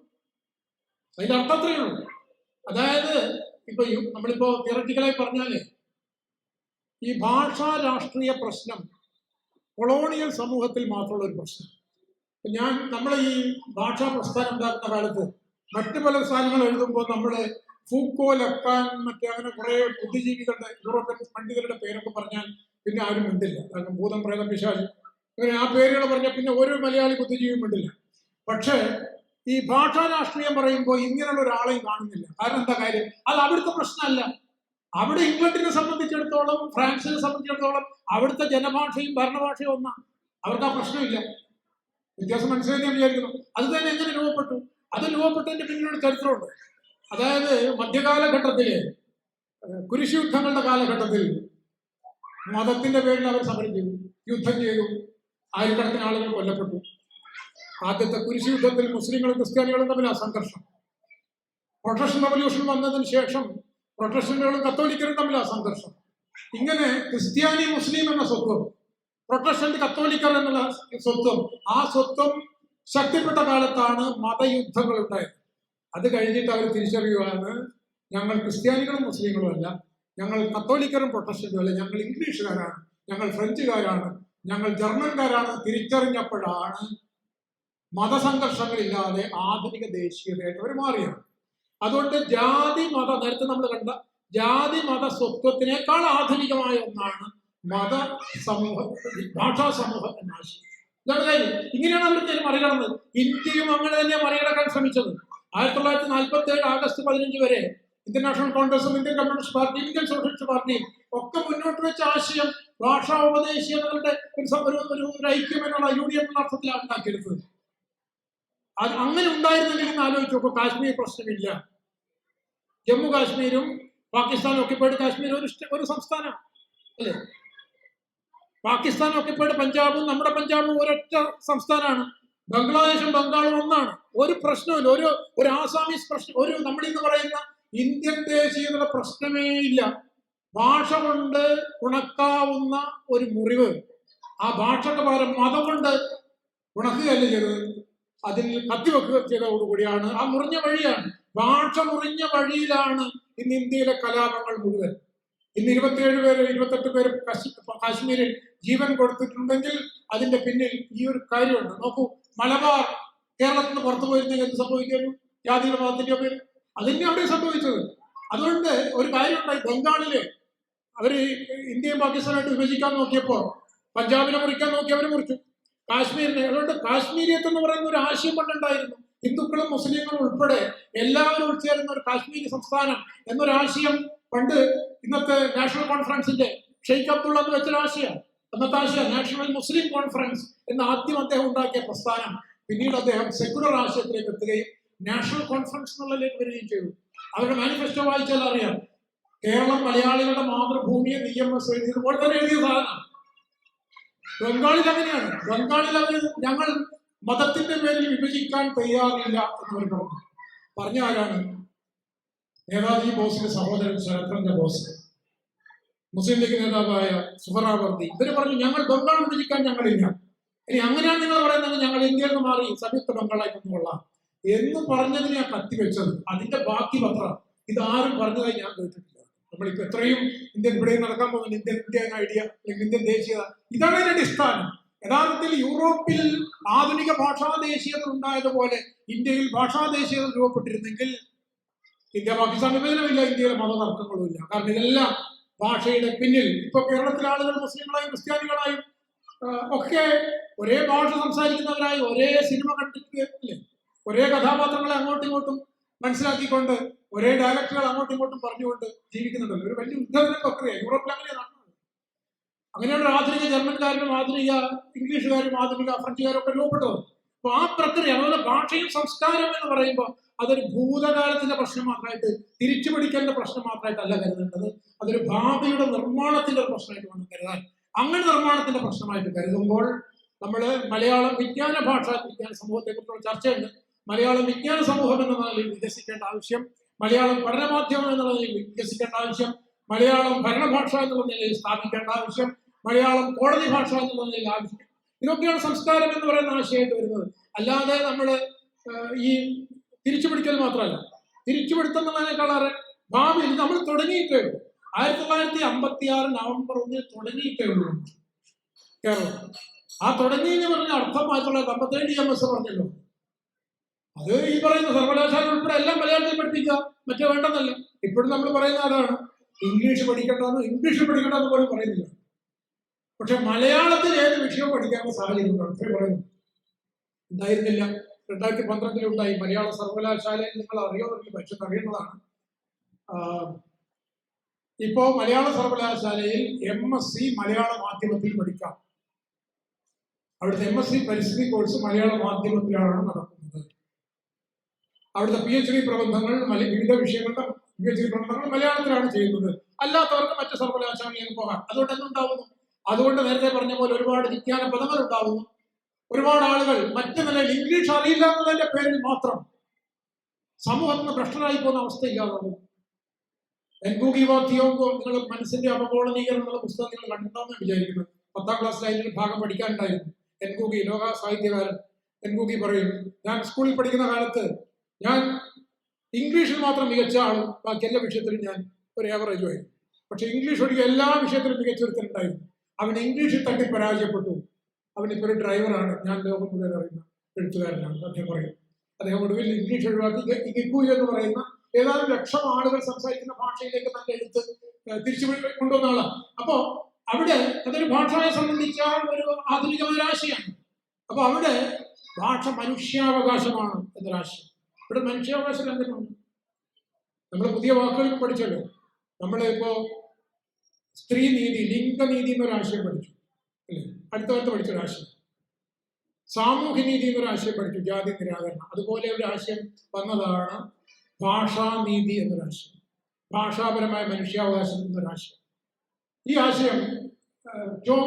അതിന്റെ അർത്ഥം അത്രയേ ഉള്ളൂ. അതായത് ഇപ്പൊ നമ്മളിപ്പോ തിയററ്റിക്കലായി പറഞ്ഞാല് ഈ ഭാഷാ രാഷ്ട്രീയ പ്രശ്നം കൊളോണിയൽ സമൂഹത്തിൽ മാത്രമുള്ള ഒരു പ്രശ്നം. നമ്മൾ ഈ ഭാഷാ പ്രസ്ഥാനം ഉണ്ടാക്കുന്ന കാലത്ത് മറ്റു പല സാധനങ്ങൾ എഴുതുമ്പോൾ നമ്മള് ഫൂക്കോ, ലക്കാൻ, മറ്റേ അങ്ങനെ കുറെ ബുദ്ധിജീവികളുടെ യൂറോപ്യൻ പണ്ഡിതരുടെ പേരൊക്കെ പറഞ്ഞാൽ പിന്നെ ആരും മിണ്ടില്ല. കാരണം ഭൂതം, പ്രേതം, പിശാച് അങ്ങനെ ആ പേരുകൾ പറഞ്ഞാൽ പിന്നെ ഒരു മലയാളി ബുദ്ധിജീവിയും മിണ്ടില്ല. പക്ഷേ ഈ ഭാഷാ രാഷ്ട്രീയം പറയുമ്പോൾ ഇങ്ങനെയുള്ള ഒരാളെയും കാണുന്നില്ല. കാരണം എന്താ കാര്യം? അത് അവിടുത്തെ പ്രശ്നമല്ല. അവിടെ ഇംഗ്ലണ്ടിനെ സംബന്ധിച്ചിടത്തോളം, ഫ്രാൻസിനെ സംബന്ധിച്ചിടത്തോളം അവിടുത്തെ ജനഭാഷയും ഭരണഭാഷയും ഒന്നാണ്. അവർക്ക് ആ പ്രശ്നമില്ല. വ്യത്യാസം മനസ്സിലാക്കി ഞാൻ വിചാരിക്കുന്നു. അത് തന്നെ എങ്ങനെ രൂപപ്പെട്ടു? അത് രൂപപ്പെട്ടതിന്റെ പിന്നീട് ചരിത്രമുണ്ട്. അതായത് മധ്യകാലഘട്ടത്തില് കുരിശ് യുദ്ധങ്ങളുടെ കാലഘട്ടത്തിൽ മതത്തിന്റെ പേരിൽ അവർ സമരം ചെയ്തു, യുദ്ധം ചെയ്തു, ആയിരക്കണക്കിന് ആളുകൾ കൊല്ലപ്പെട്ടു. ആദ്യത്തെ കുരിശ് യുദ്ധത്തിൽ മുസ്ലിങ്ങളും ക്രിസ്ത്യാനികളും തമ്മിൽ സംഘർഷം. പ്രൊട്ടസ്റ്റന്റ് റവല്യൂഷൻ വന്നതിന് ശേഷം പ്രൊട്ടസ്റ്റന്റുകളും കത്തോലിക്കരും തമ്മിൽ സംഘർഷം. ഇങ്ങനെ ക്രിസ്ത്യാനി മുസ്ലിം എന്ന സ്വത്വം, പ്രൊട്ടസ്റ്റന്റ് കത്തോലിക്കർ എന്നുള്ള സ്വത്വം, ആ സ്വത്വം ശക്തിപ്പെട്ട കാലത്താണ് മതയുദ്ധങ്ങൾ ഉണ്ടായത്. അത് കഴിഞ്ഞിട്ട് അവർ തിരിച്ചറിയുകയാണ്, ഞങ്ങൾ ക്രിസ്ത്യാനികളും മുസ്ലിങ്ങളും അല്ല, ഞങ്ങൾ കത്തോലിക്കരും പ്രൊട്ടസ്റ്റന്റും അല്ല, ഞങ്ങൾ ഇംഗ്ലീഷുകാരാണ്, ഞങ്ങൾ ഫ്രഞ്ചുകാരാണ്, ഞങ്ങൾ ജർമ്മൻകാരാണ് തിരിച്ചറിഞ്ഞപ്പോഴാണ് മതസംഘർഷങ്ങളില്ലാതെ ആധുനിക ദേശീയതയായിട്ട് അവർ മാറിയാണ്. അതുകൊണ്ട് ജാതി മത, നേരത്തെ നമ്മൾ കണ്ട ജാതി മത സ്വത്വത്തിനേക്കാൾ ആധുനികമായ ഒന്നാണ് മത സമൂഹ, ഭാഷാ സമൂഹം എന്ന ആശയം. ഇതാണ് കാര്യം. ഇങ്ങനെയാണ് അവർക്ക് മറികടന്നത്. ഇന്ത്യയും അങ്ങനെ തന്നെ മറികടക്കാൻ ശ്രമിച്ചത്. 1947 ആഗസ്റ്റ് 15 വരെ ഇന്റർനാഷണൽ കോൺഗ്രസും ഇന്ത്യൻ കമ്മ്യൂണിസ്റ്റ് പാർട്ടിയും ഇന്ത്യൻ സോഷ്യലിസ്റ്റ് പാർട്ടിയും ഒക്കെ മുന്നോട്ട് വെച്ച ആശയം ഭാഷാ ഉപദേശികളുടെ ഒരു ഐക്യം എന്നുള്ള യൂണിയൻ എന്ന അർത്ഥത്തിലാണ് ഉണ്ടാക്കിയെടുത്തത്. അത് അങ്ങനെ ഉണ്ടായിരുന്നെങ്കിൽ ആലോചിച്ച് നോക്കും, കാശ്മീർ പ്രശ്നമില്ല. ജമ്മു കാശ്മീരും പാകിസ്ഥാൻ ഒക്കിപ്പേഡ് കാശ്മീർ ഒരു സംസ്ഥാനമാണ്, അല്ലേ? പാകിസ്ഥാൻ ഒക്കിപ്പേഡ് പഞ്ചാബും നമ്മുടെ പഞ്ചാബും ഒരൊറ്റ സംസ്ഥാനമാണ്. ബംഗ്ലാദേശും ബംഗാളും ഒന്നാണ്. ഒരു പ്രശ്നമില്ല. ഒരു ആസാമീസ് പ്രശ്നം, ഒരു നമ്മളിന്ന് പറയുന്ന ഇന്ത്യൻ ദേശീയതയുടെ പ്രശ്നമേ ഇല്ല. ഭാഷ കൊണ്ട് ഉണക്കാവുന്ന ഒരു മുറിവ് ആ ഭാഷക്ക് പകരം മതം കൊണ്ട് ഉണക്കുകയല്ല ചെയ്തത്, അതിൽ കത്തിവെക്കുക ചെയ്തതോടുകൂടിയാണ്. ആ മുറിഞ്ഞ വഴിയാണ്, ഭാഷ മുറിഞ്ഞ വഴിയിലാണ് ഇന്ന് ഇന്ത്യയിലെ കലാപങ്ങൾ മുഴുവൻ. ഇന്ന് 27 പേര് 28 പേര് കാശ്മീരിൽ ജീവൻ കൊടുത്തിട്ടുണ്ടെങ്കിൽ അതിന്റെ പിന്നിൽ ഈ ഒരു കാര്യമുണ്ട്. നോക്കൂ, മലബാർ കേരളത്തിൽ നിന്ന് പുറത്തു പോയിരുന്നെങ്കിൽ എന്ത് സംഭവിക്കുന്നു? ജാതിയുടെ മതത്തിന്റെ പേര് അതിന്റെ അവിടെ സംഭവിച്ചത്. അതുകൊണ്ട് ഒരു കാര്യമുണ്ടായി, ബംഗാളില് അവര് ഇന്ത്യയും പാകിസ്ഥാനായിട്ട് വിഭജിക്കാൻ നോക്കിയപ്പോ പഞ്ചാബിനെ മുറിക്കാൻ നോക്കി, അവര് മുറിച്ചു. കാശ്മീരിനെ. അതുകൊണ്ട് കാശ്മീരിയത്ത് എന്ന് പറയുന്ന ഒരു ആശയം പണ്ടുണ്ടായിരുന്നു. ഹിന്ദുക്കളും മുസ്ലിങ്ങളും ഉൾപ്പെടെ എല്ലാവരും ഉൾച്ചേരുന്ന ഒരു കാശ്മീരി സംസ്ഥാനം എന്നൊരാശയം പണ്ട് ഇന്നത്തെ നാഷണൽ കോൺഫറൻസിന്റെ ഷെയ്ഖ് അബ്ദുള്ള എന്ന് വെച്ചൊരാശയമാണ്. അന്നത്തെ ആശയം നാഷണൽ മുസ്ലിം കോൺഫറൻസ് എന്ന് ആദ്യം അദ്ദേഹം ഉണ്ടാക്കിയ പ്രസ്ഥാനം പിന്നീട് അദ്ദേഹം സെക്യുലർ ആശയത്തിലേക്ക് എത്തുകയും നാഷണൽ കോൺഫറൻസ് എന്നുള്ളതിലേക്ക് വരികയും ചെയ്തു. അവരുടെ മാനിഫെസ്റ്റോ വായിച്ചാൽ അറിയാം, കേരളം മലയാളികളുടെ മാതൃഭൂമിയെ DMS എഴുതിയതുപോലെ തന്നെ എഴുതിയ സാധനമാണ്. ബംഗാളിൽ അങ്ങനെയാണ്. ബംഗാളിൽ അവർ ഞങ്ങൾ മതത്തിന്റെ പേരിൽ വിഭജിക്കാൻ തയ്യാറില്ല എന്നവർ പറഞ്ഞ ആരാണ്? നേതാജി ബോസിന്റെ സഹോദരൻ ശരത്ചന്ദ്ര ബോസ്, മുസ്ലിം ലീഗ് നേതാവായ സുഹറാവർദി, ഇവര് പറഞ്ഞു ഞങ്ങൾ ബംഗാൾ വിഭജിക്കാൻ ഞങ്ങളില്ല. ഇനി അങ്ങനെയാണ് നിങ്ങൾ പറയുന്നത് ഞങ്ങൾ ഇന്ത്യയിൽ നിന്ന് മാറി സംയുക്ത ബംഗാളായി കൊണ്ടുകൊള്ളാം എന്ന് പറഞ്ഞതിനെ ഞാൻ കത്തിവെച്ചത്. അതിന്റെ ബാക്കി പത്രം ഇതാരും പറഞ്ഞതായി ഞാൻ കേട്ടിട്ടില്ല. നമ്മളിപ്പോ എത്രയും ഇന്ത്യൻ ഇവിടെ നടക്കാൻ പോകുന്ന ഇന്ത്യൻ ഐഡിയ അല്ലെങ്കിൽ ഇന്ത്യൻ ദേശീയത, ഇതാണ് അതിന്റെ അടിസ്ഥാനം. യഥാർത്ഥത്തിൽ യൂറോപ്പിൽ ആധുനിക ഭാഷാ ദേശീയത ഉണ്ടായതുപോലെ ഇന്ത്യയിൽ ഭാഷാ ദേശീയത രൂപപ്പെട്ടിരുന്നെങ്കിൽ ഇന്ത്യ പാകിസ്ഥാൻ വിഭജനമില്ല, ഇന്ത്യയിലെ മതതർക്കങ്ങളും ഇല്ല. കാരണം ഇതെല്ലാം ഭാഷയുടെ പിന്നിൽ. ഇപ്പൊ കേരളത്തിലെ ആളുകൾ മുസ്ലിങ്ങളായും ക്രിസ്ത്യാനികളായും ഒക്കെ ഒരേ ഭാഷ സംസാരിക്കുന്നവരായി ഒരേ സിനിമ കണ്ടിട്ട് അല്ലേ, ഒരേ കഥാപാത്രങ്ങളെ അങ്ങോട്ടും ഇങ്ങോട്ടും മനസ്സിലാക്കിക്കൊണ്ട് ഒരേ ഡയലക്റ്റുകൾ അങ്ങോട്ടും ഇങ്ങോട്ടും പറഞ്ഞുകൊണ്ട് ജീവിക്കുന്നുണ്ടല്ലോ. ഒരു വലിയ ഉദ്ധരണ പ്രക്രിയ യൂറോപ്പിൽ അങ്ങനെയാണ് നടക്കുന്നത്. അങ്ങനെയാണ് ആധുനിക ജർമ്മൻകാരും ആധുനിക ഇംഗ്ലീഷുകാരും ആധുനിക ഫ്രഞ്ചുകാരും ഒക്കെ രൂപപ്പെട്ടത്. അപ്പൊ ആ പ്രക്രിയ, അതുപോലെ ഭാഷയും സംസ്കാരം എന്ന് പറയുമ്പോൾ അതൊരു ഭൂതകാലത്തിന്റെ പ്രശ്നം മാത്രമായിട്ട്, തിരിച്ചു പിടിക്കലിന്റെ പ്രശ്നം മാത്രമായിട്ടല്ല കരുതേണ്ടത്. അതൊരു ഭാവിയുടെ നിർമ്മാണത്തിന്റെ ഒരു പ്രശ്നമായിട്ട് വേണം കരുതാൻ. അങ്ങനെ നിർമ്മാണത്തിന്റെ പ്രശ്നമായിട്ട് കരുതുമ്പോൾ നമ്മൾ മലയാളം വിജ്ഞാന ഭാഷ, വിജ്ഞാന സമൂഹത്തെ കുറിച്ചുള്ള ചർച്ചയുണ്ട്. മലയാളം വിജ്ഞാന സമൂഹം എന്ന നിലയിൽ വികസിക്കേണ്ട ആവശ്യം, മലയാളം പഠനമാധ്യമം എന്നുള്ള നിലയിൽ വികസിക്കേണ്ട ആവശ്യം, മലയാളം ഭരണഭാഷ എന്നുള്ള നിലയിൽ സ്ഥാപിക്കേണ്ട ആവശ്യം, മലയാളം കോടതി ഭാഷ എന്നുള്ള നിലയിൽ ആവശ്യം, ഇതൊക്കെയാണ് സംസ്കാരം എന്ന് പറയുന്ന ആശയമായിട്ട് വരുന്നത്. അല്ലാതെ നമ്മൾ ഈ തിരിച്ചുപിടിക്കൽ മാത്രമല്ല, തിരിച്ചുപിടുത്തുന്നതിനേക്കാളേറെ ഭാവിയിൽ നമ്മൾ തുടങ്ങിയിട്ടേ ഉള്ളൂ. 1956 നവംബർ 1 തുടങ്ങിയിട്ടേ ഉള്ളൂ കേരളം. ആ തുടങ്ങി എന്ന് പറഞ്ഞ അർത്ഥം 1957 DMS പറഞ്ഞല്ലോ. അത് ഈ പറയുന്ന സർവകലാശാല ഉൾപ്പെടെ എല്ലാം മലയാളത്തിൽ പഠിപ്പിക്കുക, മറ്റേ വേണ്ടെന്നല്ല. ഇപ്പോഴും നമ്മൾ പറയുന്ന അതാണ്, ഇംഗ്ലീഷ് പഠിക്കണ്ടെന്ന് പോലും പറയുന്നില്ല. പക്ഷെ മലയാളത്തിൽ ഏത് വിഷയവും പഠിക്കാനുള്ള സാഹചര്യം പറയുന്നു ഉണ്ടായിരുന്നില്ല. 2012 ഉണ്ടായി മലയാള സർവകലാശാലയിൽ. നിങ്ങൾ അറിയാമെങ്കിൽ പക്ഷെ അറിയേണ്ടതാണ്, ഇപ്പോ മലയാള സർവകലാശാലയിൽ MSc മലയാള മാധ്യമത്തിൽ പഠിക്കാം. അവിടുത്തെ MSc പരിസ്ഥിതി കോഴ്സ് മലയാള മാധ്യമത്തിലാണ് നടക്കുന്നത്. അവിടുത്തെ PhD പ്രബന്ധങ്ങൾ, വിവിധ വിഷയങ്ങളുടെ PhD പ്രബന്ധങ്ങൾ മലയാളത്തിലാണ് ചെയ്യുന്നത്. അല്ലാത്തവർക്ക് മറ്റു സർവകലാശാലയിലേക്ക് പോകാം. അതുകൊണ്ട് എന്തുണ്ടാവുന്നു? അതുകൊണ്ട് നേരത്തെ പറഞ്ഞ പോലെ ഒരുപാട് വിജ്ഞാന പദങ്ങൾ ഉണ്ടാവുന്നു. ഒരുപാട് ആളുകൾ മറ്റു നിലയിൽ ഇംഗ്ലീഷ് അറിയില്ല എന്നതിന്റെ പേരിൽ മാത്രം സമൂഹത്തിന് ഭ്രഷ്ടരായി പോകുന്ന അവസ്ഥ ഇല്ലാതാവും. നിങ്ങൾ മനസ്സിന്റെ അപകോളനീകരണം എന്നുള്ള പുസ്തകം നിങ്ങൾ കണ്ടിട്ടുണ്ടെന്ന് വിചാരിക്കുന്നു. 10ാം ക്ലാസ്സിൽ അതിന്റെ ഭാഗം പഠിക്കാനുണ്ടായിരുന്നു. എൻഗൂഗി, ലോക സാഹിത്യകാരൻ എൻഗൂഗി പറയും, ഞാൻ സ്കൂളിൽ പഠിക്കുന്ന കാലത്ത് ഞാൻ ഇംഗ്ലീഷിൽ മാത്രം മികച്ച ആളും ബാക്കി എല്ലാ വിഷയത്തിലും ഞാൻ ഒരു ഏവറേജ് ആയിരുന്നു. പക്ഷെ ഇംഗ്ലീഷ് ഒഴികെ എല്ലാ വിഷയത്തിലും മികച്ചൊരുത്തരുണ്ടായിരുന്നു. അവൻ ഇംഗ്ലീഷിൽ തട്ടി പരാജയപ്പെട്ടു. അവനിപ്പോൾ ഒരു ഡ്രൈവറാണ്. ഞാൻ ലോകം മുഴുവൻ അറിയുന്ന എഴുത്തുകാരനാണ്. അദ്ദേഹം പറയും, അദ്ദേഹം ഒടുവിൽ ഇംഗ്ലീഷ് ഒഴിവാക്കി ഇഗിക്കു എന്ന് പറയുന്ന ഏതാനും ലക്ഷം ആളുകൾ സംസാരിക്കുന്ന ഭാഷയിലേക്ക് തന്നെ എഴുത്ത് തിരിച്ചു കൊണ്ടുവന്ന ആളാണ്. അപ്പോ അവിടെ അതൊരു ഭാഷയെ സംബന്ധിച്ച ഒരു ആധുനികമായ ആശയമാണ്. അപ്പൊ അവിടെ ഭാഷ മനുഷ്യാവകാശമാണ് എന്നൊരാശയം. ഇവിടെ മനുഷ്യാവകാശം എന്തിനുണ്ട്? നമ്മൾ പുതിയ വാക്കുകൾ പഠിച്ചല്ലോ. നമ്മളിപ്പോ സ്ത്രീ നീതി, ലിംഗനീതി എന്നൊരാശയം പഠിച്ചു അല്ലേ? അടുത്ത പഠിച്ചൊരാശയം. സാമൂഹ്യ നീതി എന്നൊരാശയം പഠിച്ചു, ജാതി നിരാകരണം. അതുപോലെ ഒരു ആശയം വന്നതാണ് ഭാഷാനീതി എന്നൊരാശയം, ഭാഷാപരമായ മനുഷ്യാവകാശം എന്നൊരാശയം. ഈ ആശയം ജോൺ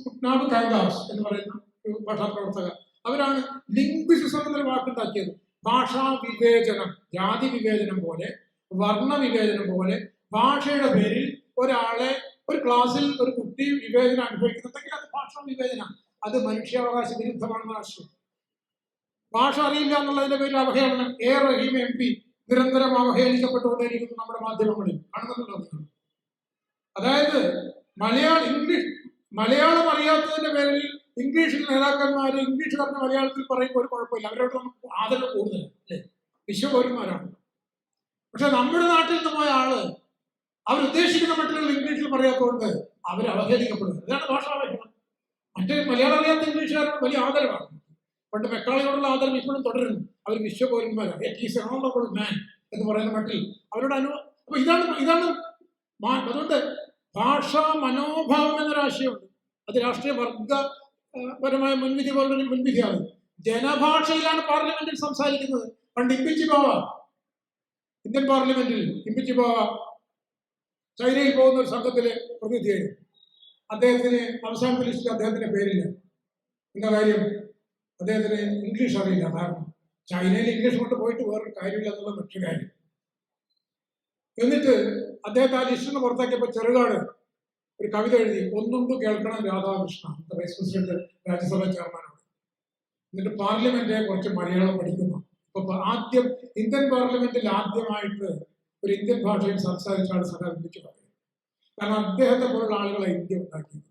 കുട്നാബ് കാങ്കാസ് എന്ന് പറയുന്ന ഒരു ഭാഷാപ്രവർത്തകർ, അവരാണ് ലിംഗ്വിസിസം എന്നൊരു വാക്കുണ്ടാക്കിയത്. ഭാഷാ വിവേചനം, ജാതി വിവേചനം പോലെ, വർണ്ണ വിവേചനം പോലെ ഭാഷയുടെ പേരിൽ ഒരാളെ, ഒരു ക്ലാസ്സിൽ ഒരു കുട്ടി വിവേചനം അനുഭവിക്കുന്നുണ്ടെങ്കിൽ അത് ഭാഷാ വിവേചനം, അത് മനുഷ്യാവകാശ വിരുദ്ധമാണെന്ന ആശയം. ഭാഷ അറിയില്ല എന്നുള്ളതിന്റെ പേരിൽ അവഹേളനം. റഹീം MP നിരന്തരം അവഹേളിക്കപ്പെട്ടുകൊണ്ടേയിരിക്കുന്നു നമ്മുടെ മാധ്യമങ്ങളിൽ, കാണുന്നുണ്ടോ? അതായത് മലയാളം അറിയാത്തതിന്റെ പേരിൽ ഇംഗ്ലീഷിൽ നേതാക്കന്മാർ ഇംഗ്ലീഷ് പറഞ്ഞ മലയാളത്തിൽ പറയുമ്പോൾ ഒരു കുഴപ്പമില്ല, അവരോട് നമുക്ക് ആദരവ് കൂടുതൽ അല്ലേ, വിശ്വപൗരന്മാരാണ്. പക്ഷെ നമ്മുടെ നാട്ടിൽ നിന്ന് പോയ ആള് അവരുദ്ദേശിക്കുന്ന മറ്റുള്ള ഇംഗ്ലീഷിൽ പറയാത്തതുകൊണ്ട് അവർ അവഹേളിക്കപ്പെടുന്നത്. ഇതാണ് ഭാഷാവഹേളനം. മറ്റേ മലയാളം അറിയാത്ത ഇംഗ്ലീഷുകാരുടെ വലിയ ആദരവാണ്. പണ്ട് മെക്കാളിയോടുള്ള ആദരം ഇപ്പോഴും തുടരുന്നു. അവർ വിശ്വപൗരന്മാരാണ്. ഈസ് എൻ ഓണറബിൾ മാൻ എന്ന് പറയുന്ന മട്ടിൽ അവരുടെ അപ്പൊ ഇതാണ് അതുകൊണ്ട് ഭാഷാ മനോഭാവം എന്നൊരാശയമുണ്ട്. അത് രാഷ്ട്രീയ വർഗപരമായ മുൻവിധി പോലൊരു മുൻവിധിയാണ്. ജനഭാഷയിലാണ് പാർലമെന്റിൽ സംസാരിക്കുന്നത്. പണ്ട് ഇമ്പിച്ചി ബാവ, ഇന്ത്യൻ പാർലമെന്റിൽ ഇമ്പിച്ചി ബാവ ചൈനയിൽ പോകുന്ന ഒരു സംഘത്തിലെ പ്രതിനിധിയായിരുന്നു. അദ്ദേഹത്തിന് അവസാനത്തെ ലിസ്റ്റിൽ അദ്ദേഹത്തിന്റെ പേരില്ല. എന്താ കാര്യം? അദ്ദേഹത്തിന് ഇംഗ്ലീഷ് അറിയില്ല. കാരണം ചൈനയിൽ ഇംഗ്ലീഷ് കൊണ്ട് പോയിട്ട് വേറൊരു കാര്യമില്ല എന്നുള്ള മറ്റൊരു കാര്യം. എന്നിട്ട് അദ്ദേഹത്തെ ആ ലിസ്റ്റിൽ നിന്ന് പുറത്താക്കിയപ്പോൾ ചെറുകാട് ഒരു കവിത എഴുതി, ഒന്നുണ്ട് കേൾക്കണം രാധാകൃഷ്ണ, വൈസ് പ്രസിഡന്റ് രാജ്യസഭാ ചെയർമാനാണ്. എന്നിട്ട് പാർലമെന്റിനെ കുറച്ച് മലയാളം പഠിക്കുന്നു. ഇപ്പൊ ആദ്യം ഇന്ത്യൻ പാർലമെന്റിൽ ആദ്യമായിട്ട് ഒരു ഇന്ത്യൻ ഭാഷയിൽ സംസാരിച്ചാണ് സഹായിപ്പിച്ചു പറയുന്നത്. കാരണം അദ്ദേഹത്തെ പോലുള്ള ആളുകളെ ഇന്ത്യ ഉണ്ടാക്കിയത്.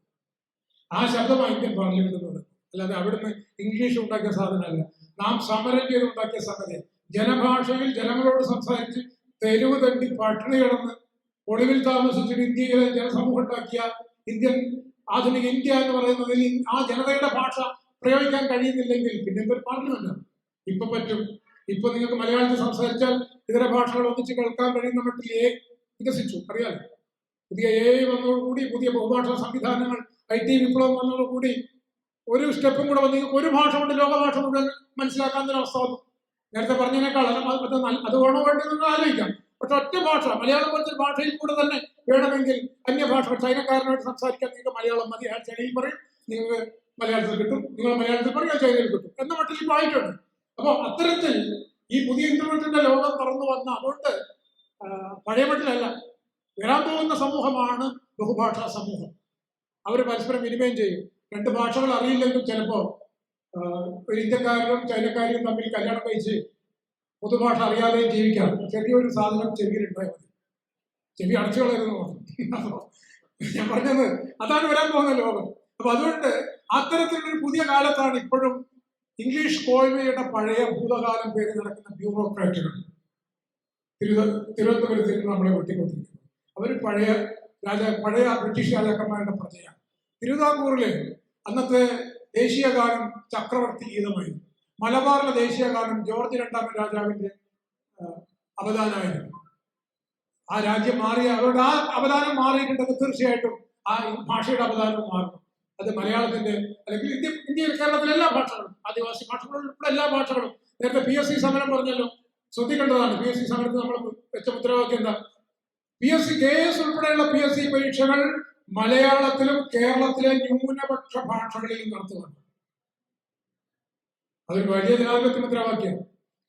ആ ശബ്ദമാണ് ഇന്ത്യൻ പാർലമെന്റ് എന്ന് പറയുന്നത്. അല്ലാതെ അവിടുന്ന് ഇംഗ്ലീഷ് ഉണ്ടാക്കിയ സാധനമല്ല. നാം സമരം ചെയ്ത് ഉണ്ടാക്കിയ സംഗതി. ജനഭാഷയിൽ ജനങ്ങളോട് സംസാരിച്ച് തെരുവ് തണ്ടി പട്ടിണി കിടന്ന് ഒളിവിൽ താമസിച്ചിട്ട് ഇന്ത്യയിലെ ജനസമൂഹം ഉണ്ടാക്കിയ ആധുനിക ഇന്ത്യ എന്ന് പറയുന്നതിൽ ആ ജനതയുടെ ഭാഷ പ്രയോഗിക്കാൻ കഴിയുന്നില്ലെങ്കിൽ പിന്നെ എന്തൊരു പാർലമെന്റാണ്. ഇപ്പൊ പറ്റും. ഇപ്പൊ നിങ്ങൾക്ക് മലയാളത്തിൽ സംസാരിച്ചാൽ ഇതര ഭാഷകൾ ഒന്നിച്ച് കേൾക്കാൻ കഴിയുന്ന മട്ടിൽ വികസിച്ചു. അറിയാലോ, പുതിയ AI വന്നതോടുകൂടി, പുതിയ ബഹുഭാഷാ സംവിധാനങ്ങൾ, IT വിപ്ലവം വന്നതോടുകൂടി ഒരു സ്റ്റെപ്പും കൂടെ വന്ന് ഒരു ഭാഷ കൊണ്ട് ലോകഭാഷ മുഴുവൻ മനസ്സിലാക്കാവുന്ന അവസ്ഥ വന്നു. നേരത്തെ പറഞ്ഞതിനേക്കാൾ അത് വേണോ വേണ്ടി നിങ്ങൾ ആലോചിക്കാം. പക്ഷെ ഒറ്റ ഭാഷ, മലയാളം പോലത്തെ ഭാഷയിൽ കൂടെ തന്നെ വേണമെങ്കിൽ അന്യഭാഷ, ചൈനക്കാരനായിട്ട് സംസാരിക്കാൻ നിങ്ങൾക്ക് മലയാളം മതി. അയാൾ ചൈനയിൽ പറയും, നിങ്ങൾക്ക് മലയാളത്തിൽ കിട്ടും. നിങ്ങൾ മലയാളത്തിൽ പറയും, ചൈനയിൽ കിട്ടും എന്ന മട്ടിൽ ഇപ്പോൾ ആയിട്ടുണ്ട്. അപ്പോൾ അത്തരത്തിൽ ഈ പുതിയ ഇന്റർനെറ്റിന്റെ ലോകം തുറന്നു വന്ന, അതുകൊണ്ട് പഴയ മട്ടിലല്ല, വരാൻ പോകുന്ന സമൂഹമാണ് ബഹുഭാഷാ സമൂഹം. അവർ പരസ്പരം വിനിമയം ചെയ്യും. രണ്ട് ഭാഷകൾ അറിയില്ലെങ്കിലും ചിലപ്പോൾ ഒരു ഇന്ത്യക്കാരനും ചൈനക്കാരും തമ്മിൽ കല്യാണം കഴിച്ച് പൊതുഭാഷ അറിയാതെയും ജീവിക്കാം. ചെറിയൊരു സാധനം ചെവിയിലുണ്ടായി മതി, ചെവി അടച്ചു കളയുന്നു. ഞാൻ പറഞ്ഞത് അതാണ് വരാൻ പോകുന്ന ലോകം. അപ്പൊ അതുകൊണ്ട് അത്തരത്തിലൊരു പുതിയ കാലത്താണ് ഇപ്പോഴും ഇംഗ്ലീഷ് കോഴ്മയുടെ പഴയ ഭൂതകാലം പേര് നടക്കുന്ന ബ്യൂറോക്രാറ്റുകൾ തിരുവനന്തപുരത്തിൽ നമ്മളെ വെട്ടിക്കൊണ്ടിരിക്കുന്നു. അവർ പഴയ ബ്രിട്ടീഷ് രാജാക്കന്മാരുടെ പ്രജയാണ്. തിരുവിതാംകൂറിലെ അന്നത്തെ ദേശീയ ഗാനം ചക്രവർത്തി ഗീതമായിരുന്നു. മലബാറിലെ ദേശീയ ഗാനം ജോർജ് രണ്ടാമൻ രാജാവിന്റെ അവദാനമായിരുന്നു. ആ രാജ്യം മാറിയ, അവരുടെ ആ അവദാനം മാറിയിട്ടുണ്ടെങ്കിൽ തീർച്ചയായിട്ടും ആ ഭാഷയുടെ അവദാനവും മാറുന്നു. അത് മലയാളത്തിന്റെ അല്ലെങ്കിൽ ഇന്ത്യയിൽ കേരളത്തിലെ എല്ലാ ഭാഷകളും, ആദിവാസി ഭാഷകളും ഉൾപ്പെടെ എല്ലാ ഭാഷകളും. നേരത്തെ PSC സമരം പറഞ്ഞല്ലോ, ശ്രദ്ധിക്കേണ്ടതാണ്. PSC സമരത്തിൽ നമ്മൾ വെച്ച മുദ്രാവാക്യം എന്താ? PSC KS ഉൾപ്പെടെയുള്ള PSC പരീക്ഷകൾ മലയാളത്തിലും കേരളത്തിലെ ന്യൂനപക്ഷ ഭാഷകളിലും നടത്തുകയാണ്. അതൊരു വലിയ ജനാധിപത്യ മുദ്രാവാക്യമാണ്.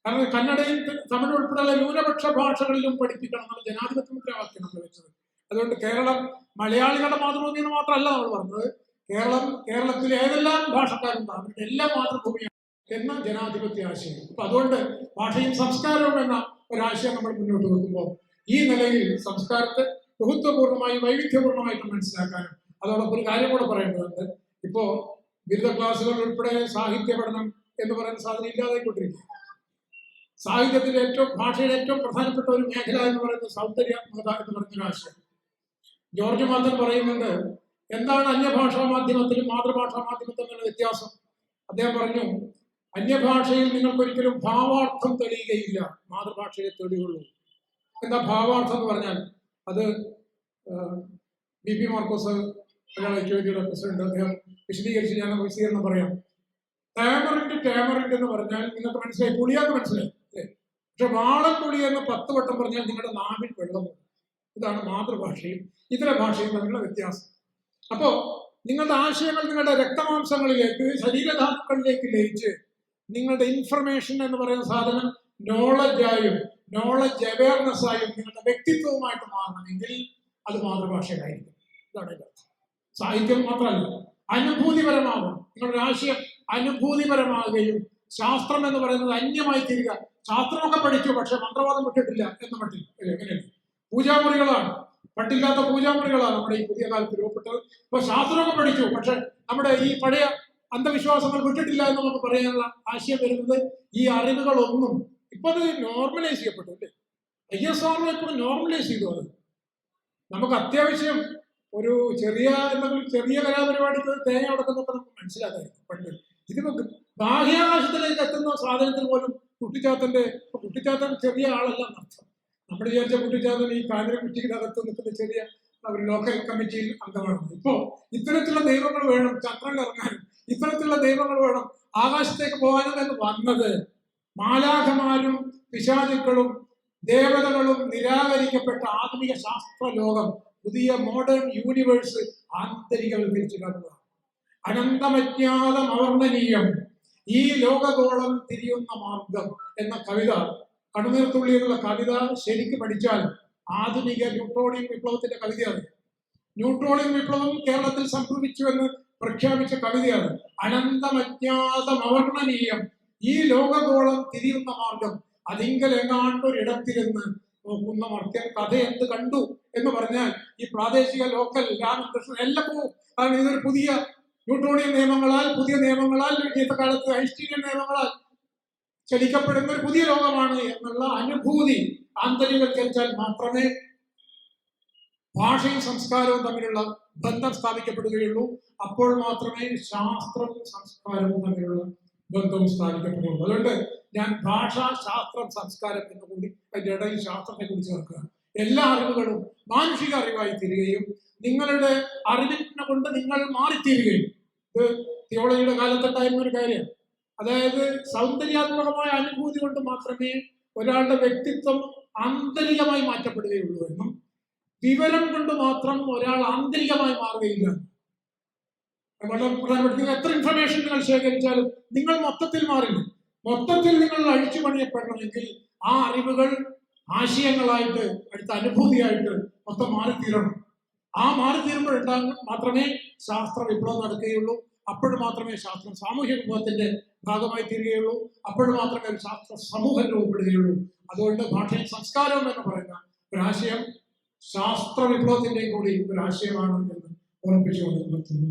കാരണം കന്നഡയും തമിഴ് ഉൾപ്പെടെയുള്ള ന്യൂനപക്ഷ ഭാഷകളിലും പഠിപ്പിക്കണം എന്നുള്ള ജനാധിപത്യ മുദ്രാവാക്യം നമ്മൾ വെച്ചത്. അതുകൊണ്ട് കേരളം മലയാളികളുടെ മാതൃഭൂമി എന്ന് മാത്രമല്ല നമ്മൾ പറഞ്ഞത്, കേരളത്തിലെ ഏതെല്ലാം ഭാഷക്കാരുണ്ട് അവരുടെ എല്ലാം മാതൃഭൂമിയാണ് എന്ന ജനാധിപത്യ ആശയം. അപ്പൊ അതുകൊണ്ട് ഭാഷയും സംസ്കാരവും എന്ന ഒരാശയം നമ്മൾ മുന്നോട്ട് വെക്കുമ്പോൾ ഈ നിലയിൽ സംസ്കാരത്തെ ബഹുത്വപൂർണ്ണമായി വൈവിധ്യപൂർണ്ണമായിട്ട് മനസ്സിലാക്കാനും, അതോടൊപ്പം ഒരു കാര്യം കൂടെ പറയേണ്ടതുണ്ട്. ഇപ്പോ ബിരുദ ക്ലാസ്സുകൾ ഉൾപ്പെടെ സാഹിത്യ പഠനം എന്ന് പറയുന്ന സാധനം ഇല്ലാതായിക്കൊണ്ടിരിക്കുക. സാഹിത്യത്തിന്റെ ഭാഷയുടെ ഏറ്റവും പ്രധാനപ്പെട്ട ഒരു മേഖല എന്ന് പറയുന്നത് സൗന്ദര്യാത്മകത എന്ന് പറഞ്ഞൊരു ആശയം. ജോർജ് മാത്തൻ പറയുന്നുണ്ട്, എന്താണ് അന്യഭാഷാ മാധ്യമത്തിലും മാതൃഭാഷാ മാധ്യമത്തിലും തമ്മിലുള്ള വ്യത്യാസം? അദ്ദേഹം പറഞ്ഞു, അന്യഭാഷയിൽ നിങ്ങൾക്കൊരിക്കലും ഭാവാർത്ഥം തെളിയുകയില്ല, മാതൃഭാഷയെ തെളിയുള്ളൂ. എന്താ ഭാവാർത്ഥം എന്ന് പറഞ്ഞാൽ? അത് BP മാർക്കോസ് ഐക്യവേദിയുടെ പ്രസിഡന്റ്, അദ്ദേഹം വിശദീകരിച്ച് ഞാൻ വിശദീകരണം പറയാം. ടാമറിന്റ് എന്ന് പറഞ്ഞാൽ നിങ്ങൾക്ക് മനസ്സിലായി, പുളിയാന്ന് മനസ്സിലായി അല്ലേ? പക്ഷെ വാളൻ പുളി എന്ന് 10 വട്ടം പറഞ്ഞാൽ നിങ്ങളുടെ നാവിൽ വെള്ളം പോകും. ഇതാണ് മാതൃഭാഷയും ഇതര ഭാഷയും തമ്മിലുള്ള വ്യത്യാസം. അപ്പോ നിങ്ങളുടെ ആശയങ്ങൾ നിങ്ങളുടെ രക്തമാംസങ്ങളിലേക്ക്, ശരീരധാതുക്കളിലേക്ക് ലയിച്ച് നിങ്ങളുടെ ഇൻഫർമേഷൻ എന്ന് പറയുന്ന സാധനം നോളജായും നോളജ് അവയർനെസ് ആയും നിങ്ങളുടെ വ്യക്തിത്വവുമായിട്ട് മാറണമെങ്കിൽ അത് മാതൃഭാഷയിലായിരിക്കും. ഇതാണ് എൻ്റെ അർത്ഥം. സാഹിത്യം മാത്രമല്ല, അനുഭൂതിപരമാകും. നിങ്ങളുടെ ആശയം അനുഭൂതിപരമാകുകയും ശാസ്ത്രം എന്ന് പറയുന്നത് അന്യമായി തീരുക. ശാസ്ത്രമൊക്കെ പഠിച്ചു, പക്ഷെ മന്ത്രവാദം വിട്ടിട്ടില്ല എന്ന മട്ടിൽ. എങ്ങനെയാണ്? പൂജാമുറികളാണ്, പണ്ടില്ലാത്ത പൂജാമുറികളാണ് നമ്മുടെ ഈ പുതിയ കാലത്ത് രൂപപ്പെട്ടത്. ഇപ്പൊ ശാസ്ത്രമൊക്കെ പഠിച്ചു, പക്ഷെ നമ്മുടെ ഈ പഴയ അന്ധവിശ്വാസങ്ങൾ വിട്ടിട്ടില്ല എന്ന് നമുക്ക് പറയാനുള്ള ആശയം വരുന്നത് ഈ അറിവുകളൊന്നും ഇപ്പൊ അത് നോർമലൈസ് ചെയ്യപ്പെട്ടു അല്ലേ? ISRO ഇപ്പോഴും നോർമലൈസ് ചെയ്തു. അത് നമുക്ക് അത്യാവശ്യം ഒരു ചെറിയ എന്തെങ്കിലും ചെറിയ കലാപരിപാടിക്ക് തേങ്ങ ഉടക്കുന്നൊക്കെ നമുക്ക് മനസ്സിലാക്കായിരുന്നു പണ്ട്. ഇതിപ്പോ ബാഹ്യാകാശത്തിലേക്ക് എത്തുന്ന സാധനത്തിൽ പോലും കുട്ടിച്ചാത്തൻ ചെറിയ ആളല്ല എന്നർത്ഥം. നമ്മൾ വിചാരിച്ച കുട്ടിച്ചാത്തൻ ഈ കാഞ്ഞിരക്കുറ്റിക്കകത്ത് നിൽക്കുന്ന ചെറിയ ഒരു ലോക്കൽ കമ്മിറ്റിയിൽ അംഗമാണ്. ഇപ്പോ ഇത്തരത്തിലുള്ള ദൈവങ്ങൾ വേണം ചന്ദ്രനിൽ ഇറങ്ങാനും, ഇത്തരത്തിലുള്ള ദൈവങ്ങൾ വേണം ആകാശത്തേക്ക് പോകാനും എന്ന് വന്നത് മാലാഖമാരും പിശാചുക്കളും ദേവതകളും നിരാകരിക്കപ്പെട്ട ആധുനിക ശാസ്ത്ര ലോകം, പുതിയ മോഡേൺ യൂണിവേഴ്സ് ആന്തരികവൽക്കരിച്ചു കാണുക. അനന്തമജ്ഞാതം അവർണ്ണനീയം ഈ ലോകഗോളം തിരിയുന്ന മാർഗം എന്ന കവിത, കണ്ണുനീർത്തുള്ളി എന്നുള്ള കവിത ശരിക്ക് പഠിച്ചാൽ ആധുനിക ന്യൂട്രോണിയം വിപ്ലവത്തിന്റെ കവിതയാണ്. ന്യൂട്രോണിയം വിപ്ലവം കേരളത്തിൽ സംഭവിച്ചു എന്ന് പ്രഖ്യാപിച്ച കവിതയാണ്. അനന്തമജ്ഞാതം അവർണ്ണനീയം ഈ ലോകഗോളം തിരിയുന്ന മാർഗം അതിങ്കൽ എങ്ങാണ്ടൊരിടത്തിരുന്ന് നോക്കുന്ന മർത്യൻ കഥ എന്ത് കണ്ടു എന്ന് പറഞ്ഞാൽ ഈ പ്രാദേശിക ലോക്കൽ രാമകൃഷ്ണൻ എല്ലാം പോവും. കാരണം ഇതൊരു പുതിയ ന്യൂട്രോണിയൻ നിയമങ്ങളാൽ, പുതിയ നിയമങ്ങളാൽ, ഇന്നത്തെ കാലത്ത് ഐൻസ്റ്റീനിയൻ നിയമങ്ങളാൽ ചലിക്കപ്പെടുന്ന ഒരു പുതിയ ലോകമാണ് എന്നുള്ള അനുഭൂതി ആന്തരികവൽക്കരിച്ചാൽ മാത്രമേ ഭാഷയും സംസ്കാരവും തമ്മിലുള്ള ബന്ധം സ്ഥാപിക്കപ്പെടുകയുള്ളൂ. അപ്പോൾ മാത്രമേ ശാസ്ത്രവും സംസ്കാരവും തമ്മിലുള്ള ബന്ധവും സ്ഥാപിക്കപ്പെടുകയുള്ളൂ. അതുകൊണ്ട് ഞാൻ ഭാഷ, ശാസ്ത്രം, സംസ്കാരം എന്നുകൂടി അതിൻ്റെ ഇടയിൽ ശാസ്ത്രത്തെ കുറിച്ച് ചേർക്കുക. എല്ലാ അറിവുകളും മാനുഷിക അറിവായി തീരുകയും നിങ്ങളുടെ അറിവിനെ കൊണ്ട് നിങ്ങൾ മാറിത്തീരുകയും, ഇത് തിയോളജിയുടെ കാലത്തുണ്ടായിരുന്ന ഒരു കാര്യമാണ്. അതായത് സൗന്ദര്യാത്മകമായ അനുഭൂതി കൊണ്ട് മാത്രമേ ഒരാളുടെ വ്യക്തിത്വം ആന്തരികമായി മാറ്റപ്പെടുകയുള്ളൂ എന്നും വിവരം കൊണ്ട് മാത്രം ഒരാൾ ആന്തരികമായി മാറുകയില്ല. വളരെ പ്രധാനപ്പെട്ട എത്ര ഇൻഫർമേഷൻ നിങ്ങൾ ശേഖരിച്ചാലും നിങ്ങൾ മൊത്തത്തിൽ മാറില്ല. മൊത്തത്തിൽ നിങ്ങൾ അഴിച്ചു പണിയപ്പെടണമെങ്കിൽ ആ അറിവുകൾ ആശയങ്ങളായിട്ട്, അടുത്ത അനുഭൂതിയായിട്ട് മൊത്തം മാറിത്തീരണം. ആ മാറിത്തീരുമ്പോഴുണ്ടാകും മാത്രമേ ശാസ്ത്ര വിപ്ലവം നടക്കുകയുള്ളൂ. അപ്പോഴും മാത്രമേ ശാസ്ത്രം സാമൂഹ്യ വിപ്ലവത്തിന്റെ ഭാഗമായി തീരുകയുള്ളൂ. അപ്പോഴും മാത്രമേ ഒരു ശാസ്ത്ര സമൂഹം രൂപപ്പെടുകയുള്ളൂ. അതുകൊണ്ട് ഭാഷയും സംസ്കാരവും എന്ന് പറയുന്ന ഒരാശയം ശാസ്ത്ര വിപ്ലവത്തിന്റെയും കൂടി ഒരാശയമാണ് എന്ന് ഓർമ്മിപ്പിച്ചുകൊണ്ട് നിർത്തുന്നു.